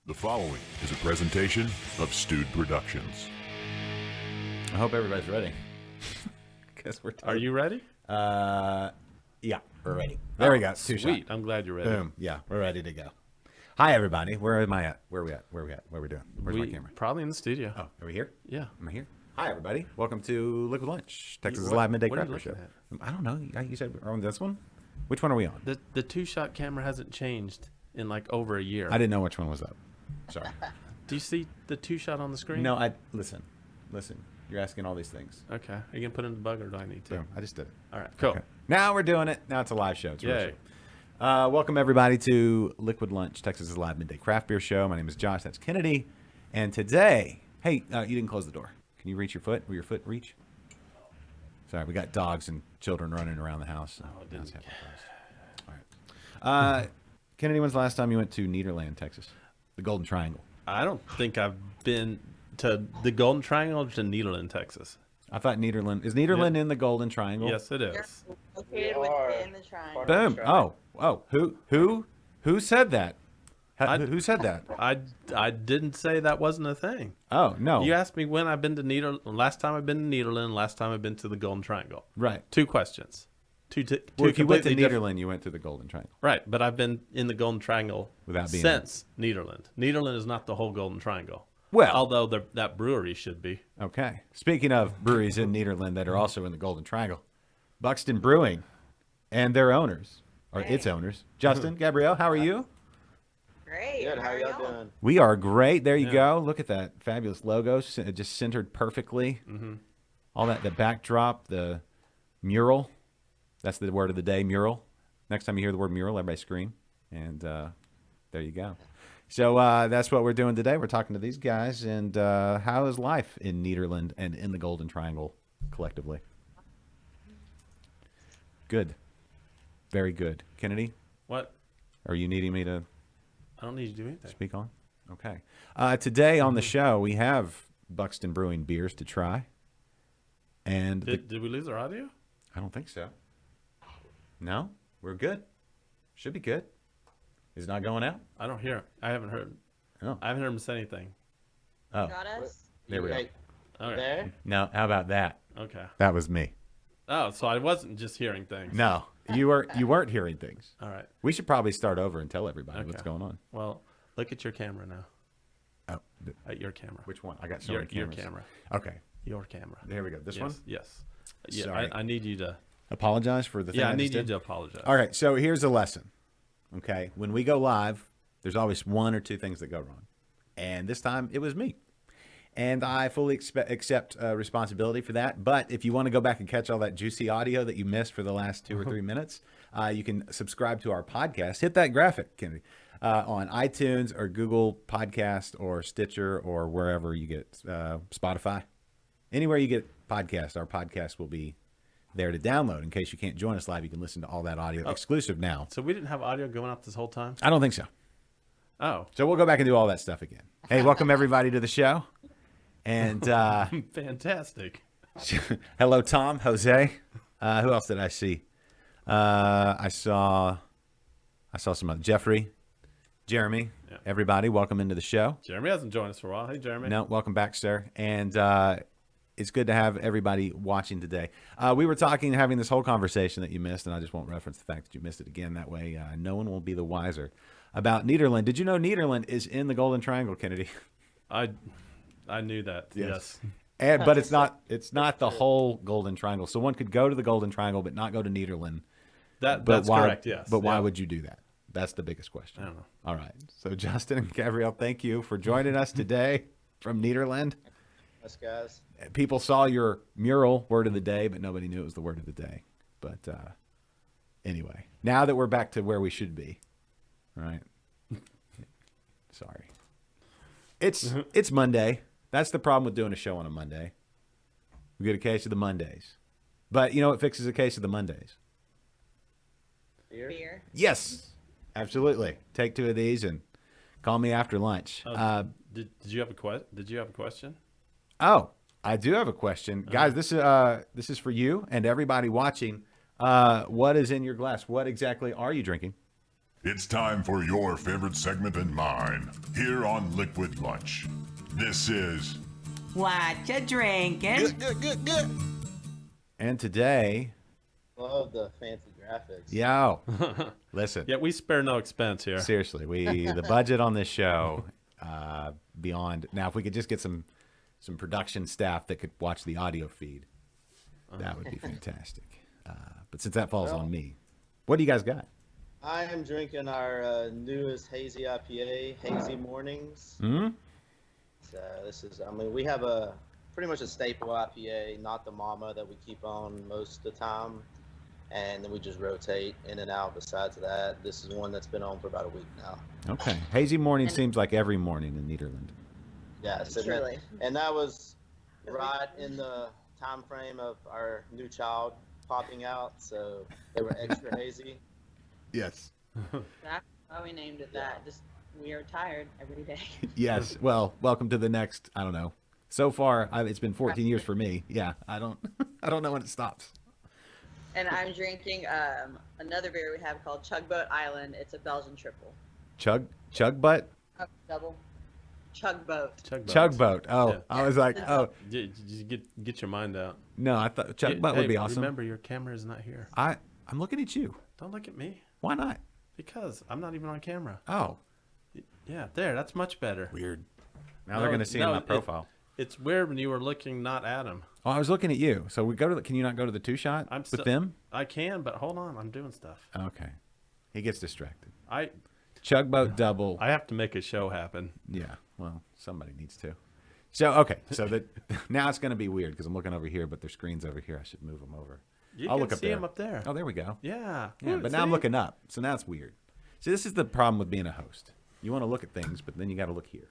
The following is a presentation of Stewed Productions. I hope everybody's ready. Are you ready? Yeah, we're ready. There we go. Two Sweet. shot. I'm glad you're ready. Boom. Yeah, we're ready to go. Hi, everybody. Where am I at? Where are we at? Where are we at? What are we doing? Where's my camera? Probably in the studio. Oh, are we here? Yeah. Am I here? Hi, everybody. Welcome to Liquid Lunch, Texas what- Live Midday what are you Craft Beer Show. looking I don't know. You said we're on this one? Which one are we on? The two-shot camera hasn't changed in like over a year. I didn't know which one was up. Sorry. Do you see the two-shot on the screen? No, listen. You're asking all these things. Okay. Are you going to put it in the bug or do I need to? Boom. I just did it. All right. Cool. Okay. Now we're doing it. Now it's a live show. It's a real Yay. show. Welcome, everybody, to Liquid Lunch, Texas Live Midday Craft Beer Show. My name is Josh. That's Kennedy. And today, hey, you didn't close the door. Can you reach your foot? Will your foot reach? Sorry, we got dogs and children running around the house. So it didn't. All right. Kennedy, when's the last time you went to Nederland, Texas? The Golden Triangle. I don't think I've been to the Golden Triangle or to Nederland, Texas. I thought Nederland. Is Nederland in the Golden Triangle? Yes, it is. Located within the triangle. Boom. Oh. Who said that? Who said that? I didn't say that wasn't a thing. Oh, no. You asked me when I've been to Nederland. Last time I've been to Nederland. Last time I've been to the Golden Triangle. Right. Two questions. Two Well, if you went to completely different- Nederland, you went to the Golden Triangle. Right, but I've been in the Golden Triangle Without being since Nederland. Nederland is not the whole Golden Triangle. Well- although that brewery should be. Okay. Speaking of breweries in Nederland that are also in the Golden Triangle, Buckstin Brewing and their owners, or its owners, Justin, Gabrielle, how are you? Great. Good. How y'all doing? We are great. There you Yeah. go. Look at that fabulous logo, just centered perfectly. Mm-hmm. All that, the backdrop, the mural. That's the word of the day, mural. Next time you hear the word mural, everybody scream. And there you go. So that's what we're doing today. We're talking to these guys. And how is life in Nederland and in the Golden Triangle collectively? Good. Very good. Kennedy, What? are you needing me to I don't need to do anything. speak on? Okay. Today on the show, we have Buckstin Brewing beers to try. And Did we lose our audio? I don't think so. No, we're good. Should be good. Is it not going out? I don't hear. I haven't heard. Oh. I haven't heard him say anything. Oh, Got us? there we go. Hey, All right. there? No, how about that? Okay. That was me. Oh, so I wasn't just hearing things. No, you weren't hearing things. All right. We should probably start over and tell everybody what's Okay. going on. Well, look at your camera now. Oh, At your camera. which one? I got so your, many your cameras. camera. Okay, Your camera. there we go. This yes. one. Yes. Yeah. Sorry. I need you to. Apologize for the thing. Yeah. I just need you did. to apologize. All right, so here's a lesson. Okay, when we go live, there's always one or two things that go wrong, and this time it was me, and I fully accept responsibility for that. But if you want to go back and catch all that juicy audio that you missed for the last 2 or 3 minutes, you can subscribe to our podcast. Hit that graphic, Kennedy, on iTunes or Google Podcast or Stitcher or wherever you get Spotify, anywhere you get podcasts. Our podcast will be there to download. In case you can't join us live, you can listen to all that audio exclusive now. So we didn't have audio going out this whole time. I don't think so. Oh, So we'll go back and do all that stuff again. Hey, welcome everybody to the show. And fantastic. hello, Tom, Jose. Who else did I see? I saw some other Jeffrey, Jeremy. Yeah. Everybody, welcome into the show. Jeremy hasn't joined us for a while. Hey, Jeremy. No, welcome back, sir. And it's good to have everybody watching today. We were having this whole conversation that you missed, and I just won't reference the fact that you missed it again. That way, no one will be the wiser about Nederland. Did you know Nederland is in the Golden Triangle, Kennedy? I knew that. Yes. But it's not the whole Golden Triangle. So one could go to the Golden Triangle, but not go to Nederland. That's correct. Yes. But why Yeah. would you do that? That's the biggest question. I don't know. All right. So Justin and Gabrielle, thank you for joining us today from Nederland. Us guys. People saw your mural word of the day, but nobody knew it was the word of the day. But anyway, now that we're back to where we should be, right? Sorry. It's Monday. That's the problem with doing a show on a Monday. We get a case of the Mondays. But you know what fixes a case of the Mondays? Beer. Yes, absolutely. Take 2 of these and call me after lunch. Did you have a Did you have a question? Oh, I do have a question, guys. This is for you and everybody watching. What is in your glass? What exactly are you drinking? It's time for your favorite segment and mine here on Liquid Lunch. This is What you drinking? And today, Love the fancy graphics. yo, listen. Yeah, we spare no expense here. Seriously, the budget on this show beyond. Now, if we could just get some production staff that could watch the audio feed, that would be fantastic. But since that falls on me, what do you guys got? I am drinking our newest hazy IPA, Hazy Mornings. Hmm. So this is, we have pretty much a staple IPA, not the mama that we keep on most of the time. And then we just rotate in and out. Besides that, this is one that's been on for about a week now. Okay, hazy morning seems like every morning in Nederland. Yes, Truly. and that was right in the time frame of our new child popping out, so they were extra hazy. Yes. That's why we named it that. Just we are tired every day. Yes. Well, welcome to the next. I don't know. So far, it's been 14 years for me. Yeah, I don't know when it stops. And I'm drinking another beer we have called Chugboat Island. It's a Belgian triple. Chug butt. Oh, double. Chugboat. Chugboat. Oh, Yeah. I was like, oh You get your mind out. no, I thought chugboat would be awesome. Remember, your camera is not here. I'm looking at you. Don't look at me. Why not? Because I'm not even on camera. Oh, Yeah, there. That's much better. weird. Now they're gonna see in my profile. It's weird when you were looking not at him. Oh, I was looking at you. So we go to. Can you not go to the two shot with them? I can, but hold on. I'm doing stuff. Okay. He gets distracted. I Chugboat double. have to make a show happen. Yeah. Well, somebody needs to. So okay. So that now it's gonna be weird because I'm looking over here, but their screen's over here. I should move them over. You I'll can look up see there. him up there. Oh, there we go. Yeah. Yeah, Ooh, but now I'm see? looking up. So now it's weird. See, this is the problem with being a host. You want to look at things, but then you got to look here.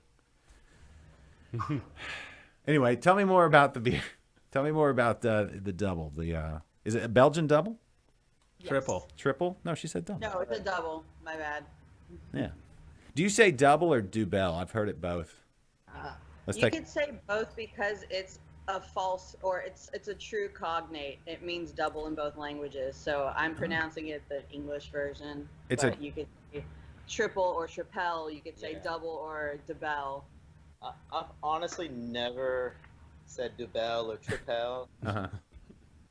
Anyway, tell me more about the beer. Tell me more about the double. Is it a Belgian double? Yes. Triple. Triple? No, she said double. No, it's a double. My bad. Yeah. Do you say double or Dubel? I've heard it both. Let's You take. could say both because it's a false or it's a true cognate. It means double in both languages. So I'm pronouncing it the English version. It's but you could say triple or tripel. You could say Yeah. double or debel. I've honestly never said Dubel or Tripel, Uh-huh.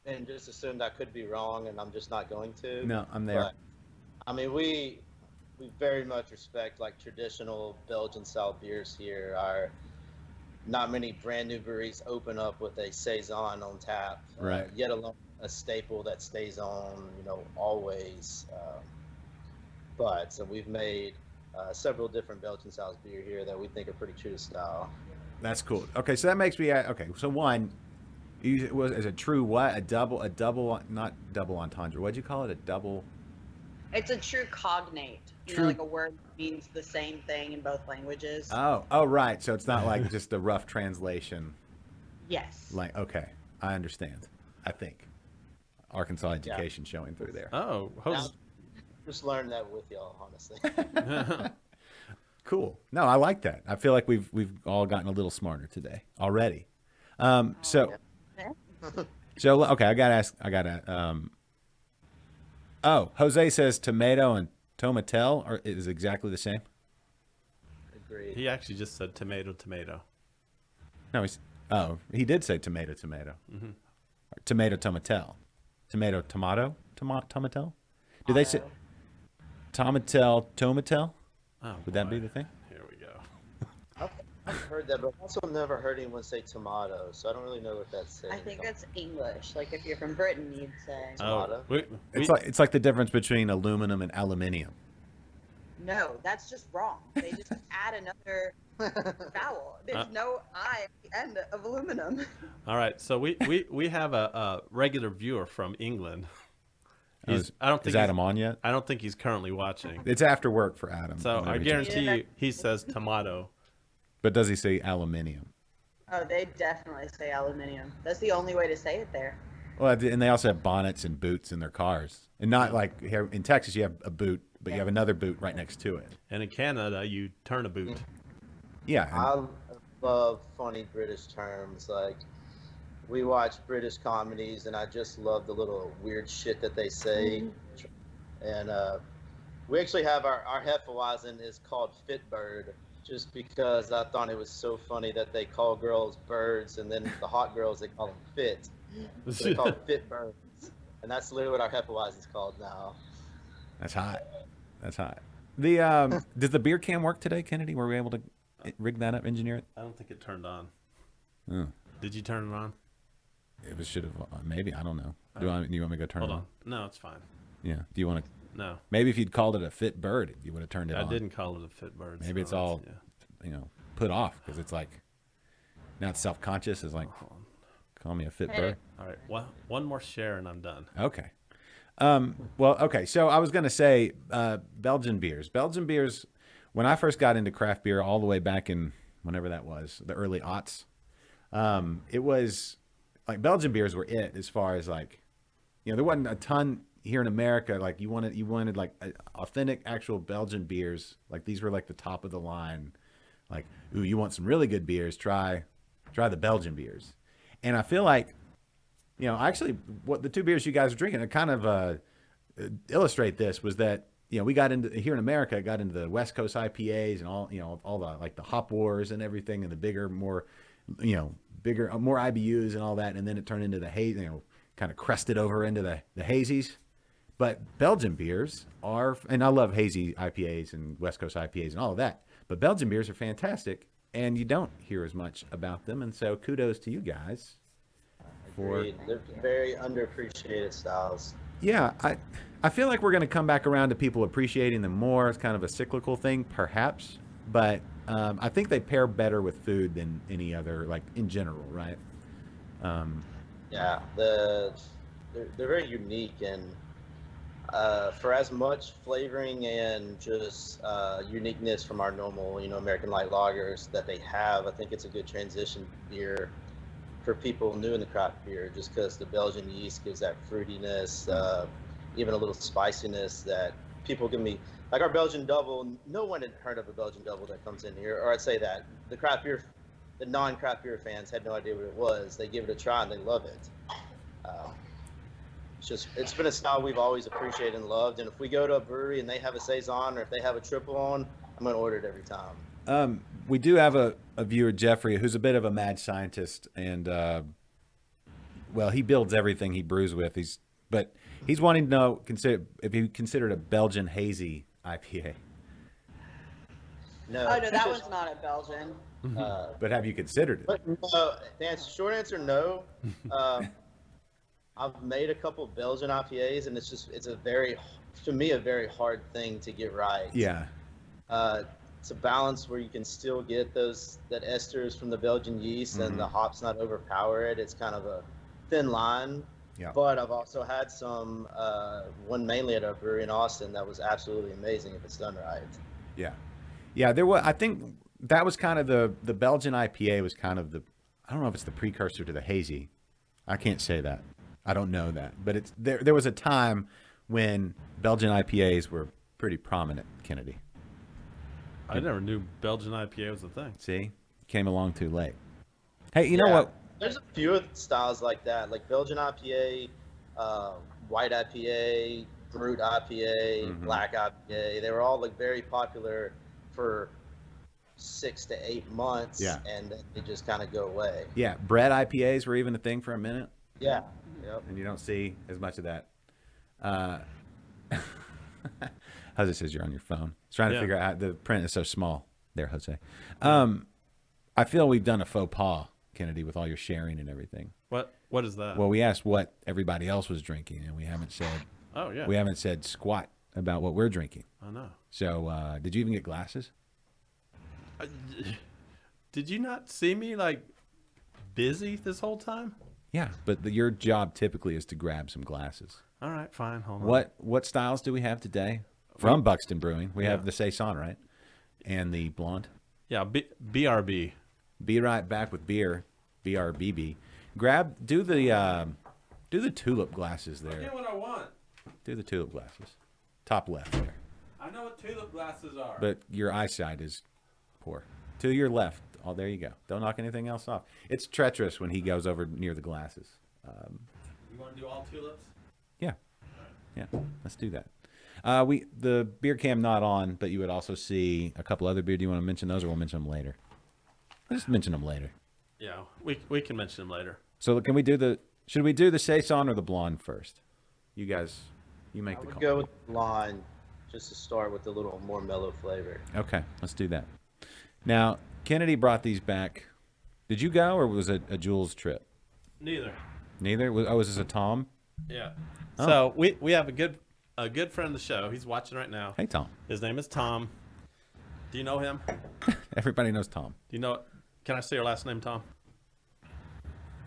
and just assumed I could be wrong, and I'm just not going to. No, I'm there. But, we very much respect like traditional Belgian style beers here. Not many brand new breweries open up with a saison on tap, Right. Yet alone a staple that stays on, always. But so we've made several different Belgian style beer here that we think are pretty true to style. That's cool. Okay, so that makes me okay. So one, is a true what? A double, not double entendre. What'd you call it? A double. It's a true cognate. True. Like a word means the same thing in both languages. Oh, right. So it's not like just a rough translation. Yes. Like, okay, I understand. I think Arkansas education showing through there. Oh, Just learned that with y'all, honestly. Cool. No, I like that. I feel like we've all gotten a little smarter today already. So okay, I gotta. Jose says tomato and tomatel is exactly the same. Agreed. he actually just said tomato. No, he did say tomato. Mm-hmm. Or tomato tomatel, tomatel. Do they say tomatel? Oh, Would that boy. be the thing? Here we go. I've heard that, but I've also never heard anyone say tomato, so I don't really know what that's saying. I think that's English. Like if you're from Britain, you'd say. Tomato. Oh, It's like the difference between aluminum and aluminium. No, that's just wrong. They just add another vowel. There's no I at the end of aluminum. all right. So we have a regular viewer from England. Is he's- Adam on yet? I don't think he's currently watching. It's after work for Adam. So I Whenever he guarantee you, he says tomato. But does he say aluminium? Oh, they definitely say aluminium. That's the only way to say it there. Well, and they also have bonnets and boots in their cars, and not like here in Texas you have a boot, but you have another boot right next to it. And in Canada, you turn a boot. Yeah. I love funny British terms. Like, we watch British comedies, and I just love the little weird shit that they say. And We actually have our Hefeweizen is called Fitbird, just because I thought it was so funny that they call girls birds, and then the hot girls, they call them fit. So they call it Fitbirds. And that's literally what our Hefeweizen is called now. That's hot. That's hot. The does the beer can work today, Kennedy? Were we able to rig that up, engineer it? I don't think it turned on. Oh. Did you turn it on? It was should have maybe, I don't know. Do you want me to go turn Hold it on. on? No, it's fine. Yeah. Do you want to? No, Maybe if you'd called it a fit bird, you would have turned it on. I didn't call it a fit bird. Maybe so it's all yeah. put off because it's like now it's self-conscious. It's like call me a fit bird. All right, one more share and I'm done. Okay. Well, okay. So I was going to say Belgian beers. Belgian beers, when I first got into craft beer all the way back in whenever that was, the early aughts, it was like Belgian beers were it as far as like, there wasn't a ton here in America. Like you wanted like authentic actual Belgian beers. Like these were like the top of the line. Like, ooh, you want some really good beers? Try the Belgian beers. And I feel like, actually, what the two beers you guys are drinking, kind of illustrate this was that we got into here in America, got into the West Coast IPAs and all the like the hop wars and everything, and the bigger, more IBUs and all that, and then it turned into the haze, kind of crested over into the hazies. But Belgian beers are, and I love hazy IPAs and West Coast IPAs and all of that, but Belgian beers are fantastic, and you don't hear as much about them, and so kudos to you guys. Agreed. They're very underappreciated styles. Yeah, I feel like we're going to come back around to people appreciating them more. It's kind of a cyclical thing, perhaps, but I think they pair better with food than any other, like in general, right? Yeah, they're very unique, and for as much flavoring and just uniqueness from our normal, American light lagers that they have, I think it's a good transition beer for people new in the craft beer, just because the Belgian yeast gives that fruitiness, even a little spiciness that people can be, like our Belgian double, no one had heard of a Belgian double that comes in here, or I'd say that the non-craft beer fans had no idea what it was. They give it a try and they love it. It's been a style we've always appreciated and loved, and if we go to a brewery and they have a Saison, or if they have a triple on, I'm going to order it every time. We do have a viewer, Jeffrey, who's a bit of a mad scientist, and he builds everything he brews with. He's wanting to know if he considered a Belgian hazy IPA. No, Oh no, that one's not a Belgian. But have you considered it? But no, short answer, no. I've made a couple Belgian IPAs, and it's a very hard thing to get right. Yeah. It's a balance where you can still get that esters from the Belgian yeast and the hops not overpower it. It's kind of a thin line. Yeah. But I've also had some one mainly at our brewery in Austin that was absolutely amazing if it's done right. Yeah. Yeah, I think that was kind of the Belgian IPA was kind of I don't know if it's the precursor to the hazy. I can't say that. I don't know that. But it's there was a time when Belgian IPAs were pretty prominent, Kennedy. I never knew Belgian IPA was a thing. See? Came along too late. Hey, you know what? There's a few styles like that, like Belgian IPA, white IPA, brute IPA, black IPA. They were all like very popular for 6 to 8 months, and then they just kind of go away. Yeah, bread IPAs were even a thing for a minute. Yeah. Yep. And you don't see as much of that. Jose says you're on your phone. He's trying to figure out how the print is so small. There, Jose. I feel we've done a faux pas, Kennedy, with all your sharing and everything. What is that? Well, we asked what everybody else was drinking, and we haven't said. Oh yeah. We haven't said squat about what we're drinking. I know. So, did you even get glasses? Did you not see me like busy this whole time? Yeah, but your job typically is to grab some glasses. All right, fine. Hold on. What styles do we have today from Buckstin Brewing? We have the Saison, right, and the blonde. Yeah, BRB. Be right back with beer, BRBB. Do the tulip glasses there. Get what I want. Do the tulip glasses, top left there. I know what tulip glasses are. But your eyesight is poor. To your left. Oh, there you go. Don't knock anything else off. It's treacherous when he goes over near the glasses. You want to do all tulips? Yeah. Yeah, let's do that. The beer cam not on, but you would also see a couple other beer. Do you want to mention those, or we'll mention them later? I'll just mention them later. Yeah, we can mention them later. So can we do should we do the Saison or the Blonde first? You guys, you make I the would call. go with the blonde just to start with a little more mellow flavor. Okay, let's do that. Now, Kennedy brought these back. Did you go, or was it a Jules trip? Neither. Neither? Was this a Tom? Yeah. Oh. So we have a good friend of the show. He's watching right now. Hey, Tom. His name is Tom. Do you know him? Everybody knows Tom. Do you know? Can I say your last name, Tom?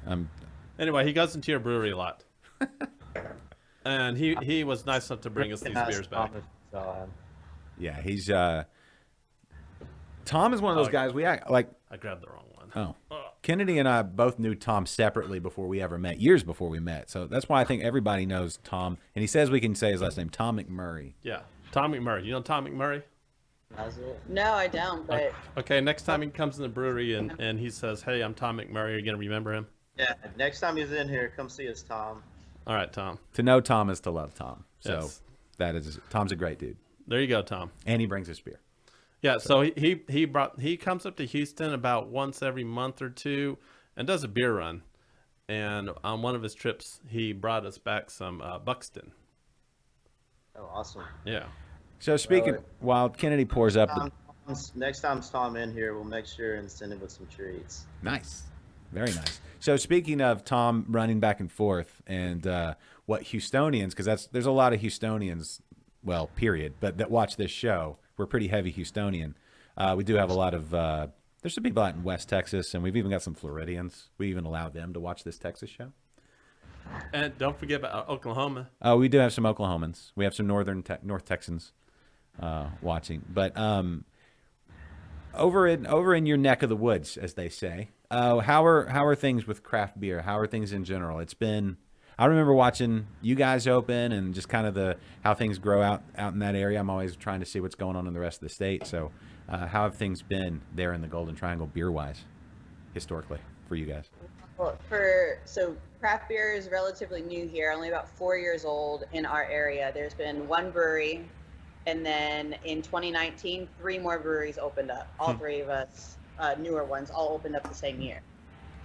Um, Anyway, he goes into your brewery a lot. And he was nice enough to bring us these beers back. yeah, he's Tom is one of those guys we act like. I grabbed the wrong one. Oh, Kennedy and I both knew Tom separately before we ever met, years before we met. So that's why I think everybody knows Tom. And he says we can say his last name, Tom McMurray. Yeah, Tom McMurray. You know Tom McMurray? No, I don't. But Okay, next time he comes in the brewery and he says, "Hey, I'm Tom McMurray," are you gonna remember him? Yeah, next time he's in here, come see us, Tom. All right, Tom. To know Tom is to love Tom. So Yes. Tom's a great dude, There you go, Tom. and he brings us beer. Yeah, so he comes up to Houston about once every month or two and does a beer run. And on one of his trips, he brought us back some Buckstin. Oh, awesome. Yeah. So speaking, while Kennedy pours up, Next time Tom in here, we'll make sure and send him with some treats. nice, very nice. So speaking of Tom running back and forth, and what Houstonians, because there's a lot of Houstonians, well, period, but that watch this show. We're pretty heavy Houstonian. We do have a lot of. There's some people out in West Texas, and we've even got some Floridians. We even allow them to watch this Texas show. And don't forget about Oklahoma. We do have some Oklahomans. We have some North Texans watching. But over in your neck of the woods, as they say, how are things with craft beer? How are things in general? It's been. I remember watching you guys open and just kind of how things grow out in that area. I'm always trying to see what's going on in the rest of the state. So, how have things been there in the Golden Triangle beer wise, historically, for you guys? well, so craft beer is relatively new here, only about 4 years old in our area. There's been one brewery, and then in 2019, 3 more breweries opened up. All 3 of us, newer ones, all opened up the same year.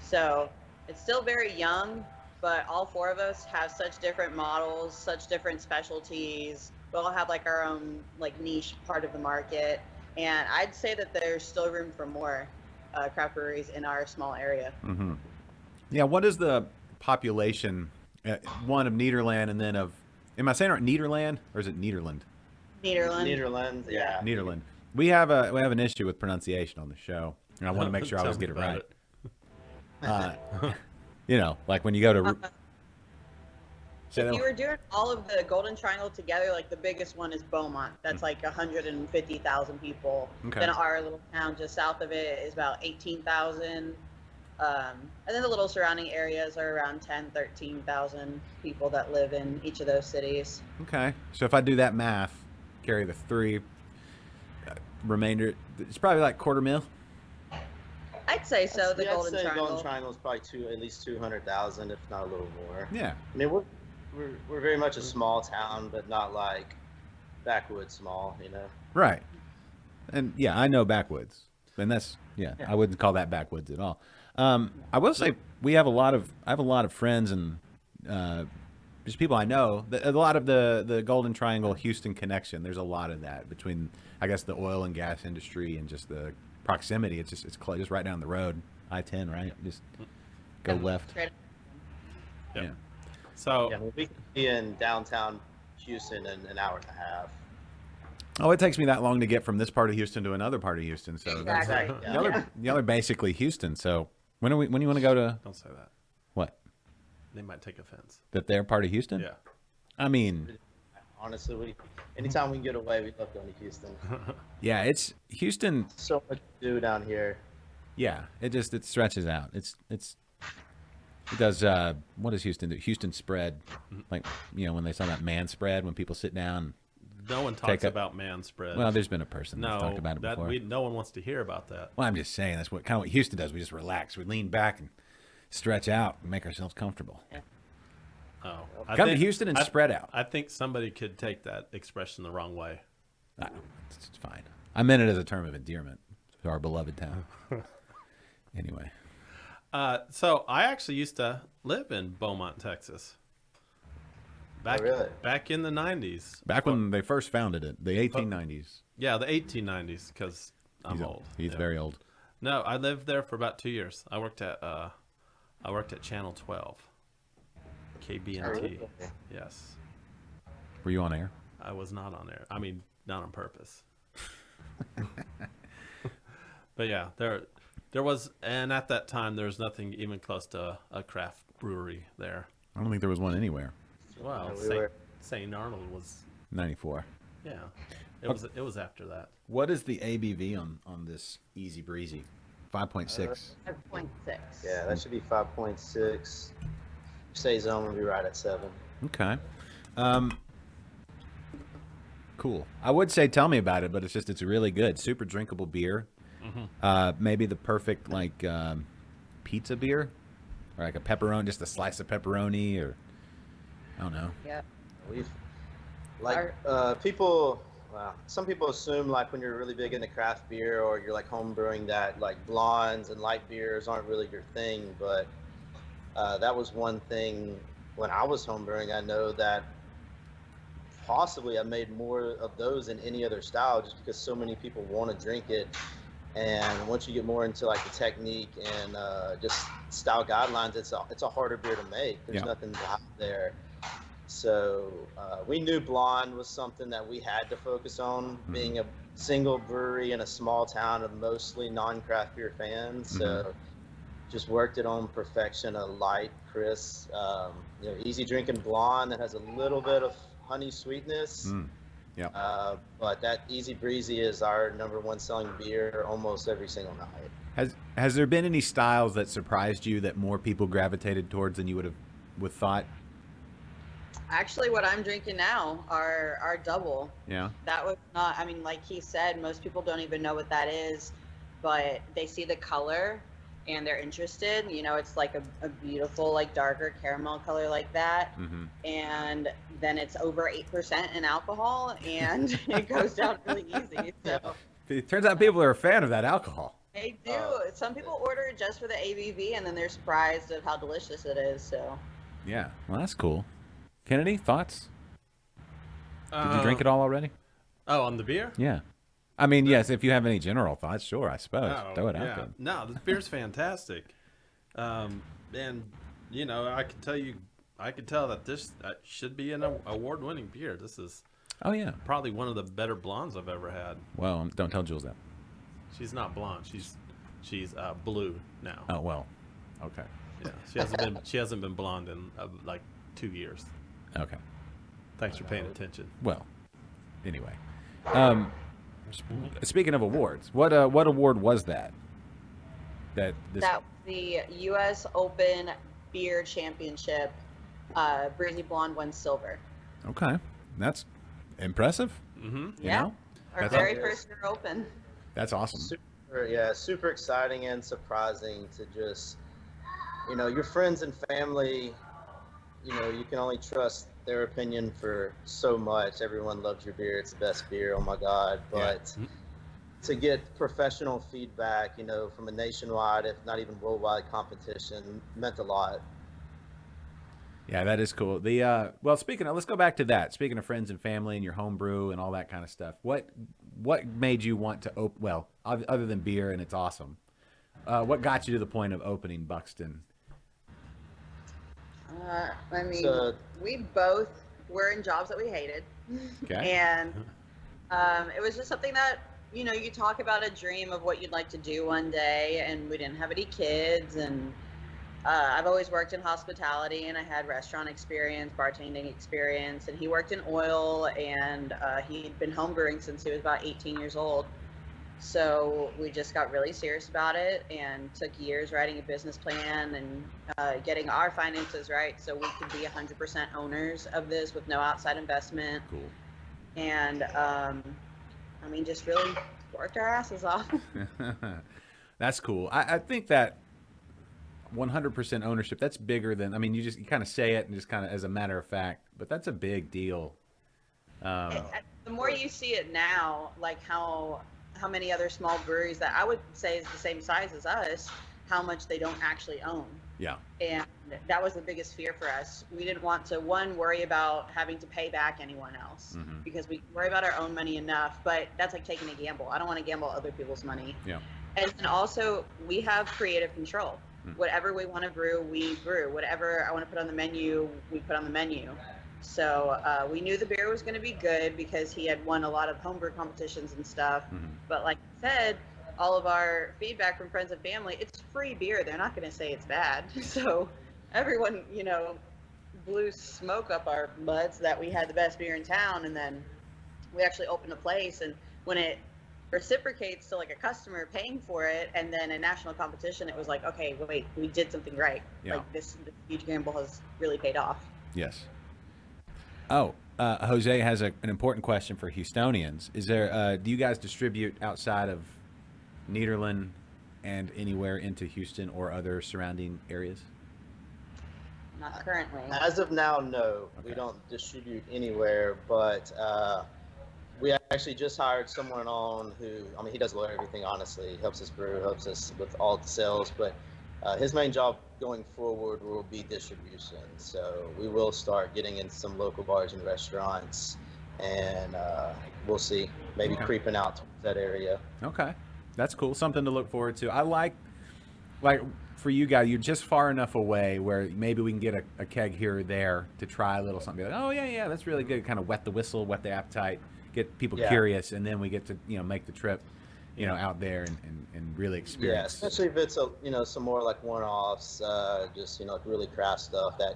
So it's still very young, but all 4 of us have such different models, such different specialties. We all have like our own like niche part of the market, and I'd say that there's still room for more craft breweries in our small area. Mm-hmm. Yeah, what is the population, one of Nederland and then of, am I saying it right, Nederland, or is it Nederland? Nederland. Yeah. Nederland. We have an issue with pronunciation on the show, and I want to make sure I always Tell get me it about right. You know, like when you go to. If you were doing all of the Golden Triangle together, like the biggest one is Beaumont. That's like 150,000 people. Okay. Then our little town just south of it is about 18,000. And then the little surrounding areas are around 10, 13,000 people that live in each of those cities. Okay, so if I do that math, carry the 3 remainder, it's probably like 250,000. I'd say so. The I'd Golden say Triangle. Golden Triangle is probably at least 200,000, if not a little more. Yeah. I mean, we're very much a small town, but not like backwoods small, you know. Right. And yeah, I know backwoods, and that's I wouldn't call that backwoods at all. I will say I have a lot of friends and just people I know. A lot of the Golden Triangle Houston connection. There's a lot of that between, I guess, the oil and gas industry and just the proximity. It's just right down the road, I-10, right? Just go left. Right. Yeah. So Yeah, well, we can be in downtown Houston in an hour and a half. Oh, it takes me that long to get from this part of Houston to another part of Houston. So that's Exactly. y'all are basically Houston. So when do you want to go to don't say that. what? They might take offense. That they're part of Houston? Yeah. I mean, Honestly, anytime we can get away, we love going to Houston. yeah, it's Houston. So much to do down here. Yeah, it stretches out. It does. What does Houston do? Houston spread, like when they talk about man spread, when people sit down. No one talks about man spread. Well, there's been a person that's no, talked about it before. no one wants to hear about that. Well, I'm just saying that's kind of what Houston does. We just relax. We lean back and stretch out and make ourselves comfortable. Oh, Come to Houston and spread out. I think somebody could take that expression the wrong way. It's fine. I meant it as a term of endearment to our beloved town. Anyway. So I actually used to live in Beaumont, Texas. Back in the 90s. Back when they first founded it, the 1890s. Yeah, the 1890s, because I'm old. He's very old. No, I lived there for about 2 years. I worked at Channel 12, KBNT. Yes. Were you on air? I was not on there. I mean, not on purpose. But yeah, there was, and at that time there was nothing even close to a craft brewery there. I don't think there was one anywhere. Well, St. Arnold was 94. Yeah, it was after that. What is the ABV on this Easy Breezy? 5.6. 5.6. Yeah, that should be 5.6. Saison will be right at 7. Okay. Cool. I would say tell me about it, but it's really good. Super drinkable beer. Mm-hmm. Maybe the perfect pizza beer, or like a pepperoni, just a slice of pepperoni, or I don't know. Yeah. People. Wow. Some people assume like when you're really big into craft beer or you're like home brewing that like blondes and light beers aren't really your thing, but that was one thing when I was home brewing. I know that possibly I made more of those than any other style just because so many people want to drink it. And once you get more into like the technique and just style guidelines, it's a harder beer to make. There's nothing to hide there. So we knew blonde was something that we had to focus on, being a single brewery in a small town of mostly non-craft beer fans. So just worked it on perfection, a light, crisp, easy drinking blonde that has a little bit of honey sweetness. But that Easy Breezy is our #1 selling beer almost every single night. Has there been any styles that surprised you that more people gravitated towards than you would thought? Actually, what I'm drinking now are our double. Yeah. That was not, I mean, like he said, most people don't even know what that is, but they see the color and they're interested. It's like a beautiful, like darker caramel color like that. Mm-hmm. And then it's over 8% in alcohol and it goes down really easy. So it turns out people are a fan of that alcohol. they do. Some people order it just for the ABV and then they're surprised of how delicious it is. So yeah, well, that's cool. Kennedy, thoughts? Did you drink it all already? Oh, on the beer? Yeah. I mean, yes, if you have any general thoughts, sure, I suppose. Throw it out there. No, this beer's fantastic. And, I can tell that this should be an award-winning beer. This is probably one of the better blondes I've ever had. Well, don't tell Jules that. She's not blonde. She's blue now. Oh, well. Okay. Yeah, she hasn't been blonde in like 2 years. Okay. Thanks for paying attention. Well, anyway. Speaking of awards, what award was that? That was the U.S. Open Beer Championship. Breezy Blonde won silver. Okay, that's impressive. Mm-hmm. Yeah, our very first year open. That's awesome. Super exciting and surprising to just, your friends and family. You can only trust their opinion for so much. Everyone loves your beer. It's the best beer. Oh my God. But to get professional feedback, from a nationwide, if not even worldwide competition meant a lot. Yeah, that is cool. Let's go back to that. Speaking of friends and family and your home brew and all that kind of stuff, what made you want to open, other than beer and it's awesome, what got you to the point of opening Buckstin? We both were in jobs that we hated. Okay. And it was just something that, you talk about a dream of what you'd like to do one day, and we didn't have any kids. And I've always worked in hospitality, and I had restaurant experience, bartending experience, and he worked in oil, and he'd been home brewing since he was about 18 years old. So we just got really serious about it and took years writing a business plan and getting our finances right so we could be 100% owners of this with no outside investment. Cool. And just really worked our asses off. That's cool. I think that 100% ownership. That's bigger than, I mean, you kind of say it and just kind of as a matter of fact, but that's a big deal. The more you see it now, like how many other small breweries that I would say is the same size as us, how much they don't actually own. Yeah. And that was the biggest fear for us. We didn't want to, one, worry about having to pay back anyone else because we worry about our own money enough, but that's like taking a gamble. I don't want to gamble other people's money. Yeah. And then also, we have creative control. Whatever we want to brew, we brew. Whatever I want to put on the menu, we put on the menu. So we knew the beer was going to be good because he had won a lot of homebrew competitions and stuff. But like I said, all of our feedback from friends and family, it's free beer. They're not going to say it's bad. So everyone, blew smoke up our butts that we had the best beer in town. And then we actually opened a place. And when it reciprocates to like a customer paying for it and then a national competition, it was like, okay, wait, we did something right. Yeah. Like this huge gamble has really paid off. Yes. Oh, Jose has an important question for Houstonians. Is there, do you guys distribute outside of Nederland and anywhere into Houston or other surrounding areas? Not currently. As of now, no. Okay. We don't distribute anywhere, but we actually just hired someone on who, he does everything, honestly. He helps us brew, helps us with all the sales, but his main job going forward will be distribution. So we will start getting into some local bars and restaurants, and we'll see, maybe creeping out towards that area. Okay. That's cool. Something to look forward to. I like for you guys, you're just far enough away where maybe we can get a keg here or there to try a little something. Be like, oh, yeah, that's really good. Kind of wet the whistle, wet the appetite, get people curious, and then we get to, make the trip, out there and really Yeah, experience. especially if it's some more like one-offs, just like really craft stuff that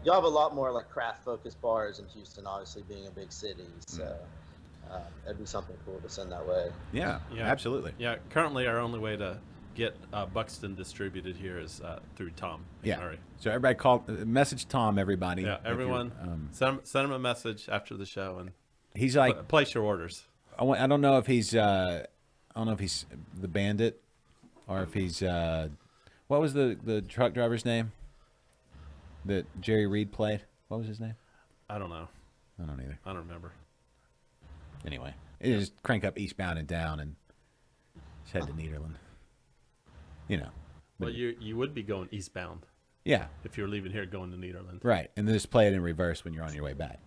you'll have a lot more like craft focused bars in Houston, obviously being a big city. So that'd be something cool to send that way. Yeah, absolutely. Yeah, currently our only way to get Buckstin distributed here is through Tom. Yeah. Murray. So everybody message Tom, everybody. Yeah, everyone, send him a message after the show and he's like, place your orders. I don't know if he's the Bandit or if he's what was the truck driver's name that Jerry Reed played? What was his name? I don't know. I don't either. I don't remember. Anyway, it just crank up eastbound and down and just head to Nederland. Well, you would be going eastbound Yeah, if you're leaving here going to Nederland. right. And then just play it in reverse when you're on your way back.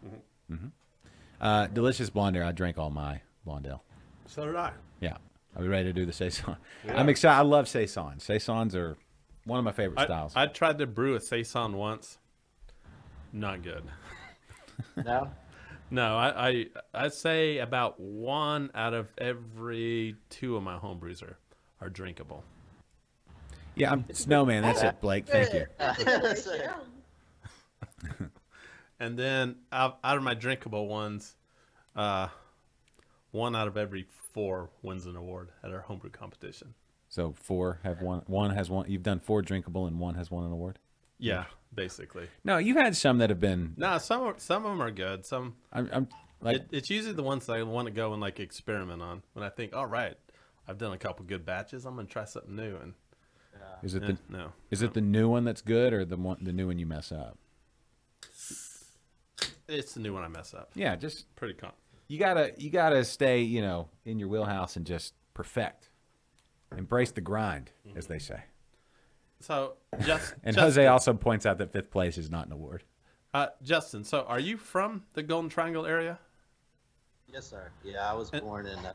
Delicious Blonde. I drank all my Blondale. So did I. Yeah. Are we ready to do the Saison? I'm excited. I love Saisons. Saisons are one of my favorite styles. I tried to brew a Saison once. Not good. No? No, I'd say about 1 out of every 2 of my homebrews are drinkable. Yeah, I'm Snowman. That's it, Blake. Thank you. And then out of my drinkable ones, 1 out of every 4 wins an award at our homebrew competition. So 4 have one. One has one. You've done 4 drinkable, and 1 has won an award. Yeah, basically. No, you've had some that have been. No, some of them are good. Some I'm like it's usually the ones that I want to go and like experiment on. When I think, all right, I've done a couple good batches, I'm gonna try something new. And is it the the new one that's good or the new one you mess up? It's the new one I mess up. Yeah, just Pretty calm. you gotta stay in your wheelhouse and just perfect, embrace the grind, as they say. So And Justin, Jose also points out that 5th place is not an award. Justin, so are you from the Golden Triangle area? Yes, sir. Yeah, I was born in a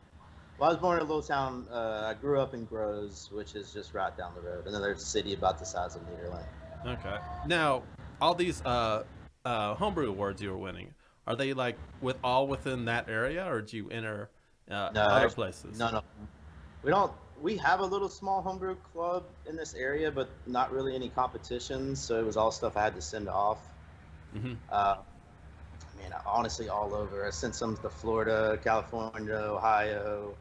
little town. I grew up in Groves, which is just right down the road. Another city about the size of Nederland. Okay. Now, all these homebrew awards you were winning, are they like within that area, or do you enter other places? No. We don't. We have a little small homebrew club in this area, but not really any competitions. So it was all stuff I had to send off. Honestly, all over. I sent some to Florida, California, Ohio,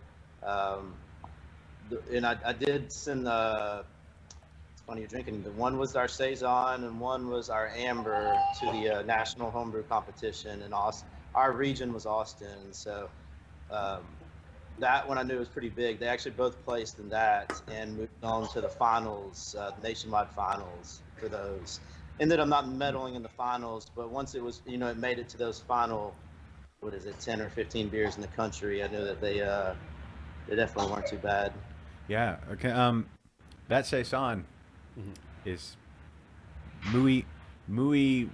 and I did send. It's funny you're drinking. One was our saison, and one was our amber to the national homebrew competition in Austin. Our region was Austin, so. that one I knew was pretty big. They actually both placed in that and moved on to the finals, nationwide finals for those. Ended up not medaling in the finals, but once it was, it made it to those final, 10 or 15 beers in the country. I knew that they definitely weren't too bad. Yeah. Okay. That saison is muy.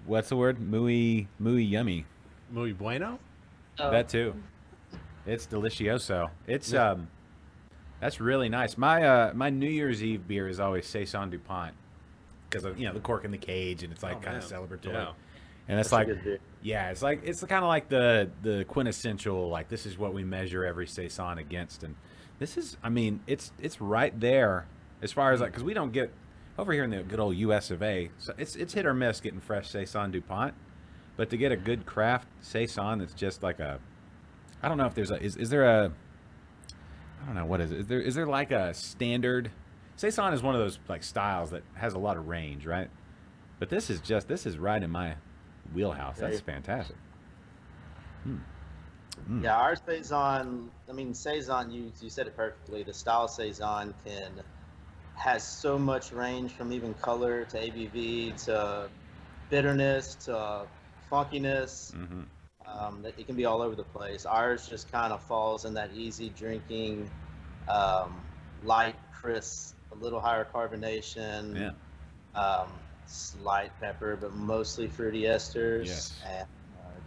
What's the word? Muy yummy. Muy bueno. Oh. That too. It's delicioso. It's that's really nice. My New Year's Eve beer is always Saison DuPont because of the cork in the cage, and it's like kind of celebratory. Yeah. And it's That's a like, good beer. yeah, it's like it's kind of like the quintessential, like, this is what we measure every saison against, and this is, I mean, it's right there as far as, like, because we don't get over here in the good old U.S. of A. So it's hit or miss getting fresh Saison DuPont, but to get a good craft saison that's just like a, I don't know if there's a is there a, I don't know, what is it? Is there like a standard? Saison is one of those like styles that has a lot of range, right? But this is right in my wheelhouse. That's fantastic. Yeah, our saison. I mean, saison. You said it perfectly. The style saison has so much range from even color to ABV to bitterness to funkiness. That it can be all over the place. Ours just kind of falls in that easy drinking, light, crisp, a little higher carbonation. Yeah. Slight pepper, but mostly fruity esters. Yes. And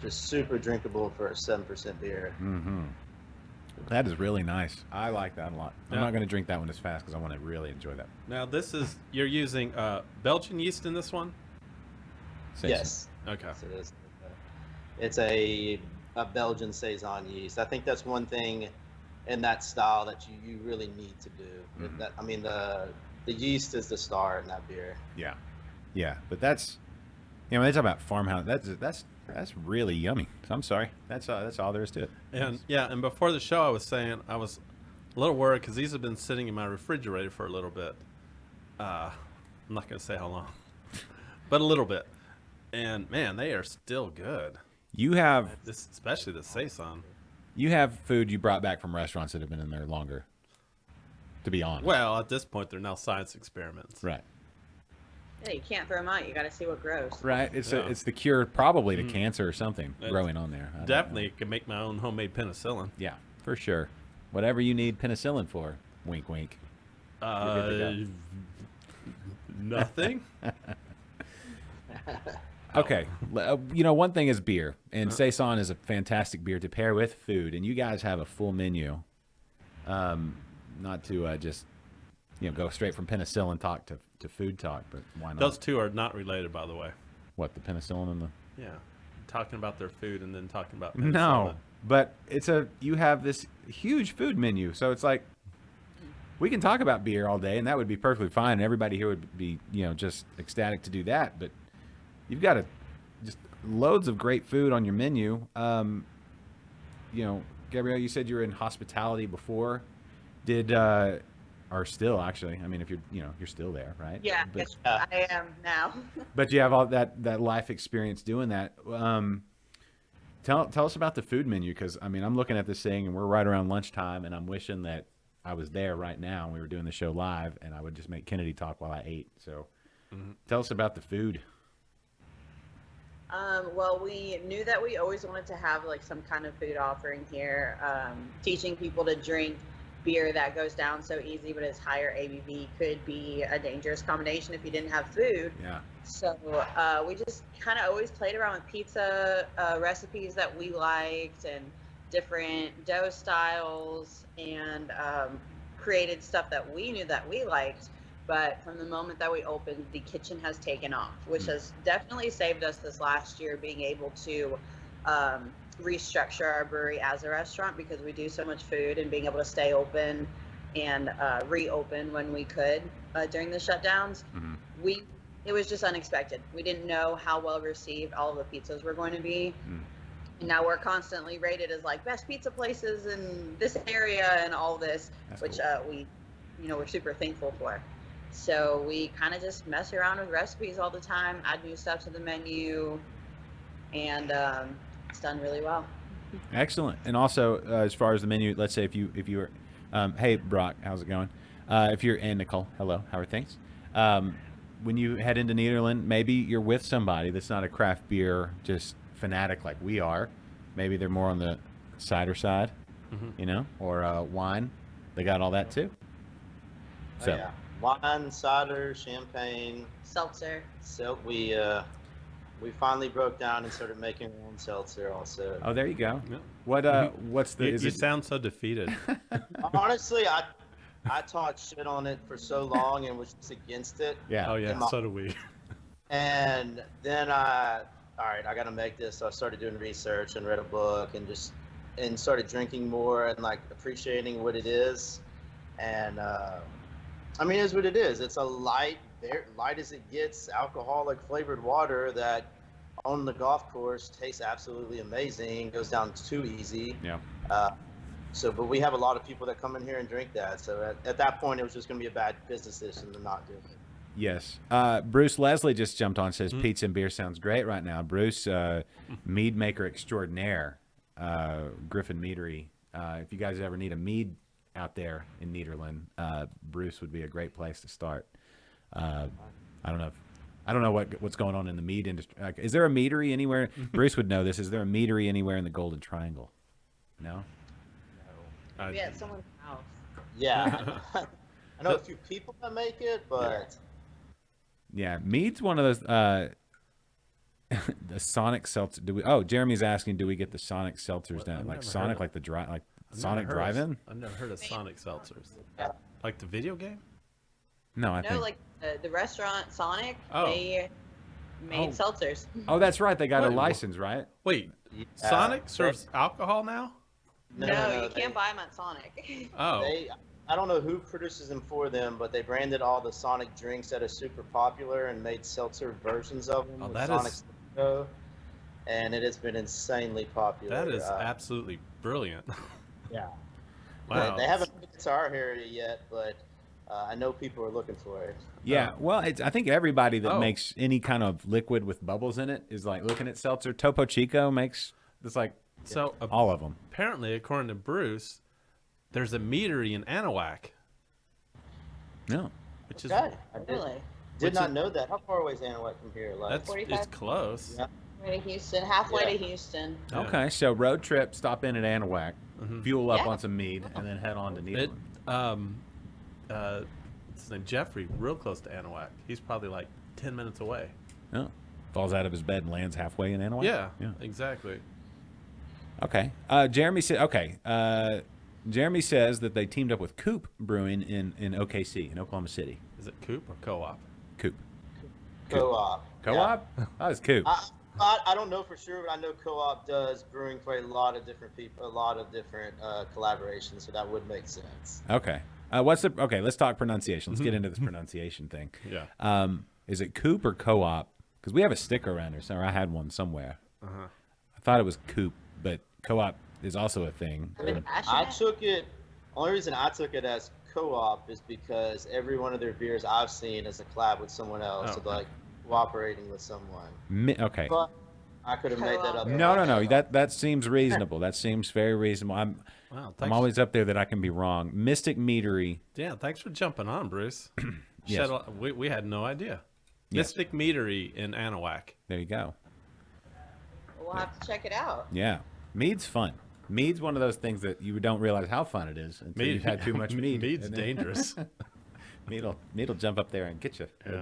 just super drinkable for a 7% beer. That is really nice. I like that a lot. I'm Yeah. not going to drink that one as fast because I want to really enjoy that. Now you're using Belgian yeast in this one. Saison. Yes. Okay. So it's a Belgian saison yeast. I think that's one thing in that style that you really need to do. That, I mean, the yeast is the star in that beer. Yeah. Yeah, but that's, when they talk about farmhouse, that's really yummy. So I'm sorry. That's all there is to it. And before the show, I was saying I was a little worried because these have been sitting in my refrigerator for a little bit. I'm not going to say how long, but a little bit. And man, they are still good. You have Especially the saison. You have food you brought back from restaurants that have been in there longer, to be honest. Well, at this point, they're now science experiments. Right. Yeah, you can't throw them out. You got to see what grows. Right. It's Yeah. it's the cure probably to cancer or something growing on there. I don't Definitely know. can make my own homemade penicillin. Yeah, for sure. Whatever you need penicillin for. Wink, wink. You're good to Nothing. Okay. One thing is beer, and Saison is a fantastic beer to pair with food, and you guys have a full menu. Not to just go straight from penicillin talk to food talk, but why not? Those two are not related, by the way. What, the penicillin and the? Yeah. Talking about their food and then talking about penicillin. No, but you have this huge food menu, so it's like we can talk about beer all day, and that would be perfectly fine. And everybody here would be just ecstatic to do that, but you've got just loads of great food on your menu. Gabrielle, you said you were in hospitality before. Or still, actually. I mean, if you're still there, right? Yeah, But, I am now. but you have all that life experience doing that. Tell us about the food menu, because I'm looking at this thing and we're right around lunchtime, and I'm wishing that I was there right now and we were doing the show live, and I would just make Kennedy talk while I ate. So, tell us about the food. Well, we knew that we always wanted to have like some kind of food offering here. Teaching people to drink beer that goes down so easy but is higher ABV could be a dangerous combination if you didn't have food. Yeah. So we just kind of always played around with pizza recipes that we liked and different dough styles, and created stuff that we knew that we liked. But from the moment that we opened, the kitchen has taken off, which has definitely saved us this last year, being able to restructure our brewery as a restaurant, because we do so much food, and being able to stay open and reopen when we could during the shutdowns. It was just unexpected. We didn't know how well received all of the pizzas were going to be. And now we're constantly rated as like best pizza places in this area and all this. That's which cool. we're super thankful for. So we kind of just mess around with recipes all the time, add new stuff to the menu, and it's done really well. Excellent. And also, as far as the menu, let's say if you were, hey Brock, how's it going? If you're and Nicole, hello, how are things? When you head into Nederland, maybe you're with somebody that's not a craft beer just fanatic like we are. Maybe they're more on the cider side, you know, or wine. They got all that too. Oh, So yeah. Wine, cider, champagne. Seltzer. So we finally broke down and started making our own seltzer also. oh, there you go. Yeah. What what's the? You, Is you it? sound so defeated. Honestly, I talked shit on it for so long and was just against it. Yeah. Oh yeah, Come on. so do we. And then all right, I got to make this. So I started doing research and read a book and started drinking more and like appreciating what it is. And I mean, it's what it is. It's a light as it gets, alcoholic flavored water that on the golf course tastes absolutely amazing. Goes down too easy. Yeah. But we have a lot of people that come in here and drink that. So at that point, it was just going to be a bad business decision to not do it. Yes. Bruce Leslie just jumped on and says pizza and beer sounds great right now. Bruce, mead maker extraordinaire, Griffin Meadery. If you guys ever need a mead out there in Nederland, Bruce would be a great place to start. I don't know what's going on in the mead industry. Like, is there a meadery anywhere? Bruce would know this. Is there a meadery anywhere in the Golden Triangle? No? Maybe at someone's house. Yeah. I know a few people that make it, but Yeah, mead's one of those. The Sonic seltzer. Jeremy's asking, do we get the Sonic seltzers down? I've Like never Sonic, heard of- like the dry, like I've Sonic never heard of- Drive-In? I've never heard of Sonic seltzers. Yeah. Like the video game? No, I No, think. like the restaurant Sonic, Oh. they made seltzers. Oh, that's right. They got a Wait, license, right? Wait, Sonic serves alcohol now? No, you can't buy them at Sonic. Oh, I don't know who produces them for them, but they branded all the Sonic drinks that are super popular and made seltzer versions of them. Oh, with that Sonic is- Logo, and it has been insanely popular. that is absolutely brilliant. Yeah. Wow. They haven't made it to our area yet, but I know people are looking for it. Yeah. Well, I think everybody that Oh. makes any kind of liquid with bubbles in it is like looking at seltzer. Topo Chico makes it's like So all of them. apparently, according to Bruce, there's a meadery in Anahuac, No. which is Okay. I Really? did not know that. How far away is Anahuac from here? Like, that's 45? it's close. Yeah. Way to Houston, halfway Yeah. to Houston. Yeah. Okay. So road trip, stop in at Anahuac, fuel up Yeah. on some mead, and then head on to It, Nederland. what's his name? Jeffrey, real close to Anahuac. He's probably like 10 minutes away. Oh. Falls out of his bed and lands halfway in Anahuac. Yeah, Yeah. exactly. Okay. Jeremy said. Okay. Jeremy says that they teamed up with Coop Brewing in OKC in Oklahoma City. Is it Coop or Co-op? Coop. Co-op. Co-op? Oh, it's Coop. I don't know for sure, but I know Co-op does brewing for a lot of different people, a lot of different collaborations, so that would make sense. Okay. Okay, let's talk pronunciation. Let's get into this pronunciation thing. Yeah. Is it Coop or Co-op? Because we have a sticker around here, so I had one somewhere. Uh-huh. I thought it was Coop, but Co-op is also a thing. I've been I passionate. took it. Only reason I took it as Co-op is because every one of their beers I've seen is a collab with someone else, Oh, so like cooperating with someone. Okay. But I could have made that up. No. That seems reasonable. That seems very reasonable. Wow. I'm Thanks. always up there that I can be wrong. Mystic Meadery. Yeah. Thanks for jumping on, Bruce. Yes. We had no idea. Yes. Mystic Meadery in Anahuac. There you go. We'll have to check it out. Yeah. Mead's fun. Mead's one of those things that you don't realize how fun it is until you've had too much mead. Mead's And then- dangerous. Mead'll jump up there and get you. Yeah.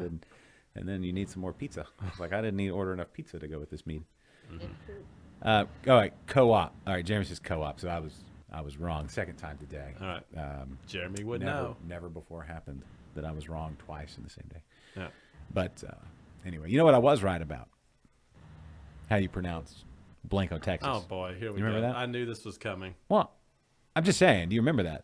And then you need some more pizza. It's like, I didn't need to order enough pizza to go with this mead. All right, Co-op. All right, Jeremy says Co-op, so I was wrong second time today. All right. Jeremy would never, know. Never before happened that I was wrong twice in the same day. Yeah. But anyway, you know what I was right about? How you pronounce Blanco, Texas. Oh boy, here we You go. remember that? I knew this was coming. Well, I'm just saying. Do you remember that?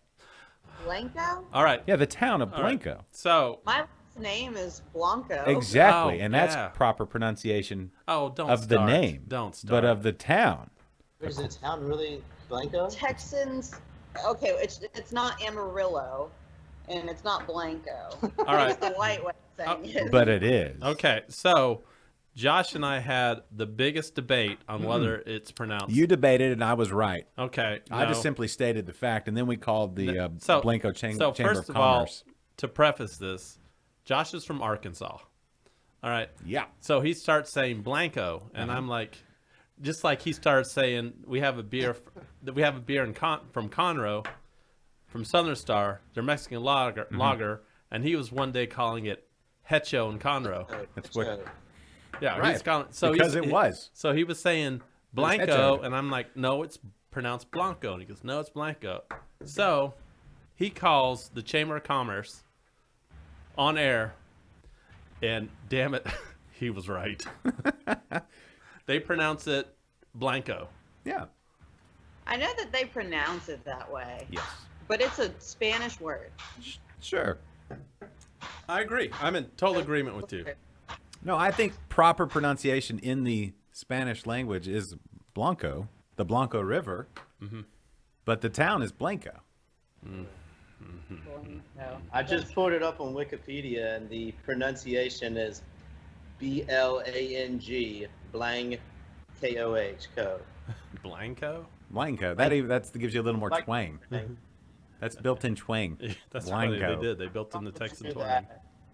Blanco? All right. Yeah, the town of All right. Blanco. So, My last name is Blanco. Exactly, Oh, and that's yeah. proper pronunciation don't of the start. name. Don't start. But of the town. Is the town really Blanco? Texans. Okay, it's not Amarillo, and it's not Blanco. All right. It's the white way of saying it. But it is. Okay, so Josh and I had the biggest debate on whether it's pronounced. You debated, and I was right. Okay. I no. just simply stated the fact, and then we called the Blanco Chamber So of first of all, Commerce. to preface this, Josh is from Arkansas. All right. Yeah. So he starts saying Blanco, and I'm like, just like he starts saying, we have a beer from Conroe, from Southern Star, their Mexican lager, and he was one day calling it Hecho and Conroe. That's what. Yeah, Right. he's calling so Because he's, it was. So he was saying Blanco, Hecho. and I'm like, no, it's pronounced Blanco, and he goes, no, it's Blanco. So he calls the Chamber of Commerce on air, and damn it, he was right. They pronounce it Blanco. Yeah. I know that they pronounce it that way, Yes. but it's a Spanish word. Sure. I agree. I'm in total agreement with you. No, I think proper pronunciation in the Spanish language is Blanco, the Blanco River, but the town is Blanco. No. I just pulled it up on Wikipedia, and the pronunciation is B-L-A-N-G, Blang, K-O-H, Co. Blanco? Blanco. That gives you a little more Like- twang. That's built-in twang. That's funny. Blanco. They did. They built in the Texan twang.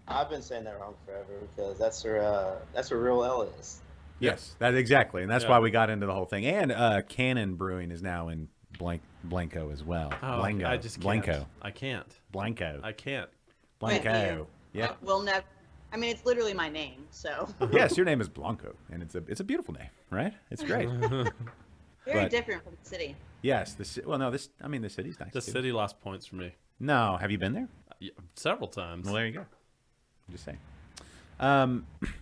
I've been saying that wrong forever because that's where real L is. Yes, that exactly, and that's Yeah. why we got into the whole thing. And Cannon Brewing is now in Blanco as well. Oh, Blanco. I just can't. Blanco. I can't. Blanco. I can't. Blanco. Yeah. We'll never. I mean, it's literally my name, so Yes, your name is Blanco, and it's a beautiful name, right? It's great. very But- different from the city. Yes. The city's nice. The too. city lost points for me No, have you been there? Yeah, several times. Well, there you go. I'm just saying.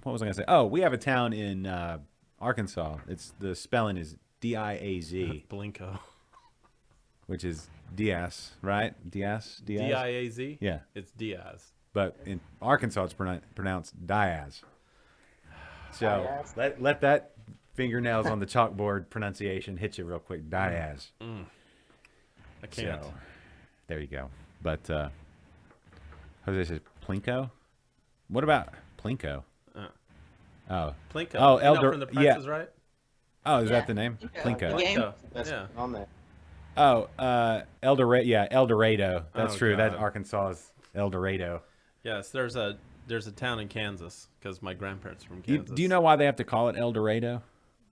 What was I gonna say? Oh, we have a town in Arkansas. The spelling is Diaz, Blanco. which is Diaz, right? Diaz. D-I-A-Z? Yeah, It's Diaz. but in Arkansas it's pronounced Diaz. So Diaz. let that fingernails on the chalkboard pronunciation hit you real quick. Diaz. I can't. So there you go. But Jose says Plinko. What about Plinko? Oh, Plinko. Oh, You know Elder- from the Price yeah. is Right? Oh, is Yeah. that the name? Plinko. Plinko. Game. Plinko. That's Yeah. on there. Oh, El Dorado. Yeah, El Dorado. That's Oh, true. That God. Arkansas is El Dorado. Yes, there's a town in Kansas because my grandparents are from Do Kansas. you know why they have to call it El Dorado?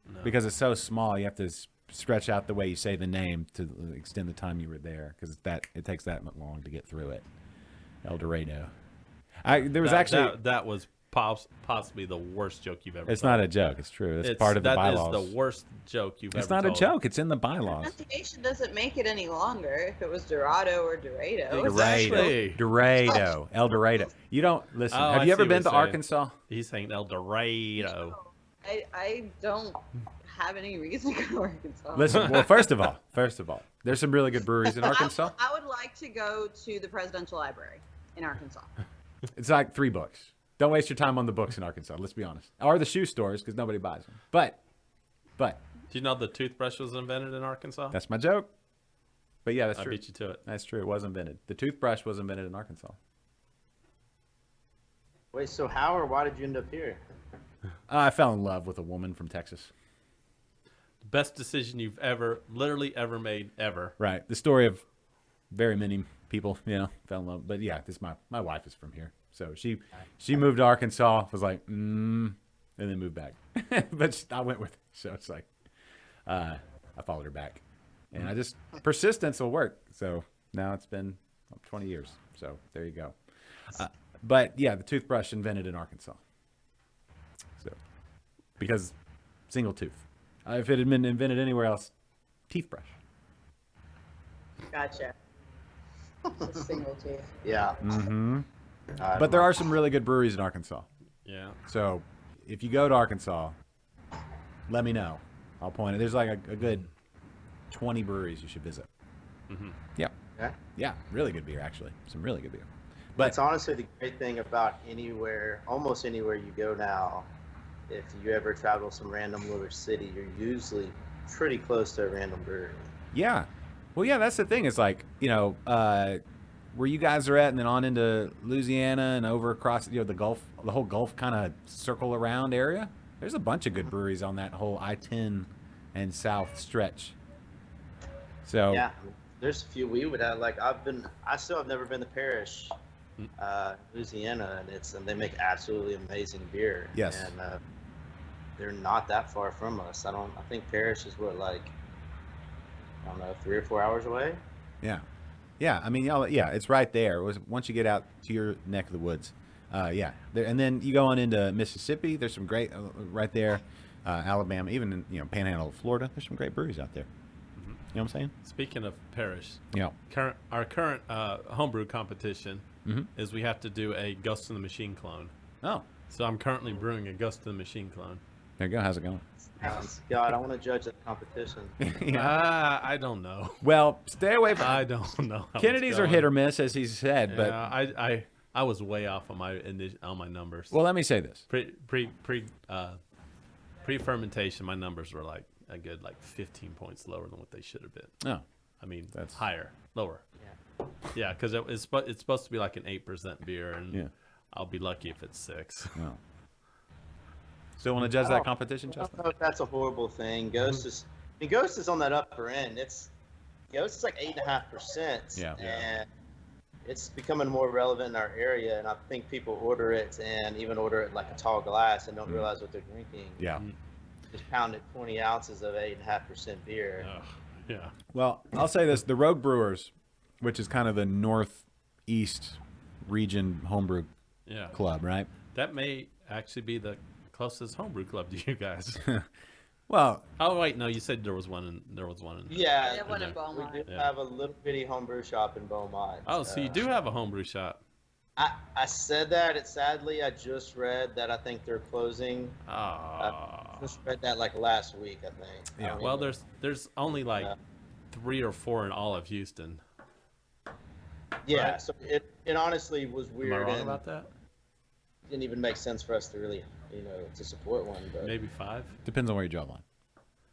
No. Because it's so small. You have to stretch out the way you say the name to extend the time you were there. Because it takes that long to get through it. El Dorado. There was actually. that was possibly the worst joke you've ever. It's told. not a joke. It's true. It's part of the bylaws. That is the worst joke you've It's ever not told. a joke. It's in the bylaws. Pronunciation doesn't make it any longer. If it was Dorado or Dorado, Exactly. Dorado. El Dorado. You don't listen. Oh, Have I you ever see what been he's to saying. Arkansas? He's saying El Dorado. I don't have any reason to go to Arkansas. Listen. Well, first of all, there's some really good breweries in Arkansas. I would like to go to the Presidential Library in Arkansas. It's like 3 books. Don't waste your time on the books in Arkansas. Let's be honest. Or the shoe stores because nobody buys them. But Do you know the toothbrush was invented in Arkansas? that's my joke. But yeah, that's I true. beat you to it. That's true. It was invented. The toothbrush was invented in Arkansas. Wait, so how or why did you end up here? I fell in love with a woman from Texas. Best decision you've literally ever made ever. Right. The story of very many people, fell in love. But yeah, my wife is from here. So she moved to Arkansas, was like, and then moved back. But I went with her. So it's like, I followed her back. And persistence will work. So now it's been 20 years. So there you go. But yeah, the toothbrush invented in Arkansas. So, because single tooth. If it had been invented anywhere else, teeth brush. Gotcha. It's a single tooth. Yeah. Mm-hmm. But there are some really good breweries in Arkansas. Yeah. So if you go to Arkansas, let me know. I'll point it. There's like a good 20 breweries you should visit. Mm-hmm. Yeah. Okay. Yeah. Really good beer, actually. Some really good beer. But That's honestly the great thing about almost anywhere you go now. If you ever travel some random little city, you're usually pretty close to a random brewery. yeah. Well, yeah, that's the thing. It's like, where you guys are at and then on into Louisiana and over across, the Gulf, the whole Gulf kind of circle around area. There's a bunch of good breweries on that whole I-10 and south stretch. So Yeah, there's a few we would have. Like I still have never been to Parrish, Louisiana, and they make absolutely amazing beer. Yes. And they're not that far from us. I think Parrish is what, like, I don't know, 3 or 4 hours away. Yeah. Yeah, I mean, it's right there. Once you get out to your neck of the woods, yeah. And then you go on into Mississippi. There's some great right there. Alabama, even in Panhandle of Florida. There's some great breweries out there. Mm-hmm. You know what I'm saying? Speaking of Parrish, Yeah. our current homebrew competition Mm-hmm. is we have to do a Ghost in the Machine clone. Oh, So I'm currently brewing a Ghost in the Machine clone. there you go. How's it going? God, I want to judge that competition. I don't know. Well, stay away from. I don't know. how it's Kennedy's are going. hit or miss, as he said. But Yeah, I was way off on my numbers. well, let me say this. Pre fermentation, my numbers were like a good 15 points lower than what they should have been. Oh, I mean, That's- lower. Yeah. Yeah, because it's supposed to be like an 8% beer, and Yeah. I'll be lucky if it's 6. no. Still want to judge that competition, I don't Justin? know if that's a horrible thing. Ghost is on that upper end. Ghost is like 8.5%. Yeah. And it's becoming more relevant in our area, and I think people order it and even order it like a tall glass and don't realize what they're drinking. Yeah. Just pounded 20 ounces of 8.5% beer. Yeah. Well, I'll say this: the Rogue Brewers, which is kind of the northeast region homebrew Yeah. club, right? That may actually be the closest homebrew club to you guys. Well, Oh wait, no, you said there was one in Yeah, We have one in we Beaumont. do Yeah. have a little bitty homebrew shop in Beaumont. Oh, so you do have a homebrew shop. I said that. Sadly, I just read that I think they're closing. Oh. Just read that like last week, I think. I Yeah. don't Well, even- there's only like Yeah. 3 or 4 in all of Houston. Yeah, right? so it honestly was Am I weird wrong and about that? didn't even make sense for us to really, to support one. But Maybe 5. depends on where you draw the line.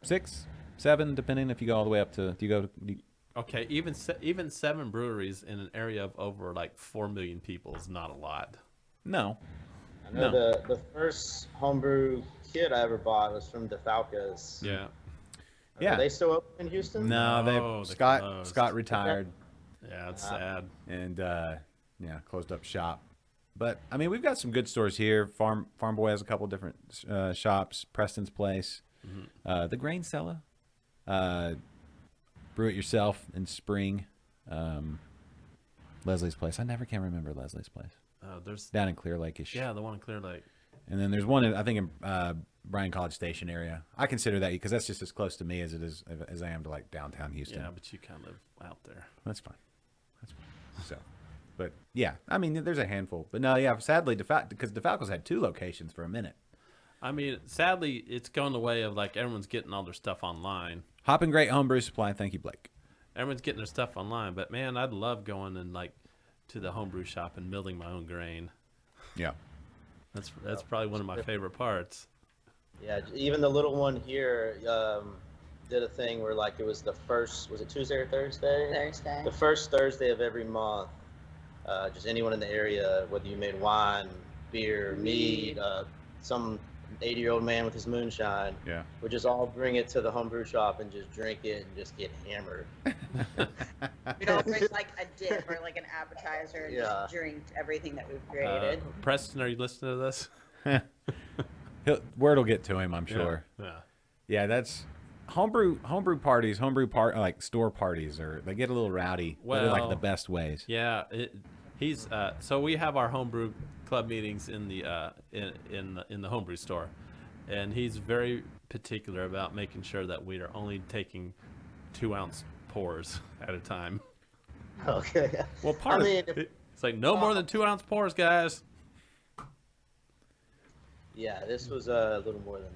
6, 7, depending if you go all the way up to. Do you go? Okay, even 7 breweries in an area of over like 4 million people is not a lot. No. I know the first homebrew kit I ever bought was from DeFalco's. Yeah. Yeah. Are they still open in Houston? No, No, they they Scott closed. Scott retired Yeah, it's sad. and closed up shop. But I mean, we've got some good stores here. Farm Boy has a couple different shops. Preston's Place, the Grain Cellar, Brew It Yourself in Spring, Leslie's Place. I never can remember Leslie's Place. There's Down in Clear Lake-ish. yeah, the one in Clear Lake. And then there's one I think in Bryan College Station area. I consider that because that's just as close to me as I am to like downtown Houston. Yeah, but you kind of live out there. That's fine. So, but yeah, I mean, there's a handful. But no, yeah, sadly, because DeFalco's had 2 locations for a minute. I mean, sadly, it's going the way of like everyone's getting all their stuff online. Hopping Great Homebrew Supply. Thank you, Blake. Everyone's getting their stuff online, but man, I'd love going and like to the homebrew shop and milling my own grain. Yeah. That's probably one of my favorite parts. Yeah, even the little one here did a thing where like it was the first, was it Tuesday or Thursday? Thursday. The first Thursday of every month. Just anyone in the area, whether you made wine, beer, mead, some 80-year-old man with his moonshine, Yeah. would just all bring it to the homebrew shop and just drink it and just get hammered. We'd all bring like a dip or like an appetizer and Yeah. just drink everything that we've created. Preston, are you listening to this? Word will get to him, I'm sure. Yeah. Yeah, that's homebrew parties, like store parties, or they get a little rowdy. But in like Well, the best ways. Yeah, he's so we have our homebrew club meetings in the in the homebrew store, and he's very particular about making sure that we are only taking 2-ounce pours at a time. Okay. Well, part I mean, of it's like no more than 2-ounce pours, guys. Yeah, this was a little more than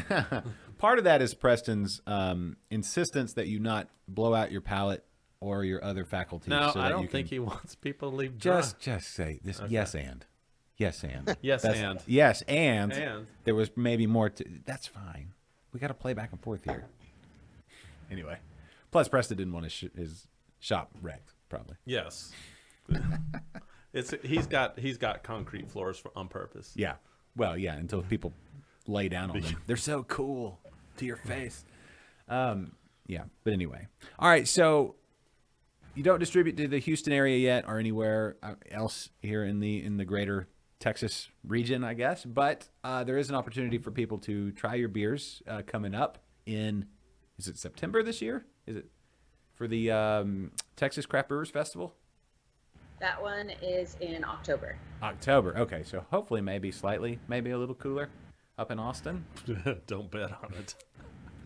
that. Part of that is Preston's insistence that you not blow out your palate or your other faculties. No, so I that don't you think can he wants people to leave dry. just say this. Yes, and yes, and Yes, and And. there was maybe more to. That's fine. We got to play back and forth here. Anyway, plus Preston didn't want his shop wrecked, probably. Yes. He's got concrete floors on purpose. Yeah. Well, yeah. Until people lay down on them. They're so cool to your face. Yeah, but anyway. All right, so you don't distribute to the Houston area yet or anywhere else here in the greater Texas region, I guess. But there is an opportunity for people to try your beers coming up in, is it September this year? Is it for the Texas Craft Brewers Festival? That one is in October. October. Okay, so hopefully maybe a little cooler up in Austin. Don't bet on it.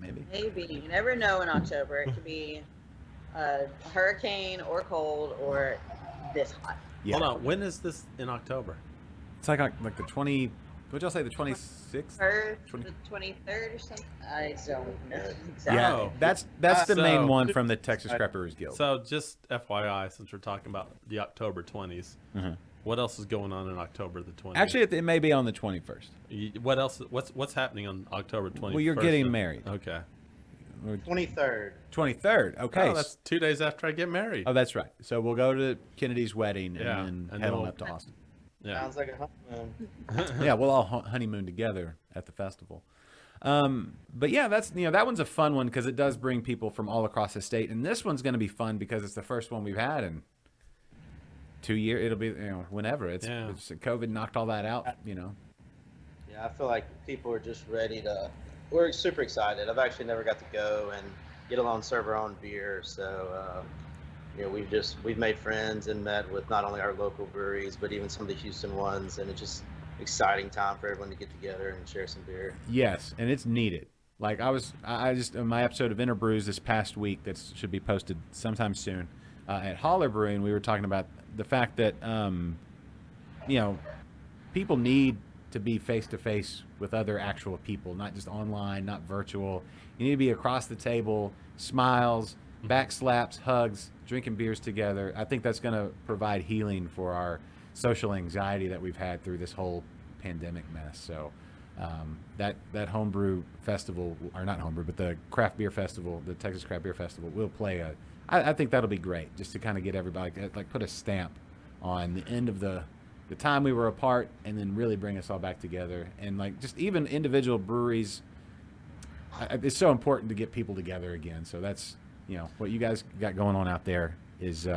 Maybe. Maybe. You never know in October. It could be a hurricane or cold or this hot. Yeah. Hold on. When is this in October? It's like the 20. What'd y'all say? The 26th? Or the 23rd or something? I don't know exactly. Yeah, Oh. that's the main one from the Texas Craft Brewers Guild. So just FYI, since we're talking about the October 20s, what else is going on in October the 20th? Actually, it may be on the 21st. What else? What's happening on October 21st? Well, you're getting married. Okay. 23rd. 23rd. Okay. Oh, that's 2 days after I get married. Oh, that's right. So we'll go to Kennedy's wedding Yeah, and then and head then on we'll- up to Austin. Yeah. Sounds like a honeymoon. Yeah, we'll all honeymoon together at the festival. But yeah, that's that one's a fun one because it does bring people from all across the state, and this one's going to be fun because it's the first one we've had in 2 years. It'll be whenever it's COVID knocked all that out. Yeah, I feel like people are just ready to. We're super excited. I've actually never got to go and get along, serve our own beer. So, we've made friends and met with not only our local breweries, but even some of the Houston ones, and it's just exciting time for everyone to get together and share some beer. Yes, and it's needed. Like I just in my episode of Interbrews this past week that should be posted sometime soon at Holler Brewing, we were talking about the fact that people need to be face to face with other actual people, not just online, not virtual. You need to be across the table, smiles, back slaps, hugs, drinking beers together. I think that's going to provide healing for our social anxiety that we've had through this whole pandemic mess. So that homebrew festival, or not homebrew, but the craft beer festival, the Texas Craft Beer Festival, will play I think that'll be great, just to kind of get everybody, like put a stamp on the end of the time we were apart, and then really bring us all back together. And like just even individual breweries, it's so important to get people together again. So that's what you guys got going on out there is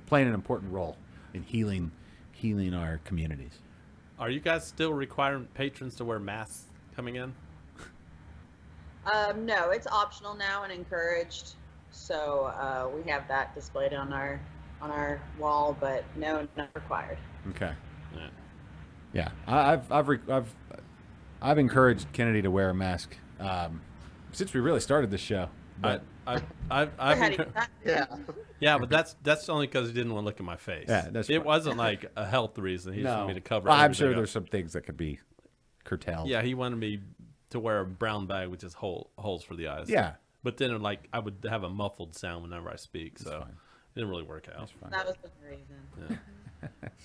playing an important role in healing our communities. Are you guys still requiring patrons to wear masks coming in? No, it's optional now and encouraged. So we have that displayed on our wall, but no, not required. Okay. Yeah. Yeah. I've encouraged Kennedy to wear a mask since we really started this show. But Yeah, but that's only because he didn't want to look at my face. Yeah, that's it fine. wasn't like a health reason. He just wanted me to cover. Well, I'm sure everything there's up. some things that could be curtailed. Yeah, he wanted me to wear a brown bag with just holes for the eyes. Yeah. But then I would have a muffled sound whenever I speak, so fine. it didn't really work out. That's fine. That was the reason.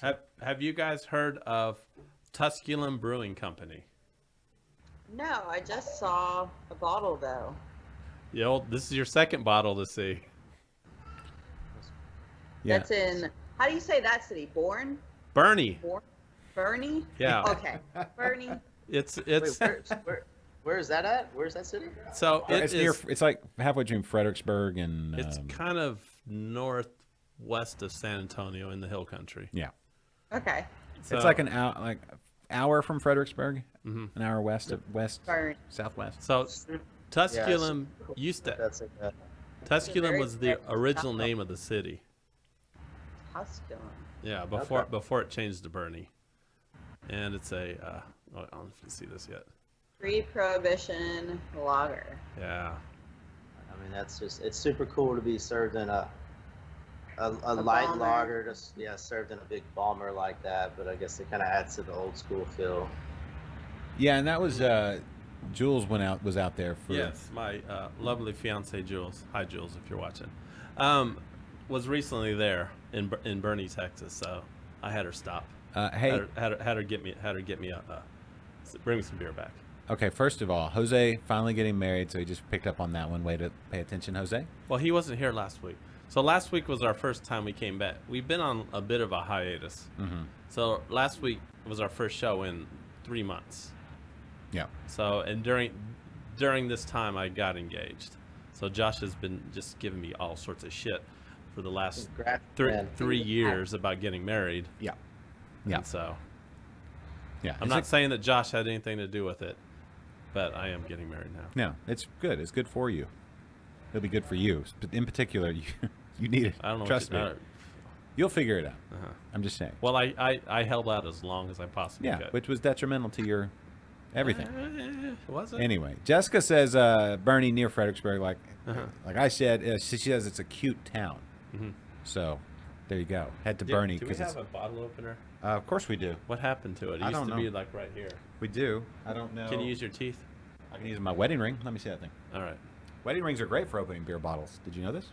Yeah. Have you guys heard of Tusculum Brewing Company? No, I just saw a bottle though. This is your second bottle to see. Yeah. That's in. How do you say that city? Bernie. Bernie. Yeah. Okay, Bernie. It's Where is that at? Where's that city? so It's near. It's like halfway between Fredericksburg and. It's kind of northwest of San Antonio in the hill country. Yeah. Okay. So, It's like an hour from Fredericksburg, an hour west Burn. southwest. So Tusculum used to. That's it. Tusculum was the original name of the city. Tusculum. Yeah, before it changed to Bernie, and it's a. I don't know if you can see this yet. Pre-prohibition lager. Yeah. I mean, it's super cool to be served in a light bomber. lager, just served in a big bomber like that. But I guess it kind of adds to the old school feel. Yeah, and that was Jules was out there for. Yes, my lovely fiance Jules. Hi Jules, if you're watching. Was recently there in Bernie, Texas. So I had her stop. Hey, had her get me bring me some beer back. okay. First of all, Jose finally getting married, so he just picked up on that one. Way to pay attention, Jose. Well, he wasn't here last week. So last week was our first time we came back. We've been on a bit of a hiatus. Mm-hmm. So last week was our first show in 3 months. Yeah. So, and during this time, I got engaged. So Josh has been just giving me all sorts of shit for the last Congrats, three man. years about getting married. Yeah. Yeah. And so Yeah. I'm not saying that Josh had anything to do with it, but I am getting married now. No, it's good. It's good for you. It'll be good for you. But in particular, you need it. I don't know. Trust me. You'll figure it out. I'm just saying. Well, I held out as long as I possibly could. Which was detrimental to your everything. Was it? Anyway, Jessica says Bernie near Fredericksburg. Like I said, she says it's a cute town. So there you go. Head to Bernie. Do we have a bottle opener? Of course we do. What happened to it? It used to be like right here. We do. I don't know. Can you use your teeth? I can use my wedding ring. Let me see that thing. All right. Wedding rings are great for opening beer bottles. Did you know this?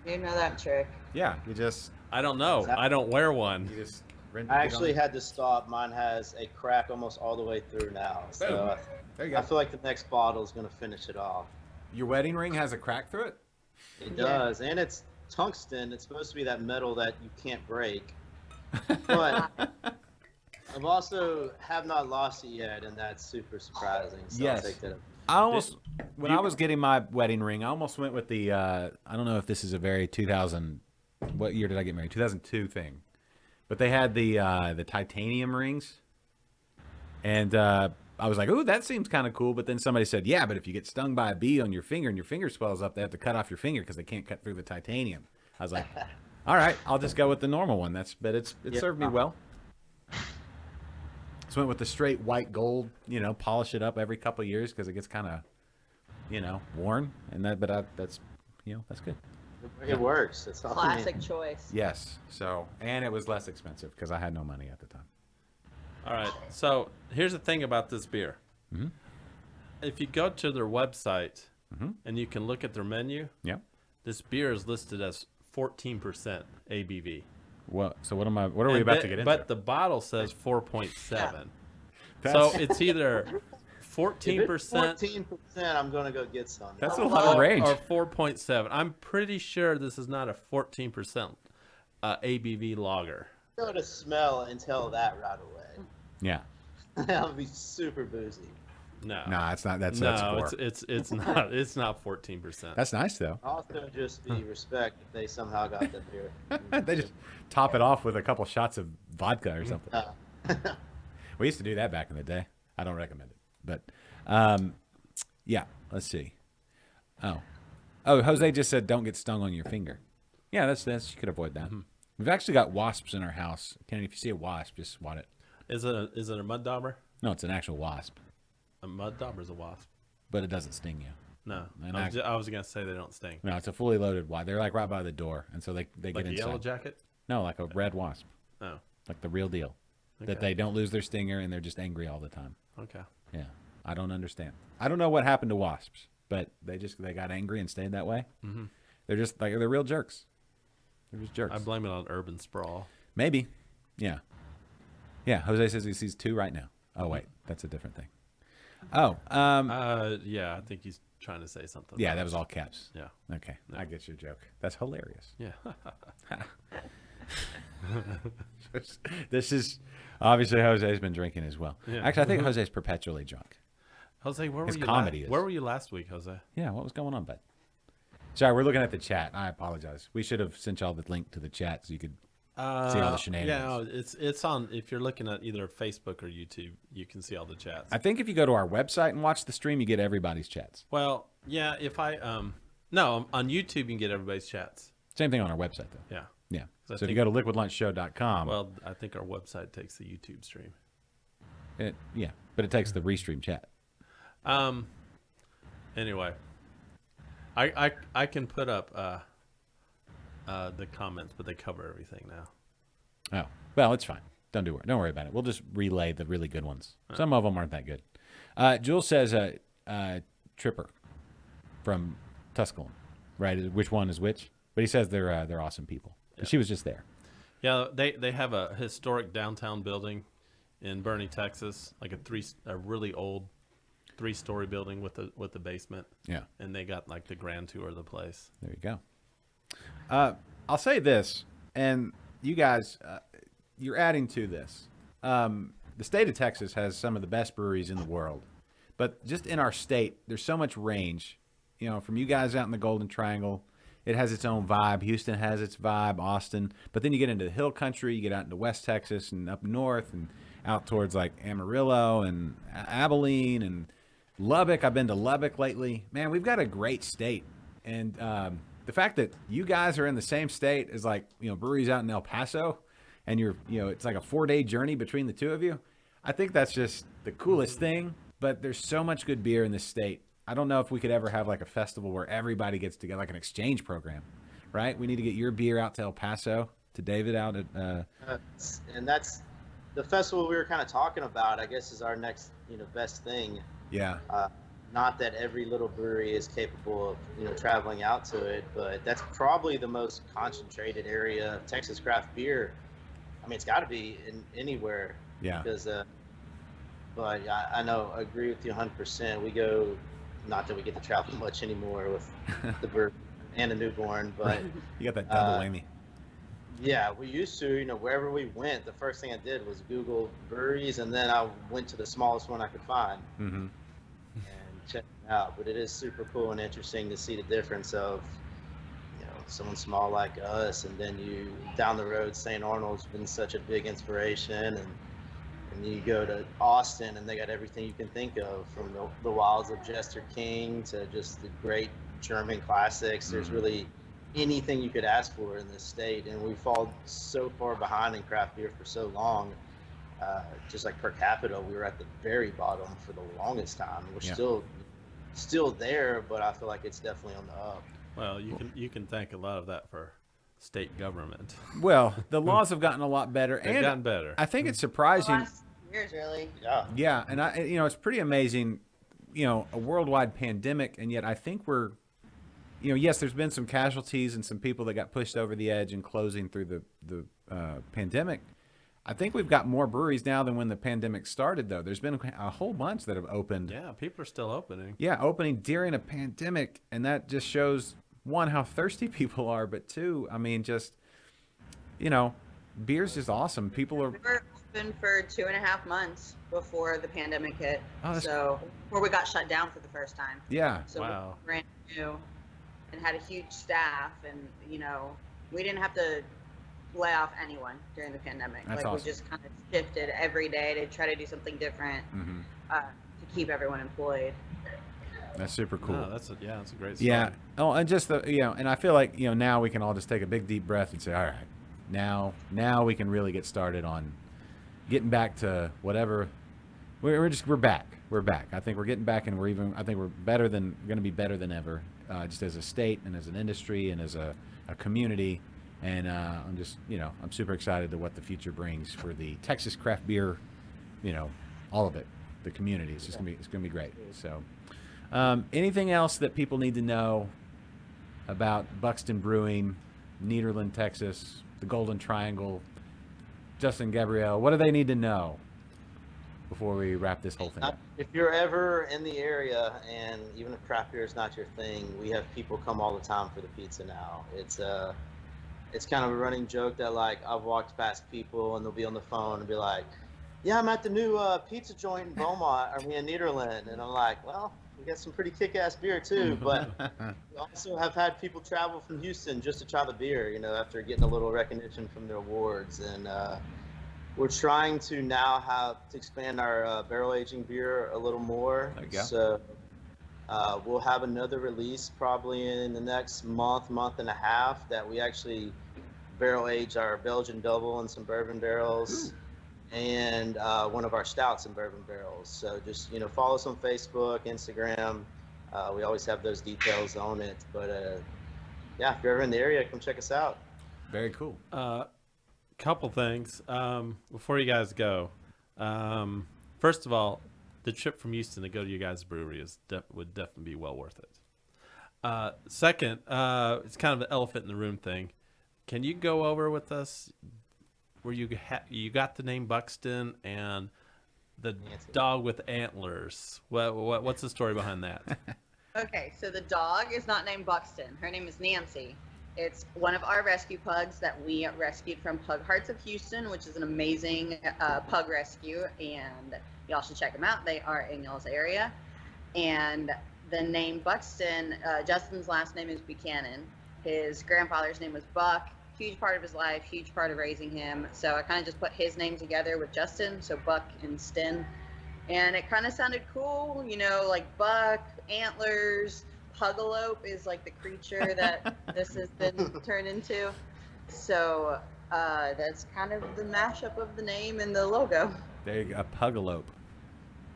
You know that trick. Yeah. You just. I don't know. I don't wear one. You just. I actually had to stop. Mine has a crack almost all the way through now. So there you go. I feel like the next bottle is going to finish it off. Your wedding ring has a crack through it? It does, and it's tungsten. It's supposed to be that metal that you can't break. But I've also have not lost it yet, and that's super surprising. So Yes. I'll take that. I almost, when I was getting my wedding ring, I almost went with the, I don't know if this is a very 2000, what year did I get married? 2002 thing. But they had the titanium rings. And I was like, ooh, that seems kind of cool. But then somebody said, yeah, but if you get stung by a bee on your finger and your finger swells up, they have to cut off your finger because they can't cut through the titanium. I was like, all right, I'll just go with the normal one. But it served me well. So went with the straight white gold, polish it up every couple of years because it gets kind of, worn. And that's that's good. It works. It's all Classic choice. Yes. So, and it was less expensive because I had no money at the time. All right. So here's the thing about this beer. If you go to their website and you can look at their menu, this beer is listed as 14% ABV. Well, so what are we about to get into? But the bottle says 4.7. So it's either 14%. 14%, I'm going to go get some. That's a lot of range. Or 4.7. I'm pretty sure this is not a 14% ABV lager. Go to smell and tell that right away. Yeah. That would be super boozy. No, it's not. That's it's not. It's not 14%. That's nice though. Also, just be respect if they somehow got that beer. They just top it off with a couple shots of vodka or something. We used to do that back in the day. I don't recommend it, but yeah. Let's see. Oh, Jose just said don't get stung on your finger. Yeah, that's you could avoid that. We've actually got wasps in our house. Kenny, if you see a wasp, just swat it. Is it a mud dauber? No, it's an actual wasp. A mud dauber is a wasp. But it doesn't sting you. No, I was gonna say they don't sting. No, it's a fully loaded wasp. They're like right by the door, and so they Like get a inside. yellow jacket? No, like a red wasp. Oh, Like the real deal. Okay. That they don't lose their stinger and they're just angry all the time. okay. Yeah, I don't understand. I don't know what happened to wasps, but they got angry and stayed that way. They're just like they're real jerks. They're just jerks. I blame it on urban sprawl. Maybe. Yeah. Yeah. Jose says he sees 2 right now. Oh wait, that's a different thing. Oh. Yeah, I think he's trying to say something. Yeah, that was all caps. Yeah. Okay, I get your joke. That's hilarious. Yeah. This is obviously Jose's been drinking as well. Yeah. Actually, I think Jose's perpetually drunk. Jose, where His were you? comedy is. Where were you last week, Jose? Yeah, what was going on, bud? Sorry, we're looking at the chat. I apologize. We should have sent y'all the link to the chat so you could see all the shenanigans. Yeah, no, it's on. If you're looking at either Facebook or YouTube, you can see all the chats. I think if you go to our website and watch the stream, you get everybody's chats. Well, yeah. If I no, on YouTube you can get everybody's chats. Same thing on our website, though. Yeah. Yeah. I So if you think- go to liquidlunchshow.com, Well, I think our website takes the YouTube stream. yeah, but it takes the restream chat. Anyway, I can put up the comments, but they cover everything now. Oh, well, it's fine. Don't worry about it. We'll just relay the really good ones. Some of them aren't that good. Jules says Tripper from Tusculum, right? Which one is which? But he says they're awesome people. Yeah. She was just there. Yeah, they have a historic downtown building in Bernie, Texas, like a really old 3-story building with the basement. Yeah. And they got like the grand tour of the place. There you go. I'll say this, and you guys, you're adding to this. The state of Texas has some of the best breweries in the world, But just in our state, there's so much range. You know, from you guys out in the Golden Triangle, it has its own vibe. Houston has its vibe, Austin. But then you get into the hill country, you get out into West Texas and up north and out towards like Amarillo and Abilene and Lubbock. I've been to Lubbock lately. Man, we've got a great state. And the fact that you guys are in the same state as like, you know, breweries out in El Paso, and it's like a 4-day journey between the two of you. I think that's just the coolest thing. But there's so much good beer in this state. I don't know if we could ever have like a festival where everybody gets together, like an exchange program, right? We need to get your beer out to El Paso, to David out at. And that's the festival we were kind of talking about. I guess is our next, best thing. Yeah. Not that every little brewery is capable of, traveling out to it, but that's probably the most concentrated area of Texas craft beer. I mean, it's got to be in anywhere. Yeah. Because, but I know, I agree with you 100%. We go. Not that we get to travel much anymore with the bird and a newborn, but you got that double whammy. Yeah, we used to, wherever we went, the first thing I did was Google breweries, and then I went to the smallest one I could find and check it out. But it is super cool and interesting to see the difference of, someone small like us, and then you down the road, St. Arnold's been such a big inspiration, and you go to Austin, and they got everything you can think of, from the wilds of Jester King to just the great German classics. There's really anything you could ask for in this state, and we fall so far behind in craft beer for so long. Just like per capita, we were at the very bottom for the longest time. We're still there, but I feel like it's definitely on the up. Well, you can thank a lot of that for state government. Well, the laws have gotten a lot better. They've gotten better. I think it's surprising. Years, really. Yeah, and it's pretty amazing, a worldwide pandemic, and yet I think we're, yes, there's been some casualties and some people that got pushed over the edge and closing through the pandemic. I think we've got more breweries now than when the pandemic started, though. There's been a whole bunch that have opened. Yeah, people are still opening. Yeah, opening during a pandemic, and that just shows, one, how thirsty people are, but two, I mean, just, beer's just awesome. People are. We were open for 2.5 months before the pandemic hit. Oh, so before we got shut down for the first time. Yeah. So wow. we were brand new and had a huge staff, and we didn't have to lay off anyone during the pandemic. That's like awesome. We just kind of shifted every day to try to do something different to keep everyone employed. That's super cool. Oh, that's a great story. Yeah. Oh, and just and I feel like now we can all just take a big deep breath and say, all right, now we can really get started on getting back to whatever. We're back. We're back. I think we're getting back, and I think we're going to be better than ever, just as a state and as an industry and as a community. And I'm just, I'm super excited to what the future brings for the Texas craft beer, all of it, the community. It's just going to be great. So, anything else that people need to know about Buckstin Brewing, Nederland, Texas, the Golden Triangle, Justin, Gabrielle? What do they need to know before we wrap this whole thing up? If you're ever in the area, and even if craft beer is not your thing, we have people come all the time for the pizza now. It's kind of a running joke that, like, I've walked past people and they'll be on the phone and be like, yeah, I'm at the new pizza joint in Beaumont, in Nederland. And I'm like, well, we got some pretty kick-ass beer too, but we also have had people travel from Houston just to try the beer, after getting a little recognition from their awards. And we're trying to now expand our barrel aging beer a little more. There you go. So we'll have another release probably in the next month and a half that we actually barrel age our Belgian double in some bourbon barrels. And one of our stouts in bourbon barrels. So just, follow us on Facebook, Instagram. We always have those details on it. But if you're ever in the area, come check us out. Very cool. Couple things before you guys go. First of all, the trip from Houston to go to your guys' brewery would definitely be well worth it. Second, it's kind of the elephant in the room thing. Can you go over with us where you got the name Buckstin and the dog with antlers? What's the story behind that? Okay, so the dog is not named Buckstin. Her name is Nancy. It's one of our rescue pugs that we rescued from Pug Hearts of Houston, which is an amazing pug rescue, and y'all should check them out. They are in y'all's area. And the name Buckstin, Justin's last name is Buchanan. His grandfather's name was Buck. Huge part of his life, huge part of raising him. So I kind of just put his name together with Justin, so Buck and Stin. And it kind of sounded cool, you know, like buck, antlers. Pugalope is like the creature that this has been turned into. So that's kind of the mashup of the name and the logo. There you go, a Pugalope.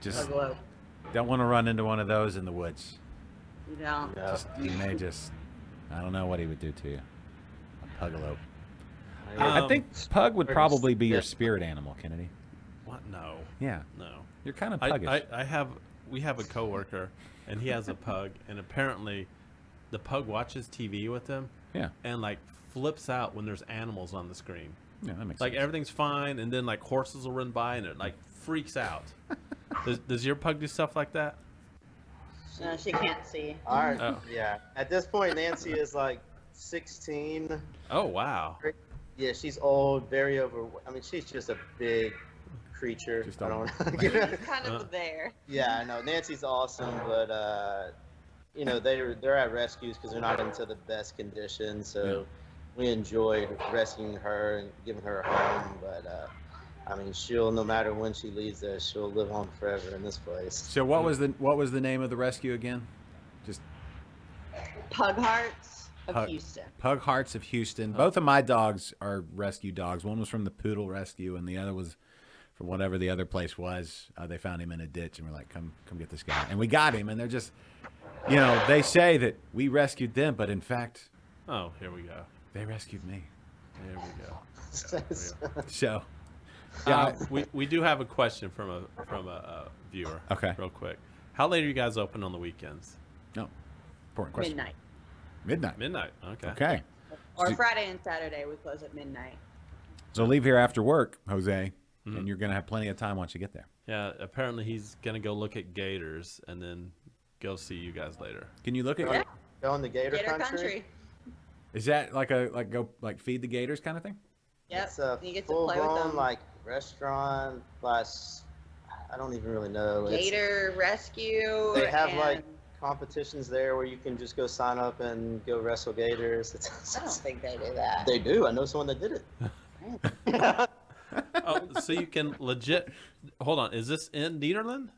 Just Pugalope. don't want to run into one of those in the woods. You don't. Yeah. He may just, I don't know what he would do to you. A Pugalope. Um, I think pug would probably be your spirit animal, Kennedy. What? No. Yeah, No. you're kind of puggish. We have a coworker, and he has a pug, and apparently, the pug watches TV with him, Yeah, and like flips out when there's animals on the screen. yeah, that makes Like sense. everything's fine, and then like horses will run by, and it like freaks out. Does your pug do stuff like that? No, she can't see. All right. Oh. Yeah. At this point, Nancy is like 16. Oh wow. Yeah, she's old, very over. I mean, she's just a big creature. Just I don't- don't. She's kind of there. Yeah, I know. Nancy's awesome, but you know, they're at rescues because they're not into the best condition. So we enjoy rescuing her and giving her a home. But I mean, she'll, no matter when she leaves us, she'll live on forever in this place. So what was the name of the rescue again? Just Pug Hearts of Pug- Houston. Pug Hearts of Houston. Both of my dogs are rescue dogs. One was from the Poodle Rescue, and the other was from whatever the other place was. They found him in a ditch, and we're like, come get this guy. And we got him, and they're just, you know, they say that we rescued them, but in fact, Oh, here we go. they rescued me. Here we go. So, yeah, We do have a question from a viewer. Okay. Real quick. How late are you guys open on the weekends? no, important question. Midnight. Midnight. Midnight. Okay. Okay. Or So- Friday and Saturday, we close at midnight. So leave here after work, Jose, Mm-hmm. and you're going to have plenty of time once you get there. Yeah. Apparently he's gonna go look at gators and then go see you guys later. Can you look at? Yeah. Going to Gator, Gator Country. Country. Is that like feed the gators kind of thing? Yep. It's a You get to play with full-blown them. like restaurant / I don't even really know. Gator rescue. They have and like competitions there where you can just go sign up and go wrestle gators. I don't think they do that. They do. I know someone that did it. Oh, so you can legit. Hold on. Is this in Nederland?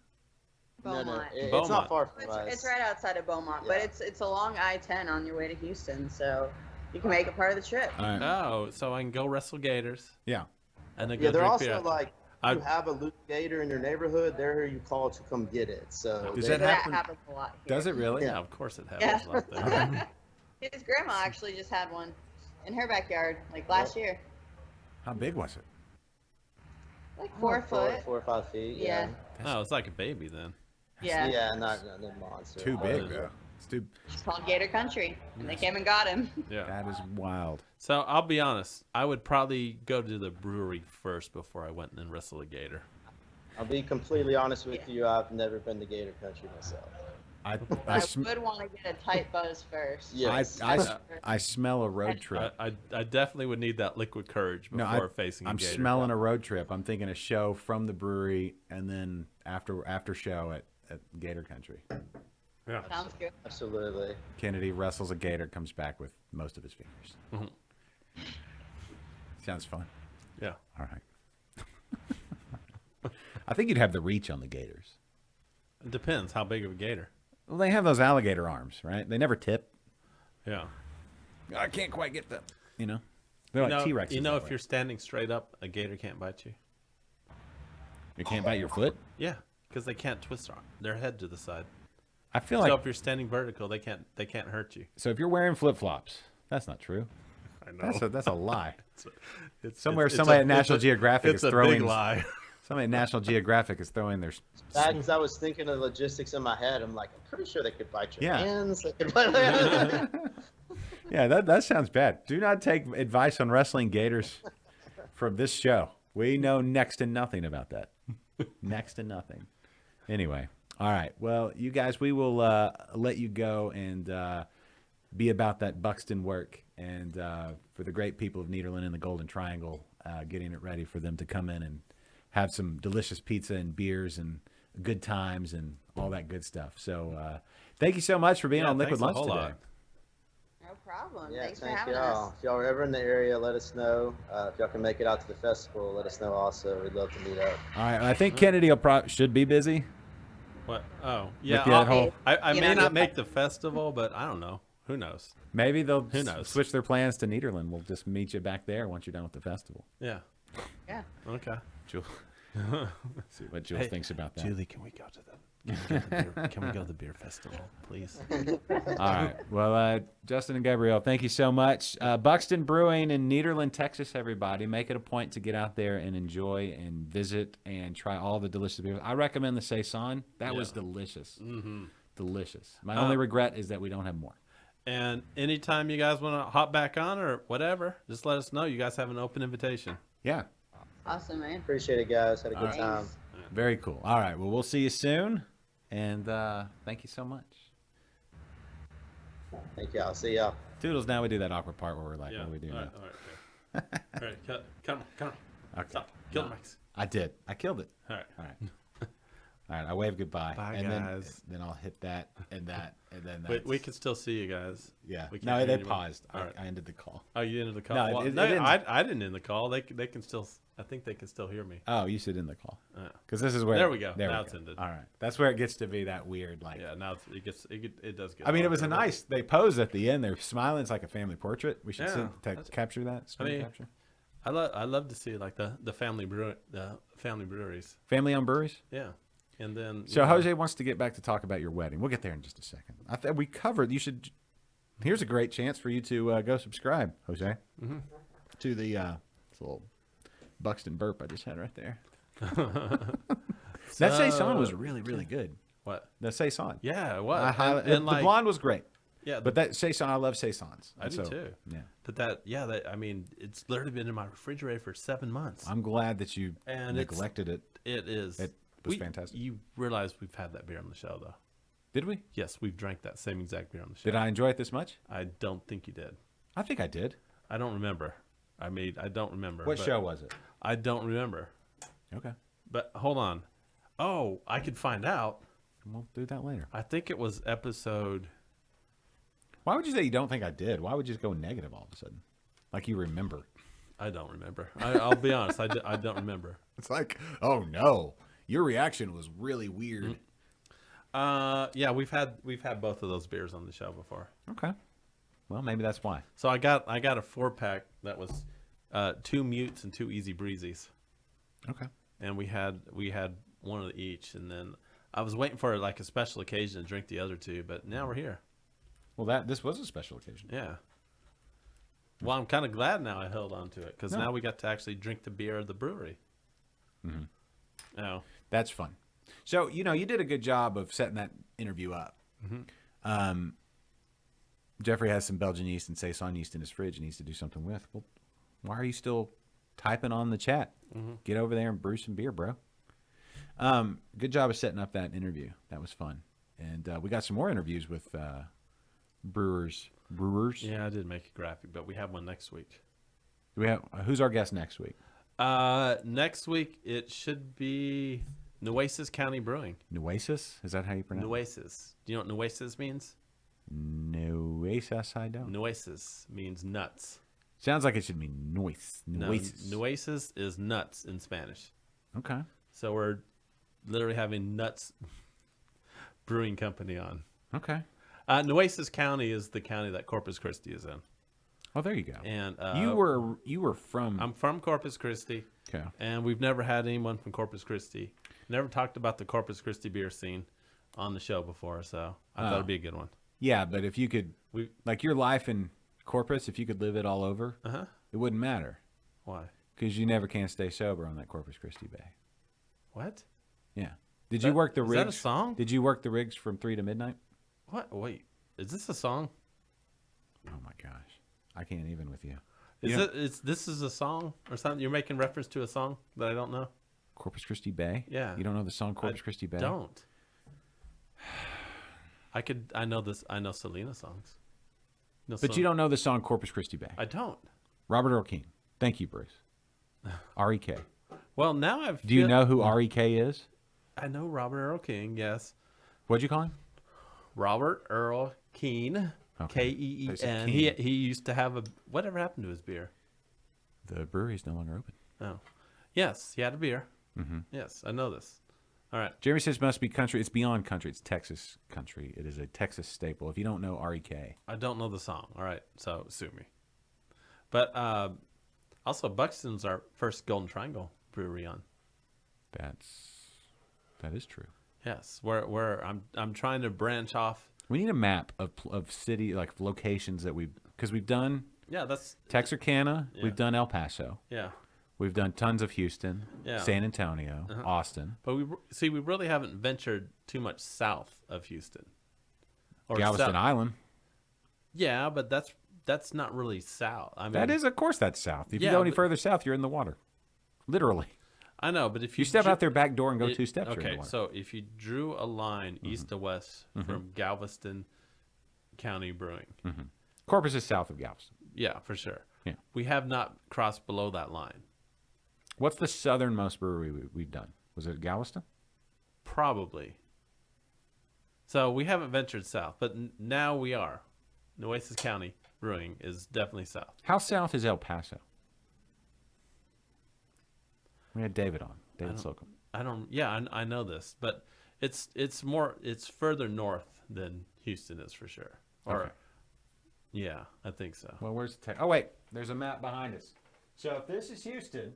Beaumont. It's Beaumont. not far from It's, us. it's right outside of Beaumont, but Yeah. it's a long I-10 on your way to Houston, so you can make it part of the trip. All right. Oh, so I can go wrestle gators Yeah. and then Yeah, go they're drink also beer. like, I- you have a loose gator in your neighborhood, they're who you call to come get it. So Does they- that So that happen? happens a lot here. Does it really? Yeah, of course it happens. Yeah. Like that. His grandma actually just had one in her backyard, like last year. How big was it? Like 4 foot. 4 or 5 feet. Yeah. Oh, it's like a baby then. Yeah. Yeah, not no monster. Too big is though. It's too. It's called Gator Country, and they came and got him. Yeah. That is wild. So I'll be honest. I would probably go to the brewery first before I went and wrestle a gator. I'll be completely honest with you. I've never been to Gator Country myself. I I would want to get a tight buzz first. Yes. I smell a road trip. I definitely would need that liquid courage before facing a I'm gator. smelling a road trip. I'm thinking a show from the brewery and then after show at Gator Country. Yeah. Sounds good. Absolutely. Kennedy wrestles a gator, comes back with most of his fingers. Mhm. Sounds fun. Yeah. All right. I think you'd have the reach on the gators. It depends how big of a gator. Well, they have those alligator arms, right? They never tip. Yeah. I can't quite get them. You know, they're like T-Rexes. You know, that if way. you're standing straight up, a gator can't bite you. You can't bite your foot. Yeah, because they can't twist their head to the side. I feel So like if you're standing vertical, they can't hurt you. so. If you're wearing flip flops, that's not true. I know. That's a lie. It's Somewhere it's somebody a- at National it's a- Geographic it's is a throwing. big lie. Somebody at National Geographic is throwing their. As I was thinking of logistics in my head, I'm like, I'm pretty sure they could bite your Yeah. hands. They could bite. Yeah, that sounds bad. Do not take advice on wrestling gators from this show. We know next to nothing about that. Next to nothing. Anyway, all right. Well, you guys, we will let you go and be about that Buckstin work, and for the great people of Nederland and the Golden Triangle, getting it ready for them to come in and have some delicious pizza and beers and good times and all that good stuff. So thank you so much for being on Liquid thanks a Lunch whole today. lot. No problem. Yeah, Thanks for thank having y'all. us. If y'all are ever in the area, let us know. If y'all can make it out to the festival, let us know also. We'd love to meet up. All right, I think Kennedy should be busy. What? Oh, yeah. that whole- I You may know, not make the festival, but I don't know. Who knows? Maybe they'll Who knows? switch their plans to Nederland. We'll just meet you back there once you're done with the festival. Yeah. Yeah. Okay. Jules, see what Jules thinks about that. Julie, can we go to the can we go to the beer festival, please? All right. Well, Justin and Gabrielle, thank you so much. Buckstin Brewing in Nederland, Texas, everybody. Make it a point to get out there and enjoy and visit and try all the delicious beers. I recommend the Saison. That was delicious. Mm-hmm. Delicious. My only regret is that we don't have more. And anytime you guys want to hop back on or whatever, just let us know. You guys have an open invitation. Yeah. Awesome, man. Appreciate it, guys. Had a good time. Thanks. Very cool. All right. Well, we'll see you soon. And thank you so much. Thank y'all. See y'all. Toodles, now we do that awkward part where we're like, Yeah. what do we do All now? right. Okay. All right. Come on. Okay. Stop. Kill the mics. I did. I killed it. All right. All right. All right. I wave goodbye. Bye, and guys. Then I'll hit that and that and then Wait, we can still see you guys. Yeah. We can't No, hear they anymore. paused. All right. I ended the call. Oh, you ended the call? No, Well, it no, didn't. I didn't end the call. They can still. I think they can still hear me. Oh, you should end the call. Yeah. Because this is where. There we go. There Now we it's go. ended. All right. That's where it gets to be that weird, like. Yeah. Now it does get. I mean, it hard. was a nice. They posed at the end. They're smiling. It's like a family portrait. We should Yeah. capture that. Screen capture. I love to see like the family breweries. Family-owned breweries. Yeah. And then So Jose wants to get back to talk about your wedding. We'll get there in just a second. I thought we covered. You should. Here's a great chance for you to go subscribe, Jose, to the this little Buckstin burp I just had right there. That Saison was really, really good. What? The Saison. Yeah, it was. I highly, and the blonde was great. Yeah, But that Saison, I love Saisons. I do too. Yeah. But I mean, it's literally been in my refrigerator for 7 months. I'm glad that you And neglected it. It is. It was fantastic. You realize we've had that beer on the show, though. Did we? Yes, we've drank that same exact beer on the show. Did I enjoy it this much? I don't think you did. I think I did. I don't remember. I don't remember. What but show was it? I don't remember. Okay. But hold on. Oh, I could find out. We'll do that later. I think it was episode. Why would you say you don't think I did? Why would you just go negative all of a sudden? Like you remember. I don't remember. I'll be honest. I don't remember. It's like, oh no, your reaction was really weird. Yeah, we've had both of those beers on the show before. Okay. Well, maybe that's why. So I got a 4-pack that was 2 Mutes and 2 Easy Breezies, Okay. and we had one of each, and then I was waiting for like a special occasion to drink the other 2, but now we're here. Well, this was a special occasion. Yeah. Well, I'm kind of glad now I held on to it because No. now we got to actually drink the beer of the brewery. Mm-hmm. Oh. That's fun. So, you did a good job of setting that interview up. Jeffrey has some Belgian yeast and Saison yeast in his fridge and needs to do something with. Well, why are you still typing on the chat? Get over there and brew some beer, bro. Good job of setting up that interview. That was fun. And we got some more interviews with brewers. Yeah, I did make a graphic, but we have one next week. Do we have who's our guest next week? Next week it should be Nueces County Brewing. Nueces? Is that how you pronounce it? Nueces. Do you know what Nueces means? Nueces, I don't. Nueces means nuts. Sounds like it should mean noise. No, Nueces. Nueces is nuts in Spanish. Okay. So we're literally having Nuts Brewing Company on. Okay. Nueces County is the county that Corpus Christi is in. Oh, there you go. And you were from. I'm from Corpus Christi. Okay. And we've never had anyone from Corpus Christi. Never talked about the Corpus Christi beer scene on the show before, so I thought it'd be a good one. Yeah, but if you could, like your life in Corpus, if you could live it all over, it wouldn't matter. Why? Because you never can stay sober on that Corpus Christi Bay. What? Yeah. Did you work the rigs? Is that a song? Did you work the rigs from 3 to midnight? What? Wait. Is this a song? Oh my gosh, I can't even with you. This is a song or something? You're making reference to a song that I don't know? Corpus Christi Bay? Yeah. You don't know the song Corpus Christi Bay? Don't. I know this. I know Selena songs. But you don't know the song Corpus Christi Bay. I don't. Robert Earl Keen. Thank you, Bruce. R.E.K. Well, now I've. Do you know who R.E.K. is? I know Robert Earl King. Yes, What'd you call him? Robert Earl Keen. Okay. Keen. Keen. He used to have a. Whatever happened to his beer? The brewery's no longer open. Oh, yes, he had a beer. Mm-hmm. Yes, I know this. All right. Jeremy says must be country. It's beyond country. It's Texas country. It is a Texas staple. If you don't know REK. I don't know the song. All right, so sue me. But also, Buckstin's our first Golden Triangle brewery on. That is true. Yes, where I'm trying to branch off. We need a map of city like locations that because we've done that's Texarkana, we've done El Paso, yeah. we've done tons of Houston, Yeah. San Antonio, Austin, But we really haven't ventured too much south of Houston. Or Galveston Island. Yeah, but that's not really south. I mean, That is, of course, that's south. If you Yeah, go any but- further south, you're in the water, literally. I know, but if You step out their back door and go 2 steps. you're in Okay, the water. so if you drew a line east to west from Galveston County Brewing, Corpus is south of Galveston. yeah, for sure. Yeah. We have not crossed below that line. What's the southernmost brewery we've done? Was it Galveston? Probably. So we haven't ventured south, but now we are. Nueces County Brewing is definitely south. How south is El Paso? We had David on. David Slocum. I know this, but it's further north than Houston is for sure. Or, Okay. yeah, I think so. Well, where's the Oh, wait. There's a map behind us. So if this is Houston.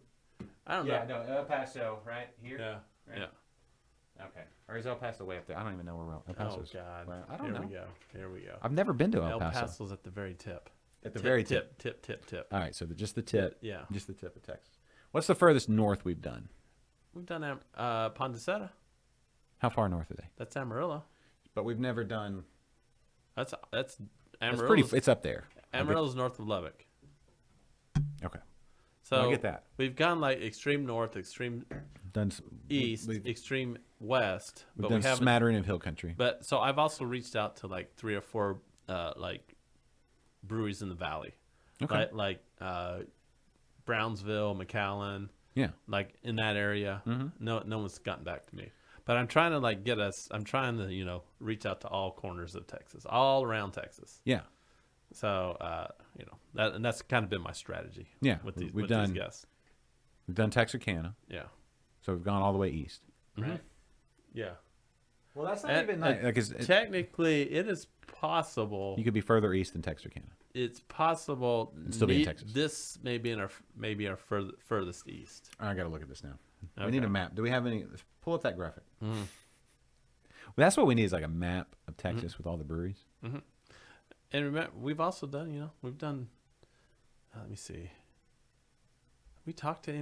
I don't Yeah, know. no, El Paso, right? Here? Yeah, Right? yeah. Okay. Or is El Paso way up there? I don't even know where El Paso Oh is. God. Well, I don't know. Here we go. I've never been to El El Paso. Paso's at the very tip. At the very tip. Tip. All right, so just the tip. Yeah. Just the tip of Texas. What's the furthest north we've done? We've done Pondicetta. How far north are they? That's Amarillo. But we've never done. That's It's Amarillo's. It's up there. Amarillo's north of Lubbock. Okay. So I get that. We've gone like extreme north, extreme Done. east, We've extreme west, we've but done we haven't. smattering of hill country. But so I've also reached out to like 3 or 4 like breweries in the valley, Okay. like Brownsville, McAllen, Yeah. like in that area. Mm-hmm. No one's gotten back to me. But I'm trying to I'm trying to reach out to all corners of Texas, all around Texas. Yeah. So that's kind of been my strategy. Yeah, with these we've with done- these guests. We've done Texarkana, Yeah. so we've gone all the way east. Right. Yeah. Well, that's Technically, it is possible. you could be further east than Texarkana. It's possible. still be in Texas. This may be our furthest east. I got to look at this now. We Okay. need a map. Do we have any? Pull up that graphic. Well, that's what we need is like a map of Texas with all the breweries. And remember, we've also done. We've done. Let me see. We talked to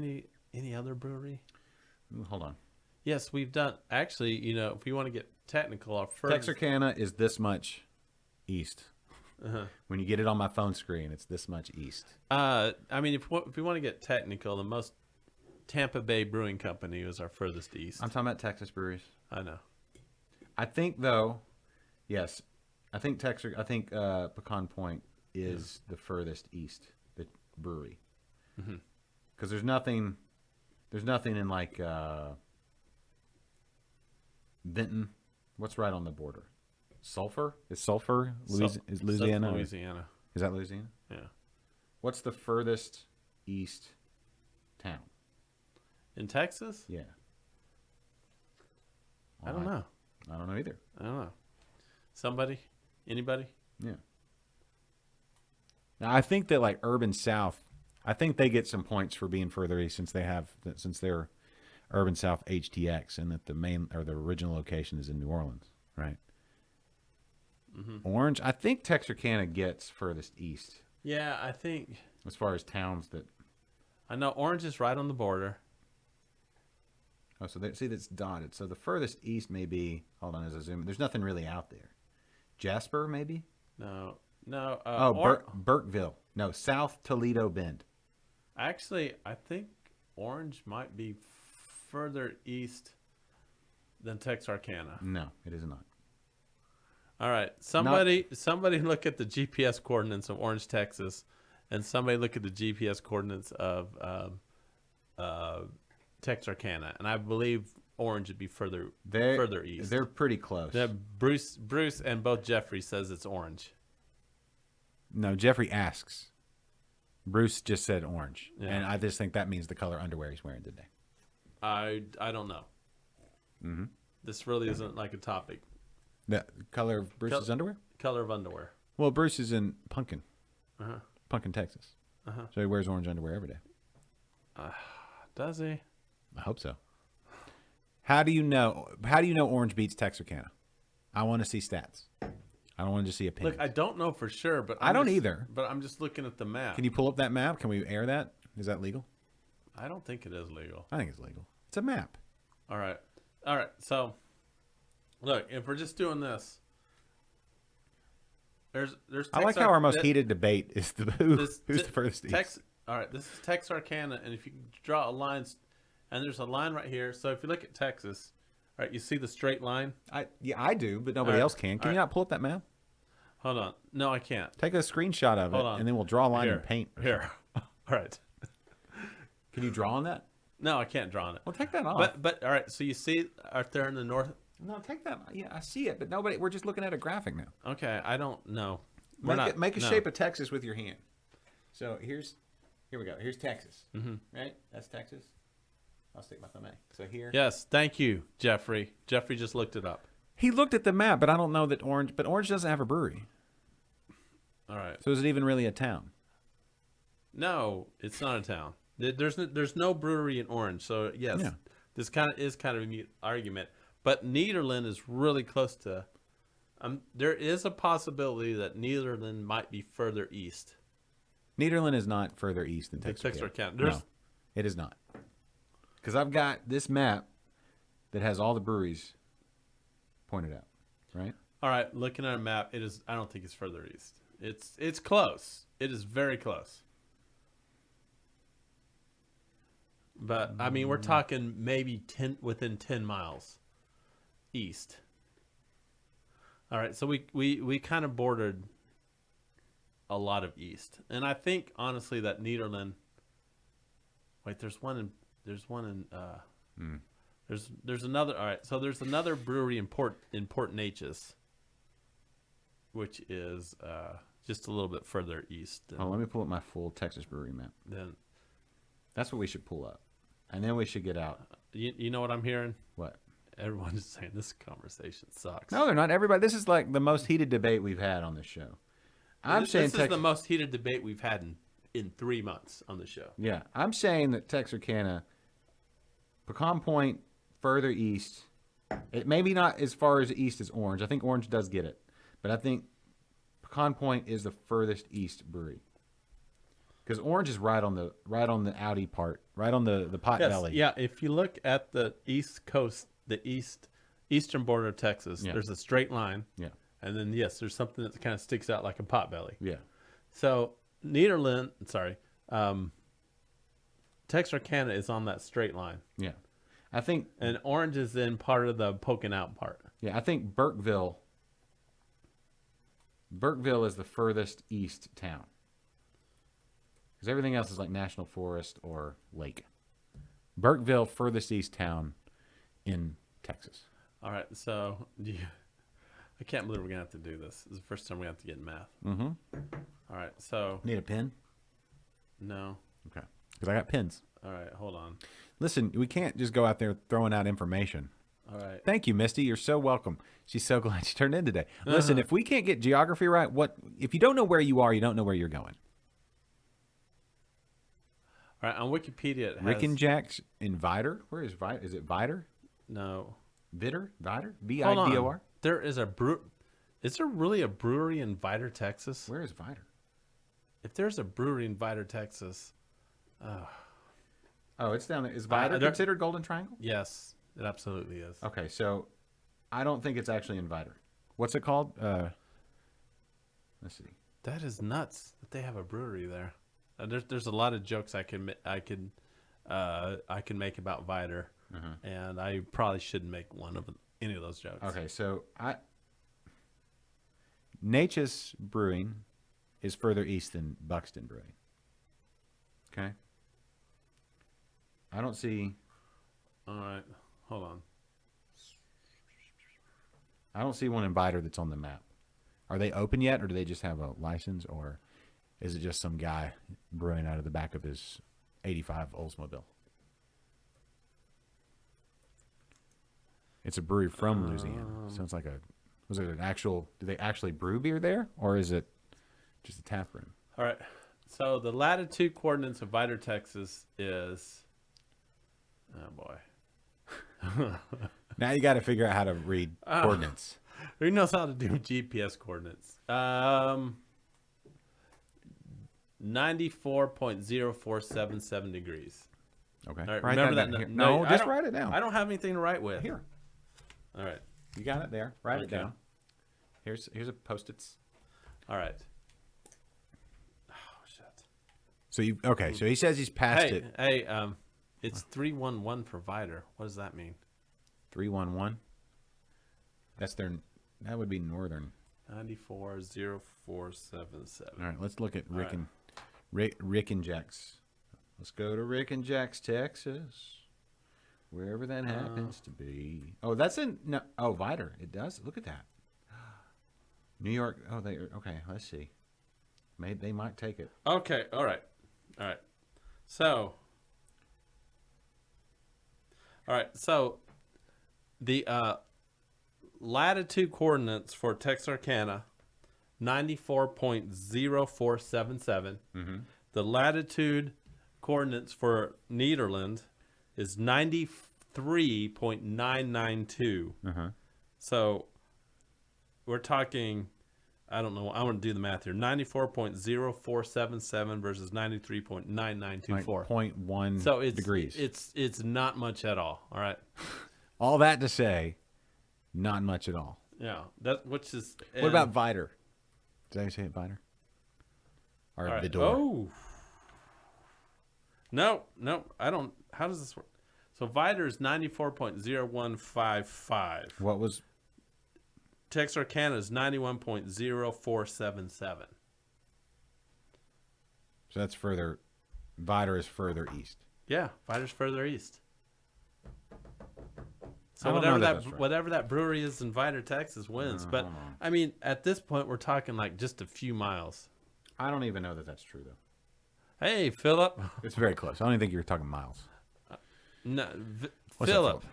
any other brewery? Hold on. Yes, we've done. Actually, if we want to get technical, our first. Texarkana is this much east. When you get it on my phone screen, it's this much east. I mean, if we want to get technical, the most Tampa Bay Brewing Company is our furthest east. I'm talking about Texas breweries. I know. I think though, yes, I think Pecan Point is the furthest east, the brewery. Because there's nothing in like Benton. What's right on the border? Sulphur? Is Sulphur is Louisiana? South Louisiana. Is that Louisiana? Yeah. What's the furthest east town? In Texas? Yeah. I don't know. I don't know either. I don't know. Somebody? Anybody? Yeah. Now I think that like Urban South, I think they get some points for being further east since they're Urban South HTX and that the main or the original location is in New Orleans, right? Orange, I think Texarkana gets furthest east Yeah, I think. as far as towns that. I know Orange is right on the border. Oh, so see that's dotted. So the furthest east may be. Hold on, as I zoom. There's nothing really out there. Jasper, maybe. No. Burkeville. No, South Toledo Bend. Actually, I think Orange might be further east than Texarkana. No, it is not. All right, somebody look at the GPS coordinates of Orange, Texas, and somebody look at the GPS coordinates of Texarkana, and I believe Orange would be further east. They're pretty close. Bruce and both Jeffrey says it's orange. No, Jeffrey asks. Bruce just said orange, Yeah. and I just think that means the color underwear he's wearing today. I don't know. Mm-hmm. This really isn't like a topic. The color of Bruce's underwear? Color of underwear. Well, Bruce is in Pumpkin, Texas. Uh-huh. So he wears orange underwear every day. Does he? I hope so. How do you know orange beats Texarkana? I want to see stats. I don't want to just see opinions. Look, I don't know for sure, but I don't either. But I'm just looking at the map. Can you pull up that map? Can we air that? Is that legal? I don't think it is legal. I think it's legal. It's a map. All right. So, look, if we're just doing this, there's. I like how our most heated debate is who's the furthest east. All right, this is Texarkana, and if you draw a line, and there's a line right here. So if you look at Texas, all right, you see the straight line? I do, but nobody else can. Can you not pull up that map? Hold on. No, I can't. Take a screenshot of it, and then we'll draw a line and paint. Here. All right. Can you draw on that? No, I can't draw on it. Well, take that off. But all right, so you see out there in the north? No, take that. Yeah, I see it, but nobody. We're just looking at a graphic now. Okay, I don't know. Make a shape of Texas with your hand. So here we go. Here's Texas. Mm-hmm. Right? That's Texas. I'll stick my thumb in. So here. Yes, thank you, Jeffrey. Jeffrey just looked it up. He looked at the map, but I don't know that Orange doesn't have a brewery. All right. So is it even really a town? No, it's not a town. There's no brewery in Orange. So yes, this is kind of a mute argument. But Nederland is really close to. There is a possibility that Nederland might be further east. Nederland is not further east than Texarkana. No, it is not. Because I've got this map that has all the breweries pointed out, right? All right, looking at a map, it is. I don't think it's further east. It's close. It is very close. But I mean, we're talking maybe within 10 miles east. All right, so we kind of bordered a lot of east, and I think honestly that Nederland. Wait, there's one in. There's another. All right, so there's another brewery in Port Neches, which is just a little bit further east. Let me pull up my full Texas brewery map. Then that's what we should pull up, and then we should get out. You know what I'm hearing? What? Everyone's saying this conversation sucks. No, they're not. Everybody, this is like the most heated debate we've had on this show. This is the most heated debate we've had in 3 months on the show. Yeah, I'm saying that Texarkana, Pecan Point, further east. It maybe not as far as east as Orange. I think Orange does get it, but I think Pecan Point is the furthest east brewery. Because Orange is right on the outy part, right on the pot belly. Yeah, if you look at the east coast, the eastern border of Texas, there's a straight line. Yeah. And then there's something that kind of sticks out like a pot belly. Yeah. So Texarkana is on that straight line. Yeah. I think and Orange is in part of the poking out part. Yeah, I think Burkeville is the furthest east town. Because everything else is like national forest or lake. Burkeville, furthest east town in Texas. All right, so I can't believe we're going to have to do this. This is the first time we have to get in math. Mm-hmm. All right, so... Need a pen? No. Okay. Because I got pens. All right, hold on. Listen, we can't just go out there throwing out information. All right. Thank you, Misty. You're so welcome. She's so glad she turned in today. Listen, if we can't get geography right, if you don't know where you are, you don't know where you're going. All right, on Wikipedia it has... Rick and Jack's in Vidor? Where is Vidor? Is it Vidor? No. Vidor? V-I-D-O-R? There is Is there really a brewery in Vidor, Texas? Where is Vidor? If there's a brewery in Vidor, Texas... Oh, it's down there. Is Vidor considered Golden Triangle? Yes, it absolutely is. Okay, so I don't think it's actually in Vidor. What's it called? Let's see. That is nuts that they have a brewery there. There's a lot of jokes I can make about Vidor, and I probably shouldn't make any of those jokes. Okay, so Natchez Brewing is further east than Buckstin Brewing. Okay. I don't see. All right, Hold on. I don't see one in Viter that's on the map. Are they open yet, or do they just have a license, or is it just some guy brewing out of the back of his 85 Oldsmobile? It's a brewery from Louisiana. Sounds like was it an actual, do they actually brew beer there, or is it just a tap room? All right. So the latitude coordinates of Viter, Texas is, oh boy. Now you got to figure out how to read coordinates. Who knows how to do GPS coordinates? 94.0477 degrees. Okay. All right, Write remember that. down here. No, No, I just don't- write it down. I don't have anything to write with. Here. All right. You got it there. Write it Okay. down. Here's a Post-its. All right. Oh shit. So so he says he's passed Hey, it. hey, it's 311 for Viter. What does that mean? 311. That would be northern. 940477. All right, let's look at Rick right. and Rick and Jack's. Let's go to Rick and Jack's, Texas, wherever that happens to be. Oh, that's in Viter. It does. Look at that. New York. Oh, okay. Let's see. They might take it. Okay. All right. So. The latitude coordinates for Texarkana, 94.0477. Mm-hmm. The latitude coordinates for Nederland is 93.992. Uh-huh. So we're talking, I don't know, I want to do the math here. 94.0477 versus 93.9924. Like 0.1 So it's degrees. It's not much at all. All right. All that to say, not much at all. Yeah. Which is. What about Viter? Did I say it Viter? Or all right. the door? Oh. No, I don't. How does this work? So Viter is 94.0155. What was? Texarkana is 91.0477. So that's further. Viter is further east. Yeah, Viter's further east. So I don't know whatever that's right. whatever that brewery is in Viter, Texas wins. But I mean, at this point, we're talking like just a few miles. I don't even know that that's true though. Hey, Philip. It's very close. I don't even think you were talking miles. No, What's up, Philip. Philip?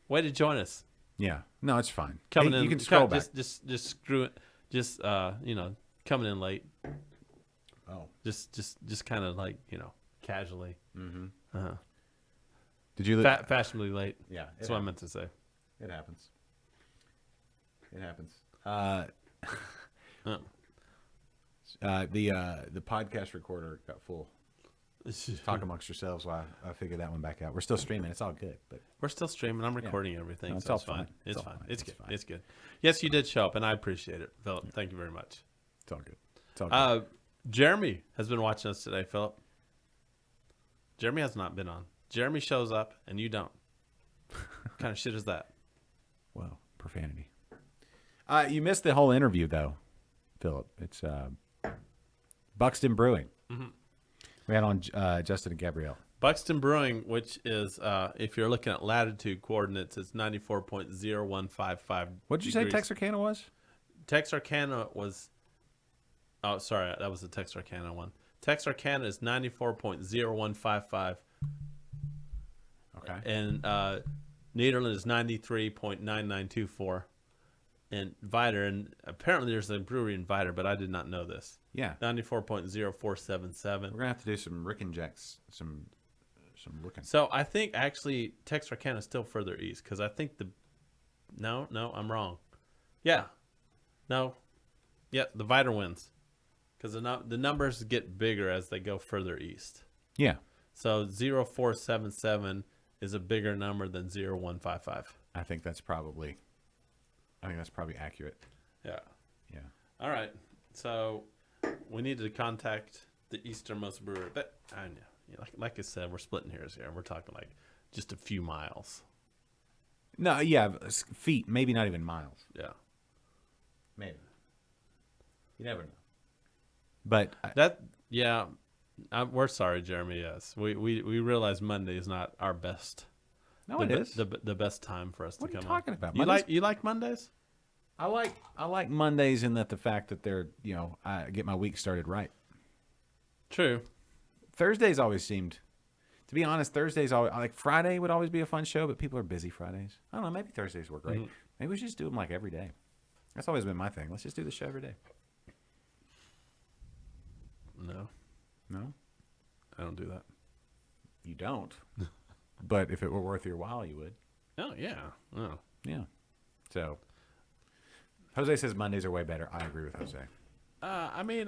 Way to join us. Yeah. No, it's fine. Coming Hey, in. you can scroll back. Just screw it. Just coming in late. Oh. Just kind of like casually. Mm-hmm. Did you? Fashionably late. Yeah. That's what I meant to say. It happens. It happens. The podcast recorder got full. Talk amongst yourselves while I figure that one back out. We're still streaming. It's all good, but We're still streaming. I'm recording everything. No, it's so all it's fine. fine. It's It's all fine. fine. It's It's good. fine. It's good. Yes, you did show up, and I appreciate it, Philip. Thank you very much. it's all good. It's all good. Jeremy has been watching us today, Philip. Jeremy has not been on. Jeremy shows up, and you don't. What kind of shit is that? Well, profanity. You missed the whole interview, though, Philip. It's Buckstin Brewing. Mm-hmm. We had on Justin and Gabrielle. Buckstin Brewing, which is, if you're looking at latitude coordinates, it's 94.0155. What did you say Texarkana was? Texarkana was. Oh, sorry, that was the Texarkana one. Texarkana is 94.0155. Okay. And Nederland is 93.9924. And Viter, and apparently there's a brewery in Viter, but I did not know this. Yeah. 94.0477. We're gonna have to do some Rick and Jack's, some looking. So I think actually Texarkana is still further east because I think no, I'm wrong. Yeah, no, yeah, the Viter wins because the numbers get bigger as they go further east. Yeah. So 0477 is a bigger number than 0155. I think that's probably accurate. Yeah. Yeah. All right. So we needed to contact the easternmost brewery, but I know. Like I said, we're splitting hairs here. We're talking like just a few miles. No, yeah, feet, maybe not even miles. Yeah. Maybe. You never know. But we're sorry, Jeremy. Yes, we realize Monday is not our best No, it is. the best time for us to What are come you talking about? You like Mondays? I like Mondays in that the fact that they're, I get my week started right. True. Thursdays always seemed, to be honest, Thursdays always, like Friday would always be a fun show, but people are busy Fridays. I don't know, maybe Thursdays work great. Maybe we should just do them like every day. That's always been my thing. Let's just do the show every day. No? I don't do that. You don't. But if it were worth your while, you would. Oh, yeah. Oh. Yeah. So, Jose says Mondays are way better. I agree with Jose. I mean,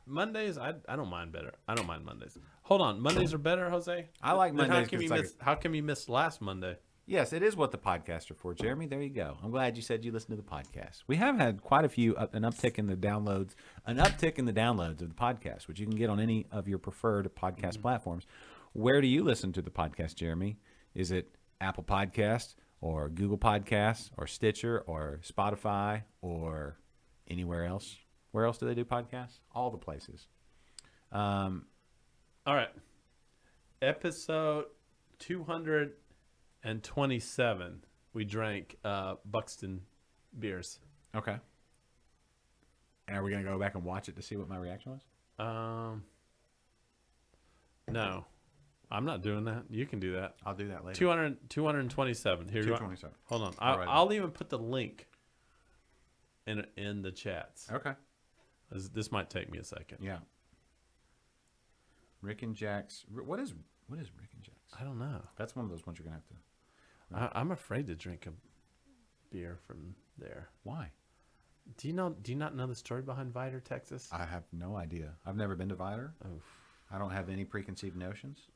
Mondays, I don't mind better. I don't mind Mondays. Hold on. Mondays are better, Jose? I like Then Mondays. how come you missed last Monday? Yes, it is what the podcasts are for, Jeremy. There you go. I'm glad you said you listened to the podcast. We have had quite a few, an uptick in the downloads of the podcast, which you can get on any of your preferred podcast platforms. Where do you listen to the podcast, Jeremy? Is it Apple Podcasts or Google Podcasts or Stitcher or Spotify or anywhere else? Where else do they do podcasts? All the places. All right. Episode 227, we drank Buckstin beers. Okay. And are we going to go back and watch it to see what my reaction was? No. I'm not doing that. You can do that. I'll do that later. 227. Here, 227. Hold on. All right. I'll even put the link in the chats. Okay. This might take me a second. Yeah. Rick and Jack's. What is Rick and Jack's? I don't know. That's one of those ones you're going to have to. I'm afraid to drink a beer from there. Why? Do you not know the story behind Vidor, Texas? I have no idea. I've never been to Vidor. Oof. I don't have any preconceived notions.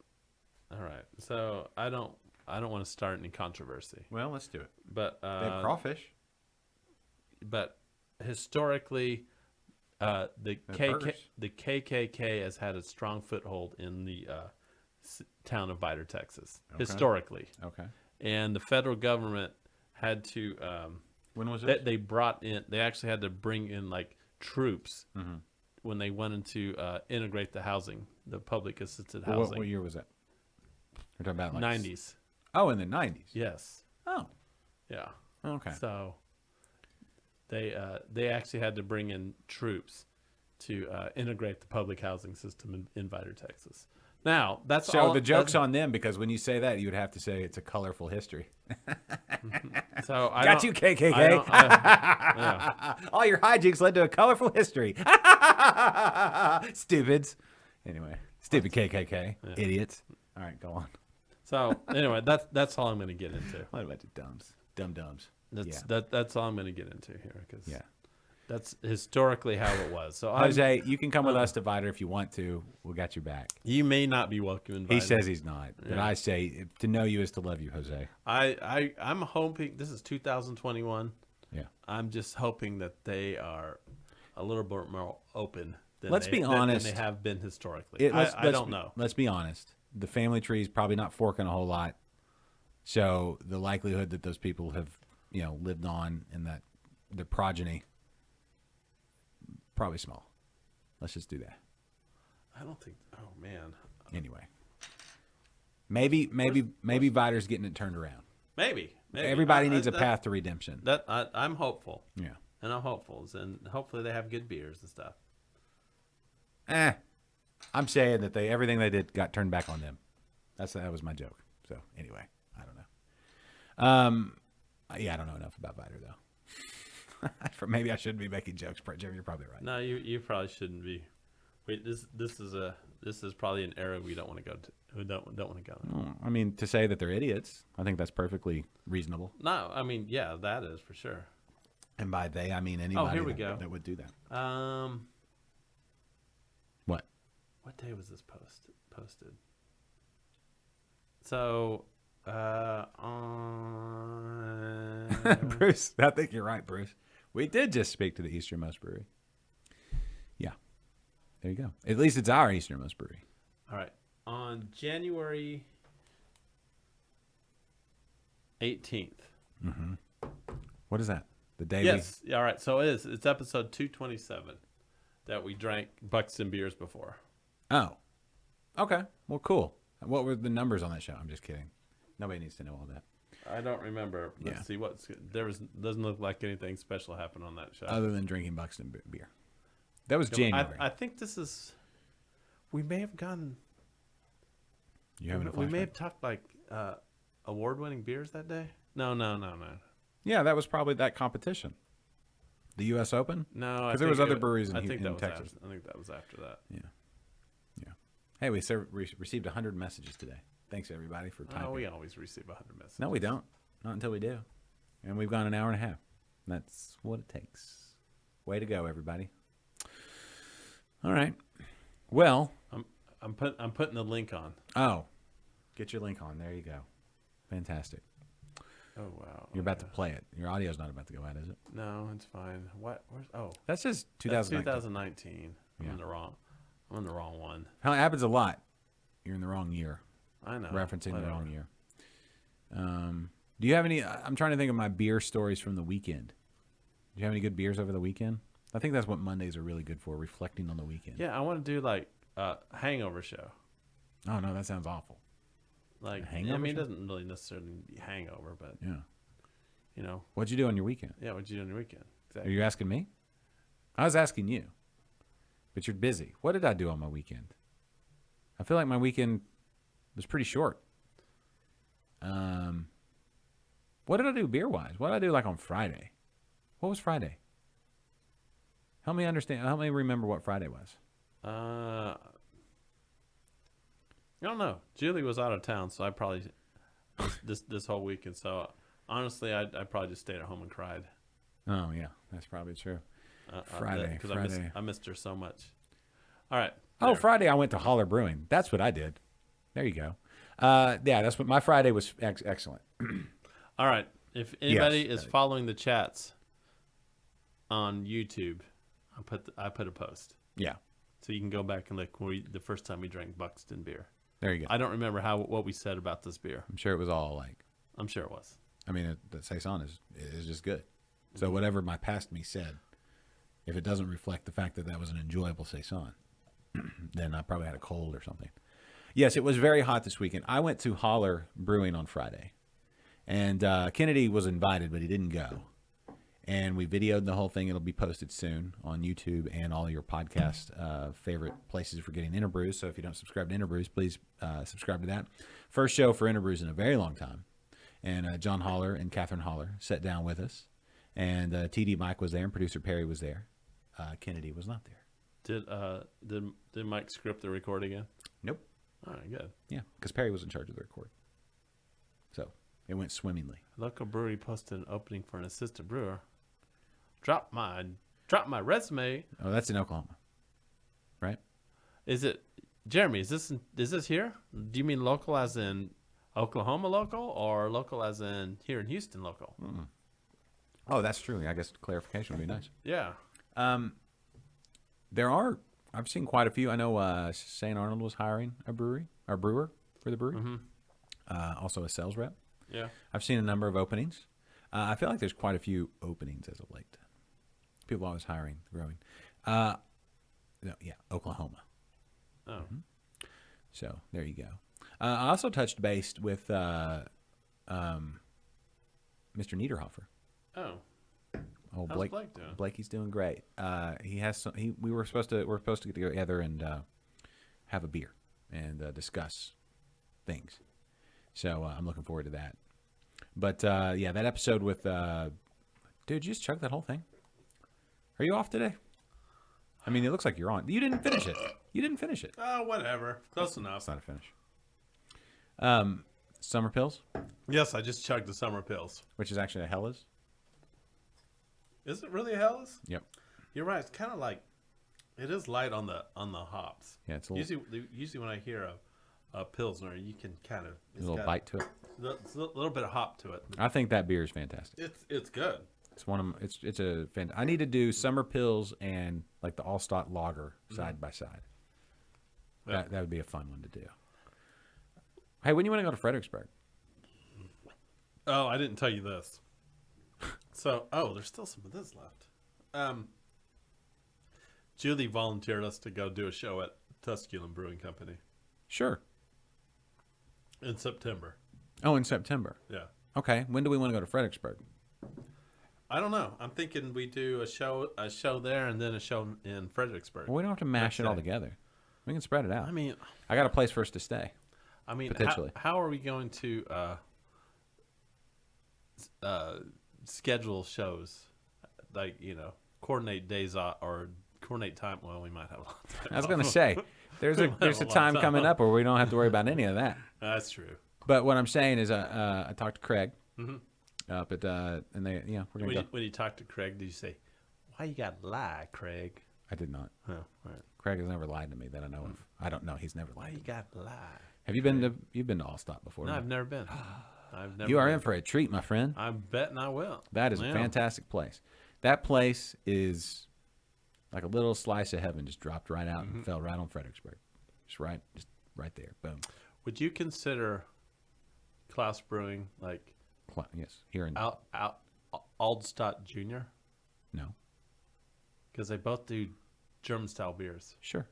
All right. So I don't want to start any controversy. Well, let's do it. But They have crawfish. But historically, the KKK has had a strong foothold in the town of Vidor, Texas. Okay. Historically. Okay. And the federal government had to. When was it? They actually had to bring in like troops when they wanted to integrate the housing, the public assisted housing. What year was that? We're talking about like 90s. Oh, in the 90s. Yes. Oh. Yeah. Okay. So they actually had to bring in troops to integrate the public housing system in Vidor, Texas. Now that's so the joke's on them, because when you say that, you would have to say it's a colorful history. So I got you, KKK. Yeah. All your hijinks led to a colorful history. Stupids. Anyway, stupid KKK idiots. All right, go on. So anyway, that's all I'm going to get into. What about the dums? That's all I'm going to get into here, because that's historically how it was. So Jose, you can come with us to Vidor if you want to. We got your back. You may not be welcome in Vidor. He says he's not, but I say to know you is to love you, Jose. I'm hoping this is 2021. Yeah, I'm just hoping that they are a little bit more open than be honest. than they have been historically. I don't know. Let's be honest. The family tree is probably not forking a whole lot, so the likelihood that those people have lived on and that their progeny probably small. Let's just do that. I don't think. Oh man. Anyway, maybe Vidor's getting it turned around. Maybe. Everybody needs a path to redemption. I'm hopeful. Yeah, and I'm hopeful, and hopefully they have good beers and stuff. I'm saying that everything they did got turned back on them. That was my joke. So anyway, I don't know. I don't know enough about Vidor though. Maybe I shouldn't be making jokes. Jeremy, you're probably right. No, you probably shouldn't be. Wait, this is probably an era we don't want to go to. We don't want to go. I mean, to say that they're idiots, I think that's perfectly reasonable. No, I mean, yeah, that is for sure. And by they, I mean anybody that would do that. What day was this posted? So, Bruce, I think you're right, Bruce. We did just speak to the Easternmost Brewery. Yeah. There you go. At least it's our Easternmost Brewery. All right. On January 18th. Mm-hmm. What is that? The day Yes. All right. So it is. It's episode 227 that we drank Buckstin beers before. Oh. Okay. Well, cool. What were the numbers on that show? I'm just kidding. Nobody needs to know all that. I don't remember. Let's see doesn't look like anything special happened on that show. Other than drinking Buckstin beer. That was January. I think this is. We may have gone. You having a flashback? We may have talked like award-winning beers that day. No. Yeah, that was probably that competition. The U.S. Open? No, because there was other breweries in Texas. I think that was after that. Yeah. Hey, we received 100 messages today. Thanks everybody for typing. Oh, we always receive 100 messages. No, we don't. Not until we do. And we've gone an hour and a half. That's what it takes. Way to go, everybody. All right. Well, I'm putting the link on. Oh, get your link on. There you go. Fantastic. Oh wow. You're about to play it. Your audio's not about to go out, is it? No, it's fine. What? That's just 2019. Yeah. I'm in the wrong one. It happens a lot. You're in the wrong year. I know. Referencing the wrong year. Do you have any? I'm trying to think of my beer stories from the weekend. Do you have any good beers over the weekend? I think that's what Mondays are really good for, reflecting on the weekend. Yeah, I want to do like a hangover show. Oh no, that sounds awful. Like, hangover it show? doesn't really necessarily be hangover, but yeah, What'd you do on your weekend? Yeah, what'd you do on your weekend? Exactly. Are you asking me? I was asking you, but you're busy. What did I do on my weekend? I feel like my weekend was pretty short. What did I do beer wise? What did I do like on Friday? What was Friday? Help me understand. Help me remember what Friday was. I don't know. Julie was out of town, so I probably this whole weekend. So honestly, I probably just stayed at home and cried. Oh yeah, that's probably true. Friday, because I missed her so much. All right. Oh, Friday I went to Holler Brewing. That's what I did. There you go. Yeah, that's what my Friday was. Excellent. All right. If anybody is following the chats on YouTube, I put a post. Yeah. So you can go back and look the first time we drank Buckstin beer. There you go. I don't remember what we said about this beer. I'm sure it was all like. I'm sure it was. I mean, the saison is just good. So whatever my past me said, if it doesn't reflect the fact that was an enjoyable saison, then I probably had a cold or something. Yes, it was very hot this weekend. I went to Holler Brewing on Friday, and Kennedy was invited, but he didn't go. And we videoed the whole thing. It'll be posted soon on YouTube and all your podcast favorite places for getting Interbrews. So if you don't subscribe to Interbrews, please subscribe to that. First show for Interbrews in a very long time. And John Holler and Catherine Holler sat down with us. And TD Mike was there, and producer Perry was there. Kennedy was not there. Did Mike script the record again? Nope. All right, good. Yeah, because Perry was in charge of the record. So it went swimmingly. Local brewery posted an opening for an assistant brewer. Drop my resume. Oh, that's in Oklahoma, right? Is it, Jeremy? Is this here? Do you mean local as in Oklahoma local, or local as in here in Houston local? Mm-mm. Oh, that's true. I guess clarification would be nice. Yeah. I've seen quite a few. I know St. Arnold was hiring a brewer for the brewery. Mm-hmm. Also a sales rep. Yeah. I've seen a number of openings. I feel like there's quite a few openings as of late. People always hiring, growing. Oklahoma. Oh. Mm-hmm. So there you go. I also touched base with Mr. Niederhofer. Oh. Oh, How's Blake doing? Blakey's doing great. He has some. We're supposed to get together and have a beer and discuss things. So I'm looking forward to that. But that episode with dude, you just chugged that whole thing. Are you off today? I mean, it looks like you're on. You didn't finish it. Oh, whatever. Close enough. It's not a finish. Summer Pills, Yes, I just chugged the Summer Pills. which is actually a Hellas. Is it really Hellas? Yep. You're right. It's kind of like, it is light on the hops. Yeah, it's a little, Usually when I hear a Pilsner, you can kind of... a little bite to it. It's a little bit of hop to it. I think that beer is fantastic. It's good. It's one of it's a I need to do Summer Pills and like the Allstott Lager side by side. Yeah. That would be a fun one to do. Hey, when do you want to go to Fredericksburg? Oh, I didn't tell you this. So, there's still some of this left. Julie volunteered us to go do a show at Tusculum Brewing Company Sure. in September. Oh, in September. Yeah. Okay. When do we want to go to Fredericksburg? I don't know. I'm thinking we do a show there and then a show in Fredericksburg. Well, we don't have to mash it all together. We can spread it out. I mean, I got a place for us to stay. I mean, potentially. how are we going to schedule shows? Like, coordinate days off or coordinate time. Well, we might have a lot of time. I was going to say, there's a time coming up where we don't have to worry about any of that. That's true. But what I'm saying is, I talked to Craig up at, and they, we're going to go. When you talked to Craig, did you say, "Why you got to lie, Craig"? I did not. Oh, right. Craig has never lied to me that I know of. I don't know. He's never lied. Why you got to lie? Have you been to? You've been to Allstott before? No, right? I've never been. I've never. You are been. in for a treat, my friend. I'm betting I will. That is a fantastic place. That place is like a little slice of heaven, just dropped right out and fell right on Fredericksburg. Just right there. Boom. Would you consider Klaus Brewing like Yes, here in Aldstadt Jr.? No. Because they both do German style beers. Sure.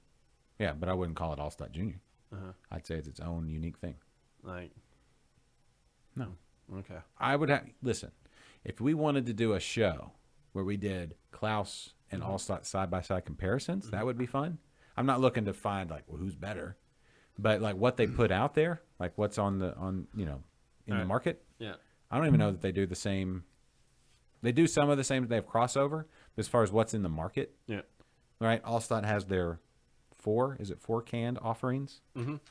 Yeah, but I wouldn't call it Allstott Junior. Uh-huh. I'd say it's its own unique thing. Like, No. okay. I would have listen. If we wanted to do a show where we did Klaus and Allstott side by side comparisons, that would be fun. I'm not looking to find like, well, who's better, but like what they put out there, like what's in the market. Yeah. I don't even know that they do the same. They do some of the same. They have crossover, but as far as what's in the market, Yeah. right? Allstott has their 4 canned offerings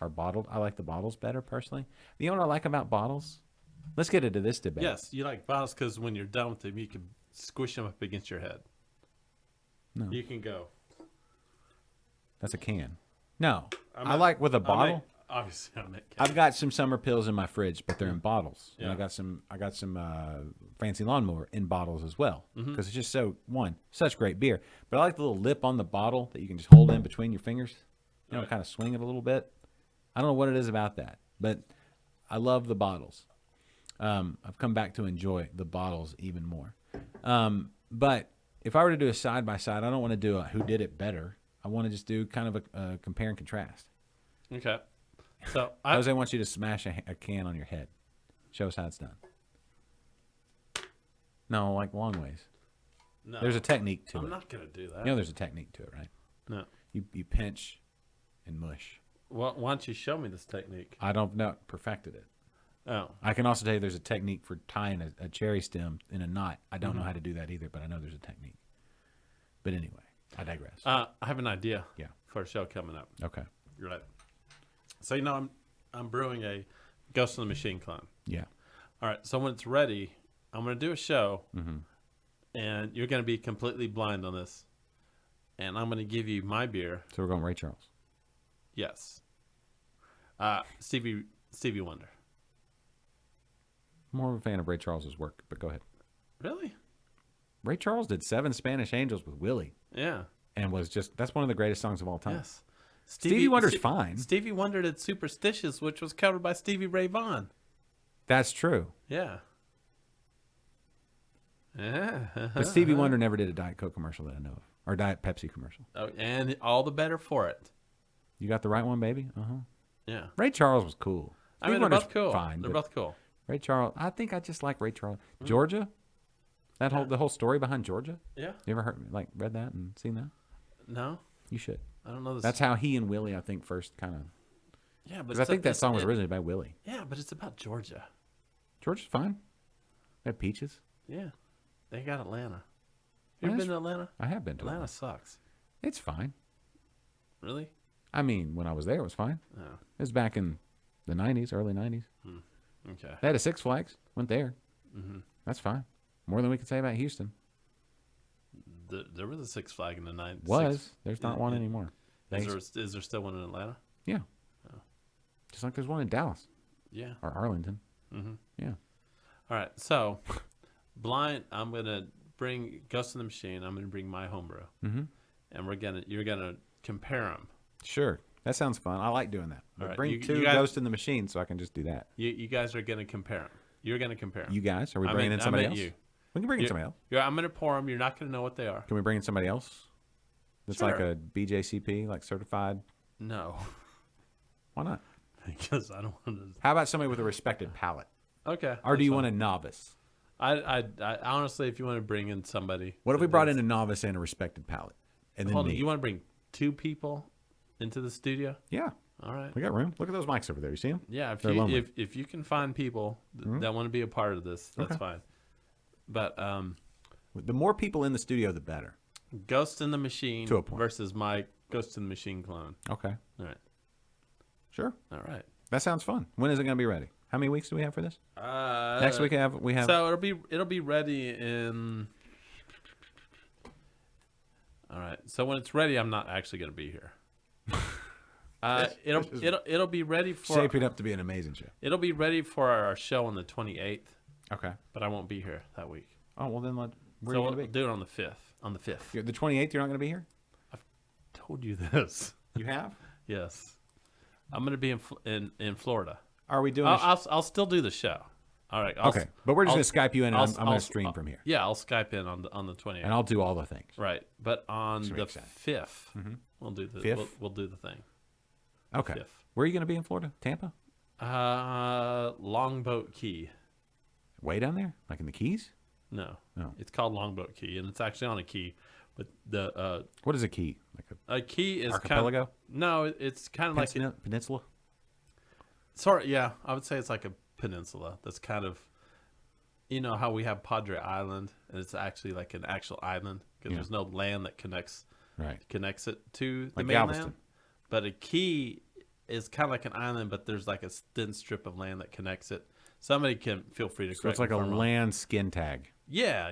are bottled. I like the bottles better personally. You know what I like about bottles? Let's get into this debate. Yes, you like bottles because when you're done with them, you can squish them up against your head. No. You can go. That's a can. No, I like with a bottle. Obviously, I'm at I've got some summer pills in my fridge, but they're in bottles. Yeah. And I got some fancy lawnmower in bottles as well because it's just such great beer. But I like the little lip on the bottle that you can just hold in between your fingers. Right. Kind of swing it a little bit. I don't know what it is about that, but I love the bottles. I've come back to enjoy the bottles even more. But if I were to do a side by side, I don't want to do a who did it better. I want to just do kind of a compare and contrast. Okay. So Jose wants you to smash a can on your head. Show us how it's done. No, like long ways. No, There's a technique to it. I'm not gonna do that. You know there's a technique to it, right? No. You pinch and mush. Well, why don't you show me this technique? I don't know. Perfected it. Oh. I can also tell you there's a technique for tying a cherry stem in a knot. I don't know how to do that either, but I know there's a technique. But anyway, I digress. I have an idea. Yeah. For a show coming up. Okay. You're right. So I'm brewing a Ghost in the Machine clone. Yeah. All right. So when it's ready, I'm going to do a show, and you're going to be completely blind on this, and I'm going to give you my beer. So we're going Ray Charles. Yes. Stevie Wonder. More of a fan of Ray Charles's work, but go ahead. Really? Ray Charles did 7 Spanish Angels with Willie. Yeah. And that's one of the greatest songs of all time. Yes. Stevie Wonder's fine. Stevie Wonder did Superstitious, which was covered by Stevie Ray Vaughan. That's true. Yeah. Yeah. But Stevie Wonder never did a Diet Coke commercial that I know of. Or Diet Pepsi commercial. Oh, and all the better for it. You got the right one, baby? Uh-huh. Yeah. Ray Charles was cool. I mean, Stevie they're Wonder's both cool. fine, They're but both cool. Ray Charles, I think I just like Ray Charles. Georgia? The whole story behind Georgia? Yeah. You ever read that and seen that? No. You should. I don't know this. That's how he and Willie, I think, first kind of. Yeah, but Because I think that song was originally by Willie. Yeah, but it's about Georgia. Georgia's fine. They have peaches. Yeah. They got Atlanta. You ever been to Atlanta? I have been to Atlanta Atlanta. sucks. It's fine. Really? I mean, when I was there, it was fine. Oh. It was back in the 90s, early 90s. Okay. They had a Six Flags. Went there. That's fine. More than we could say about Houston. There was a Six Flag in the 90s. There's not one anymore. Is there still one in Atlanta? Yeah. Just like there's one in Dallas. Yeah. Or Arlington. Yeah. All right. So, blind. I'm gonna bring Ghost in the Machine. I'm gonna bring my homebrew. And you're gonna compare them. Sure. That sounds fun. I like doing that. All right. Bring You two guys- Ghost in the Machine so I can just do that. You guys are gonna compare them. You're gonna compare them. You guys? Are we bringing in somebody else? You. We can bring in somebody else. I'm gonna pour them. You're not gonna know what they are. Can we bring in somebody else? That's Sure. like a BJCP, like certified. No. Why not? because I don't want to. How about somebody with a respected palate? Okay. Or do you that's want a fine. novice? I honestly, if you want to bring in somebody, What if we brought in a novice and a respected palate? And then Hold on, me? you want to bring 2 people into the studio? Yeah. All right. We got room. Look at those mics over there. You see them? Yeah, They're lonely. if you can find people that want to be a part of this, that's Okay. fine. But The more people in the studio, the better. Ghost in the Machine To a point. versus my Ghost in the Machine clone. Okay. All right. Sure. All right. That sounds fun. When is it going to be ready? How many weeks do we have for this? Next week we have. So it'll be ready in. All right. So when it's ready, I'm not actually going to be here. It'll be ready for. shaping up to be an amazing show. It'll be ready for our show on the 28th, Okay. but I won't be here that week. Oh well, then where So are you we'll going to be? do it on the 5th. On the 5th. The 28th. You're not going to be here. Told you this. You have. Yes, I'm going to be in Florida. Are we doing? I'll still do the show. All right. Okay, but we're just going to Skype you in, and I'm going I'll- to stream from here, Yeah, I'll Skype in on the 28th. and I'll do all the things. Right, but on Should the be exciting. 5th, we'll do the Fifth? we'll do the thing. Okay. Fifth. Where are you going to be in Florida? Tampa? Longboat Key. Way down there, like in the Keys? No, No. it's called Longboat Key, and it's actually on a key. But the What is a key? Like a a key is archipelago? No, it's kind of like peninsula? sort of, yeah. I would say it's like a peninsula. That's kind of, you know how we have Padre Island, and it's actually like an actual island because Yeah. there's no land that connects Right. it to the Like mainland. Galveston. But a key is kind of like an island, but there's like a thin strip of land that connects it. Somebody can feel free to So correct it's like me a if I'm wrong. land skin tag, Yeah,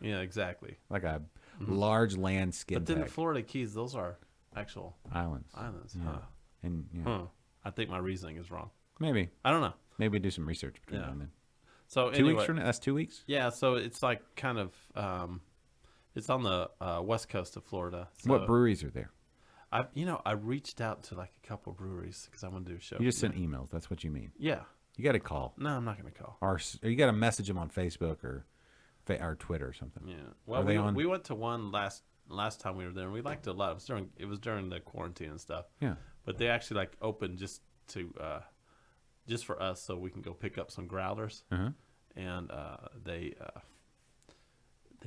exactly. like a large land skin But then the tag. Florida Keys, those are actual Islands. islands. Yeah. Huh. And yeah, Huh. I think my reasoning is wrong. maybe I don't know. we do some research between Yeah. now and then. So 2 anyway, weeks from now. That's 2 weeks. yeah. So it's like kind of, it's on the west coast of Florida. So What breweries are there? I reached out to like a couple breweries because I want to do a show. You just from sent emails. That's what you mean. there. Yeah. You got to call, No, I'm not going to call. or you got to message them on Facebook or Twitter or something. Yeah. Well, Are they on? we went to one last time we were there, and we liked it a lot. It was during the quarantine and stuff. Yeah. But they actually like opened just for us, so we can go pick up some growlers. Uh-huh. And they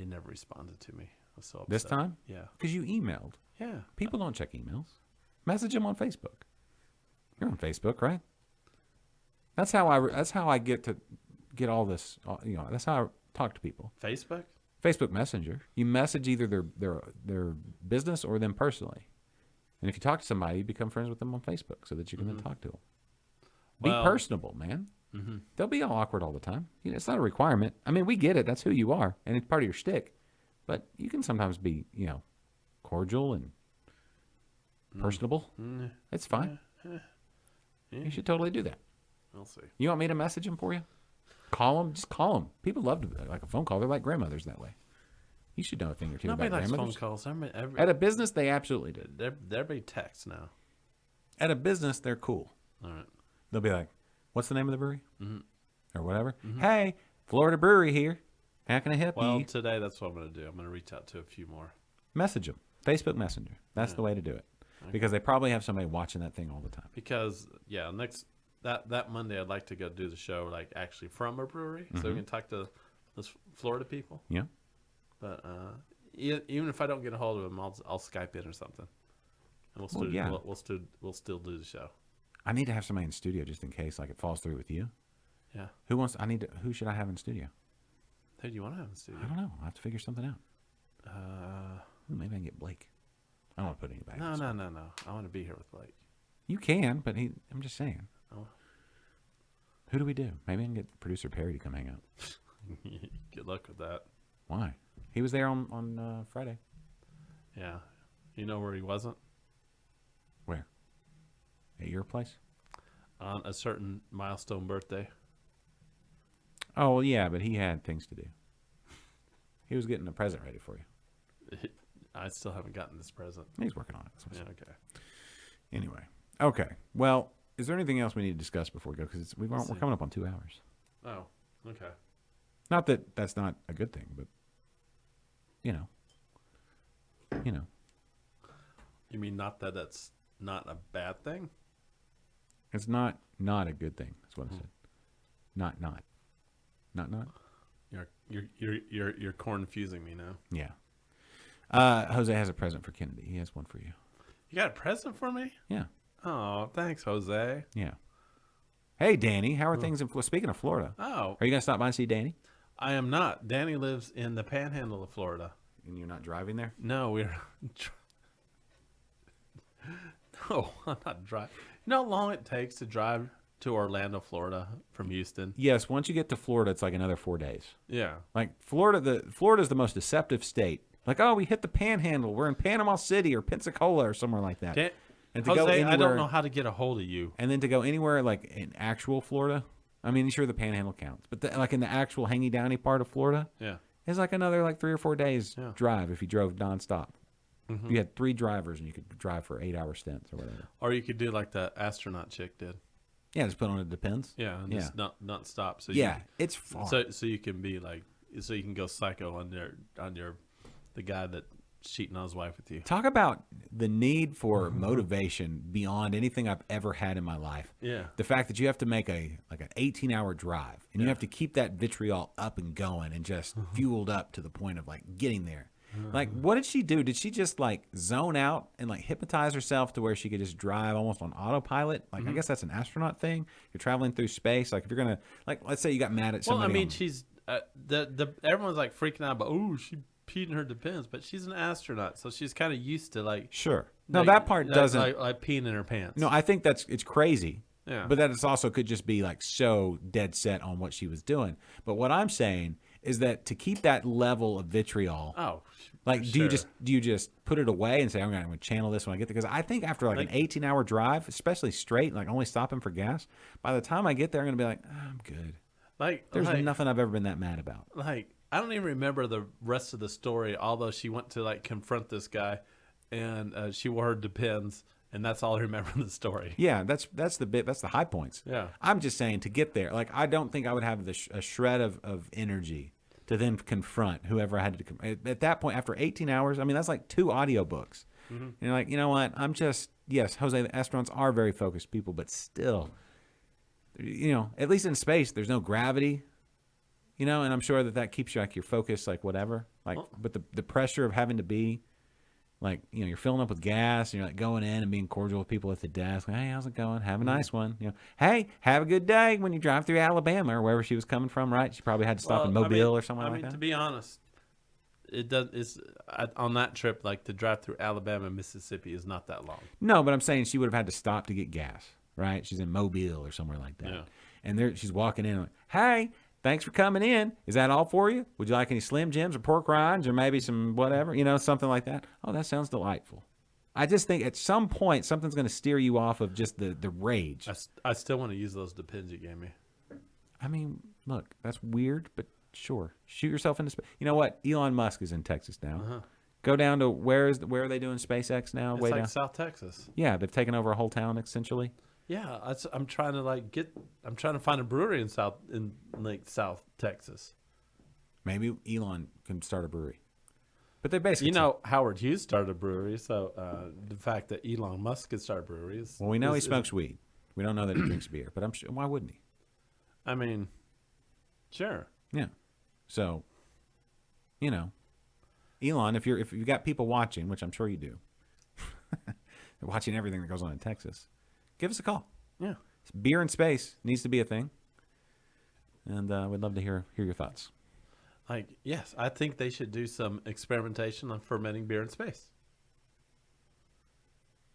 never responded to me. I was so upset. This time? Yeah. Because you emailed. Yeah. People don't check emails. Message them on Facebook. You're on Facebook, right? That's how I get all this. That's how I talk to people. Facebook. Facebook Messenger. You message either their business or them personally. And if you talk to somebody, you become friends with them on Facebook so that you can then talk to them. Be Well- personable, man. They'll be all awkward all the time. It's not a requirement. I mean, we get it. That's who you are, and it's part of your shtick. But you can sometimes be, cordial and personable. It's fine. You should totally do that. We'll see. You want me to message them for you? Call them. Just call them. People love to like a phone call. They're like grandmothers that way. You should know a thing or two Nobody about likes phone grandmothers. calls. At a business, they absolutely do. Everybody texts now. At a business, they're cool. All right. They'll be like, "What's the name of the brewery?" Or whatever. Hey, Florida Brewery here. How can I help Well, you? today that's what I'm going to do. I'm going to reach out to a few more. Message them. Facebook Messenger. That's the way to do it. Because they probably have somebody watching that thing all the time. Because that Monday I'd like to go do the show like actually from a brewery, so we can talk to those Florida people. Yeah. But even if I don't get a hold of them, I'll Skype in or something, and we'll still do the show. I need to have somebody in studio just in case, like it falls through with you. Yeah. Who should I have in studio? Who do you want to have in the studio? I don't know. I have to figure something out. Maybe I can get Blake. I don't want to put anybody. No. I want to be here with Blake. You can, but I'm just saying. Oh. Who do we do? Maybe I can get producer Perry to come hang out. Good luck with that. Why? He was there on Friday. Yeah. You know where he wasn't? Where? At your place? On a certain milestone birthday. Oh, well, yeah, but he had things to do. He was getting a present ready for you. I still haven't gotten this present. He's working on it. That's what I Yeah, said. okay. Anyway. Okay. Well, is there anything else we need to discuss before we go? Because we're coming up on 2 hours. Oh, okay. Not that that's not a good thing, but, you know. You mean not that that's not a bad thing? It's not a good thing. That's what I said. Not. You're confusing me now. Yeah. Jose has a present for Kennedy. He has one for you. You got a present for me? Yeah. Oh, thanks, Jose. Yeah. Hey, Danny. How are things in Florida? Speaking of Florida. Oh. Are you going to stop by and see Danny? I am not. Danny lives in the panhandle of Florida. And you're not driving there? No, we're... No, I'm not driving. You know how long it takes to drive to Orlando, Florida from Houston? Yes. Once you get to Florida, it's like another 4 days. Yeah. Like Florida's the most deceptive state. Like, oh, we hit the panhandle. We're in Panama City or Pensacola or somewhere like that. And to Jose, go anywhere, I don't know how to get a hold of you. And then to go anywhere like in actual Florida, I mean, sure, the panhandle counts. But like in the actual hangy downy part of Florida, Yeah. it's like another like 3 or 4 days drive if you drove nonstop. Mm-hmm. If you had 3 drivers and you could drive for 8-hour stints or whatever. Or you could do like the astronaut chick did. Yeah, just put on it depends. Yeah, and just not stop. So yeah, it's far. So you can be like, so you can go psycho on the guy that's cheating on his wife with you. Talk about the need for motivation beyond anything I've ever had in my life. Yeah. The fact that you have to make an 18-hour drive and you have to keep that vitriol up and going and just fueled up to the point of like getting there. Like, what did she do? Did she just like zone out and like hypnotize herself to where she could just drive almost on autopilot? Like, I guess that's an astronaut thing. You're traveling through space. Like, if you're gonna, like, let's say you got mad at somebody. Well, I mean, she's everyone's like freaking out about, oh, she peed in her Depends, but she's an astronaut, so she's kind of used to like. Sure. No, like, that part doesn't. Like peeing in her pants. No, I think it's crazy. Yeah. But that is also could just be like so dead set on what she was doing. But what I'm saying is that to keep that level of vitriol. Oh. Like, do you just put it away and say, I'm going to channel this when I get there? Because I think after like an 18-hour drive, especially straight, like only stopping for gas, by the time I get there, I'm going to be like, I'm good. Like, there's nothing I've ever been that mad about. Like, I don't even remember the rest of the story, although she went to like confront this guy, and she wore her Depends, and that's all I remember in the story. Yeah, that's the high points. Yeah. I'm just saying to get there, like I don't think I would have a shred of energy to then confront whoever I had to at that point after 18 hours. I mean, that's like 2 audiobooks. And you're like, you know what? I'm just, yes, Jose, the astronauts are very focused people, but still, you know, at least in space, there's no gravity, you know, and I'm sure that keeps you like your focus, like whatever, like, but the pressure of having to be like, you know, you're filling up with gas and you're like going in and being cordial with people at the desk. Like, hey, how's it going? Have a nice one. You know, hey, have a good day when you drive through Alabama or wherever she was coming from, right? She probably had to stop in Mobile or somewhere like that. To be honest, it's on that trip, like to drive through Alabama and Mississippi is not that long. No, but I'm saying she would have had to stop to get gas, right? She's in Mobile or somewhere like that. Yeah. And there she's walking in like, hey, thanks for coming in. Is that all for you? Would you like any Slim Jims or pork rinds or maybe some whatever, you know, something like that? Oh, that sounds delightful. I just think at some point something's going to steer you off of just the rage. I still want to use those Depends you gave me. I mean, look, that's weird, but sure. Shoot yourself into space. You know what? Elon Musk is in Texas now. Go down to where are they doing SpaceX now? It's way like down. South Texas. Yeah, they've taken over a whole town essentially. Yeah, I'm trying to find a brewery in South Texas. Maybe Elon can start a brewery. But they basically, you know, Howard Hughes started a brewery, so the fact that Elon Musk could start a brewery is well, we know he smokes weed. We don't know that he drinks beer, but I'm sure. Why wouldn't he? I mean, sure. Yeah. So, you know, Elon, if you got people watching, which I'm sure you do, they're watching everything that goes on in Texas. Give us a call. Yeah. Beer in space needs to be a thing. And we'd love to hear your thoughts. Like, yes, I think they should do some experimentation on fermenting beer in space.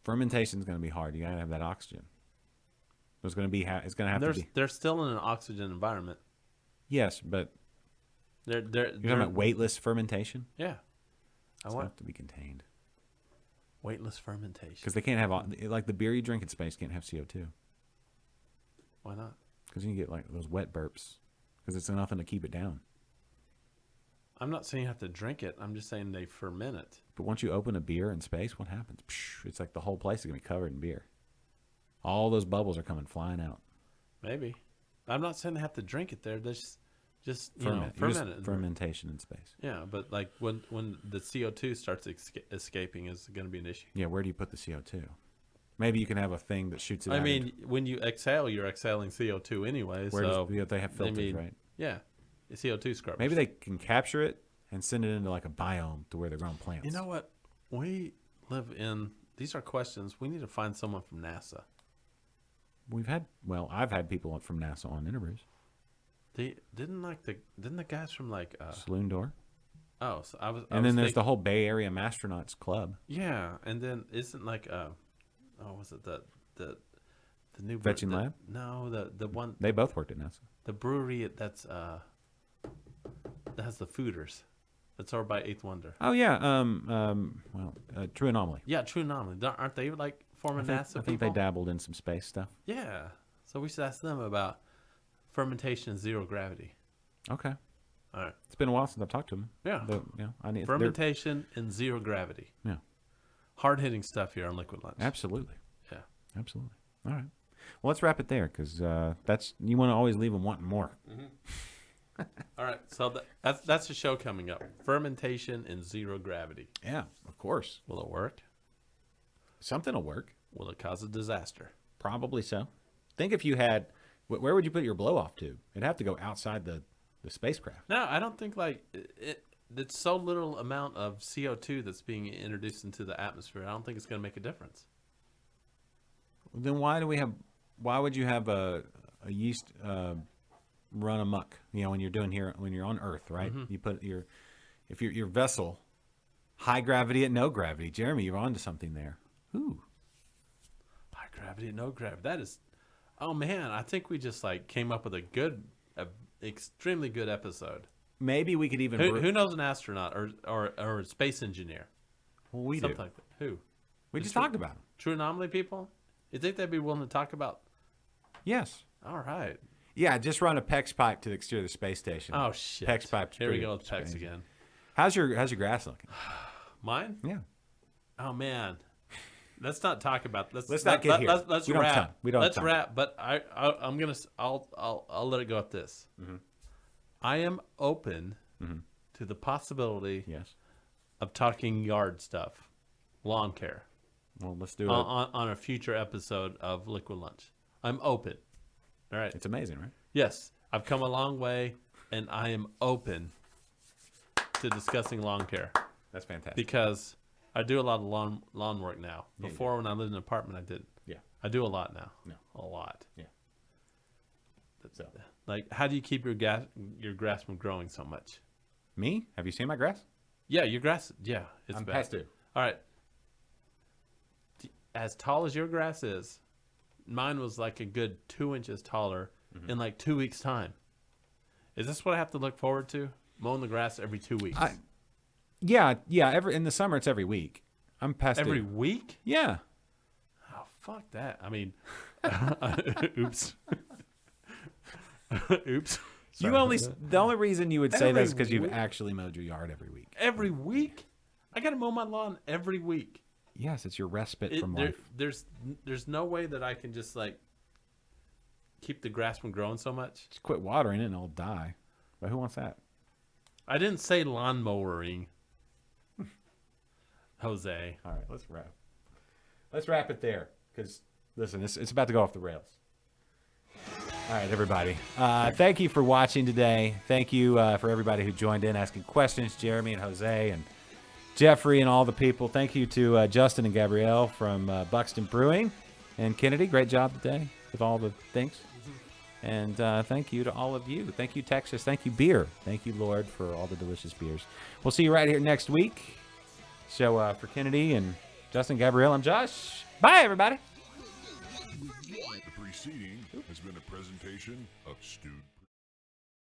Fermentation is going to be hard. You got to have that oxygen. It's going to have to be. They're still in an oxygen environment. Yes, but you're talking about weightless fermentation? Yeah. It's have to be contained. Weightless fermentation. Because they can't have, like the beer you drink in space can't have CO2. Why not? Because you can get like those wet burps. Because it's nothing to keep it down. I'm not saying you have to drink it. I'm just saying they ferment it. But once you open a beer in space, what happens? It's like the whole place is going to be covered in beer. All those bubbles are coming flying out. Maybe. I'm not saying they have to drink it there. They just ferment it. Fermentation in space. Yeah, but like when the CO2 starts escaping is going to be an issue. Yeah, where do you put the CO2? Maybe you can have a thing that shoots it I out. mean, when you exhale, you're exhaling CO2 anyway. They have filters, right? Yeah, CO2 scrubbers. Maybe they can capture it and send it into like a biome to where they're growing plants. You know what? We live in. These are questions. We need to find someone from NASA. I've had people from NASA on interviews. Didn't the guys from like Saloon Door. Oh, so there's the whole Bay Area Astronauts Club. Yeah, and then isn't like was it the new Fetching Lab? No, the one They both worked at NASA. the brewery that has the fooders. That's over by Eighth Wonder. Oh yeah, True Anomaly. Yeah, True Anomaly. Aren't they like former NASA I think people? they dabbled in some space stuff. Yeah, so we should ask them about fermentation and zero gravity. Okay. All right. It's been a while since I've talked to them. Yeah. I need Fermentation and zero gravity. Yeah. Hard hitting stuff here on Liquid Lunch. Absolutely. Yeah. Absolutely. All right. Well, let's wrap it there because you want to always leave them wanting more. Mm-hmm. All right. So that's the show coming up. Fermentation and zero gravity. Yeah, of course. Will it work? Something will work. Will it cause a disaster? Probably so. Think if you had, where would you put your blow off tube? It'd have to go outside the spacecraft. No, I don't think it's so little amount of CO2 that's being introduced into the atmosphere. I don't think it's going to make a difference. Then why would you have a yeast run amok? When you're on Earth, right? Mm-hmm. You put your vessel high gravity at no gravity. Jeremy, you're onto something there. Ooh. High gravity, no gravity. That is, oh man, I think we just came up with a extremely good episode. Maybe we could even. Who knows an astronaut or a space engineer? Well, we Something do. like that. Who? We just talked about them. True Anomaly people? You think they'd be willing to talk about? Yes. All right. Yeah, just run a PEX pipe to the exterior of the space station. Oh shit. PEX pipe. Here we go with PEX again. How's your grass looking? Mine? Yeah. Oh man. Let's not talk about. Let's not get here. Let's we don't wrap. have time. We don't. Let's have time. wrap. But I'll let it go at this. Mm-hmm. I am open to the possibility of talking yard stuff, lawn care. Well, let's do it on a future episode of Liquid Lunch. I'm open. All right. It's amazing, right? Yes, I've come a long way, and I am open to discussing lawn care. That's fantastic. Because I do a lot of lawn work now. Before, when I lived in an apartment, I didn't. Yeah. I do a lot now. No. A lot. Yeah. So, how do you keep your grass from growing so much? Me? Have you seen my grass? Yeah, your grass. Yeah, it's I'm bad. past due. All right. As tall as your grass is, mine was like a good 2 inches taller in 2 weeks' time. Is this what I have to look forward to? Mowing the grass every 2 weeks? Yeah. In the summer, it's every week. I'm past every due. week? Yeah. Oh, fuck that. I mean, oops. Oops. The only reason you would say that is because you've actually mowed your yard every week. Every week? I got to mow my lawn every week. Yes, it's your respite from life. There's no way that I can just keep the grass from growing so much. Just quit watering it and it'll die. But who wants that? I didn't say lawn mowering. Jose. All right, let's wrap it there because listen, it's about to go off the rails. All right, everybody. Thank you for watching today. Thank you for everybody who joined in asking questions, Jeremy and Jose and Jeffrey and all the people. Thank you to Justin and Gabrielle from Buckstin Brewing and Kennedy. Great job today with all the things. And thank you to all of you. Thank you, Texas. Thank you, beer. Thank you, Lord, for all the delicious beers. We'll see you right here next week. So for Kennedy and Justin, Gabrielle, I'm Josh. Bye, everybody. The preceding has been a presentation of Stewed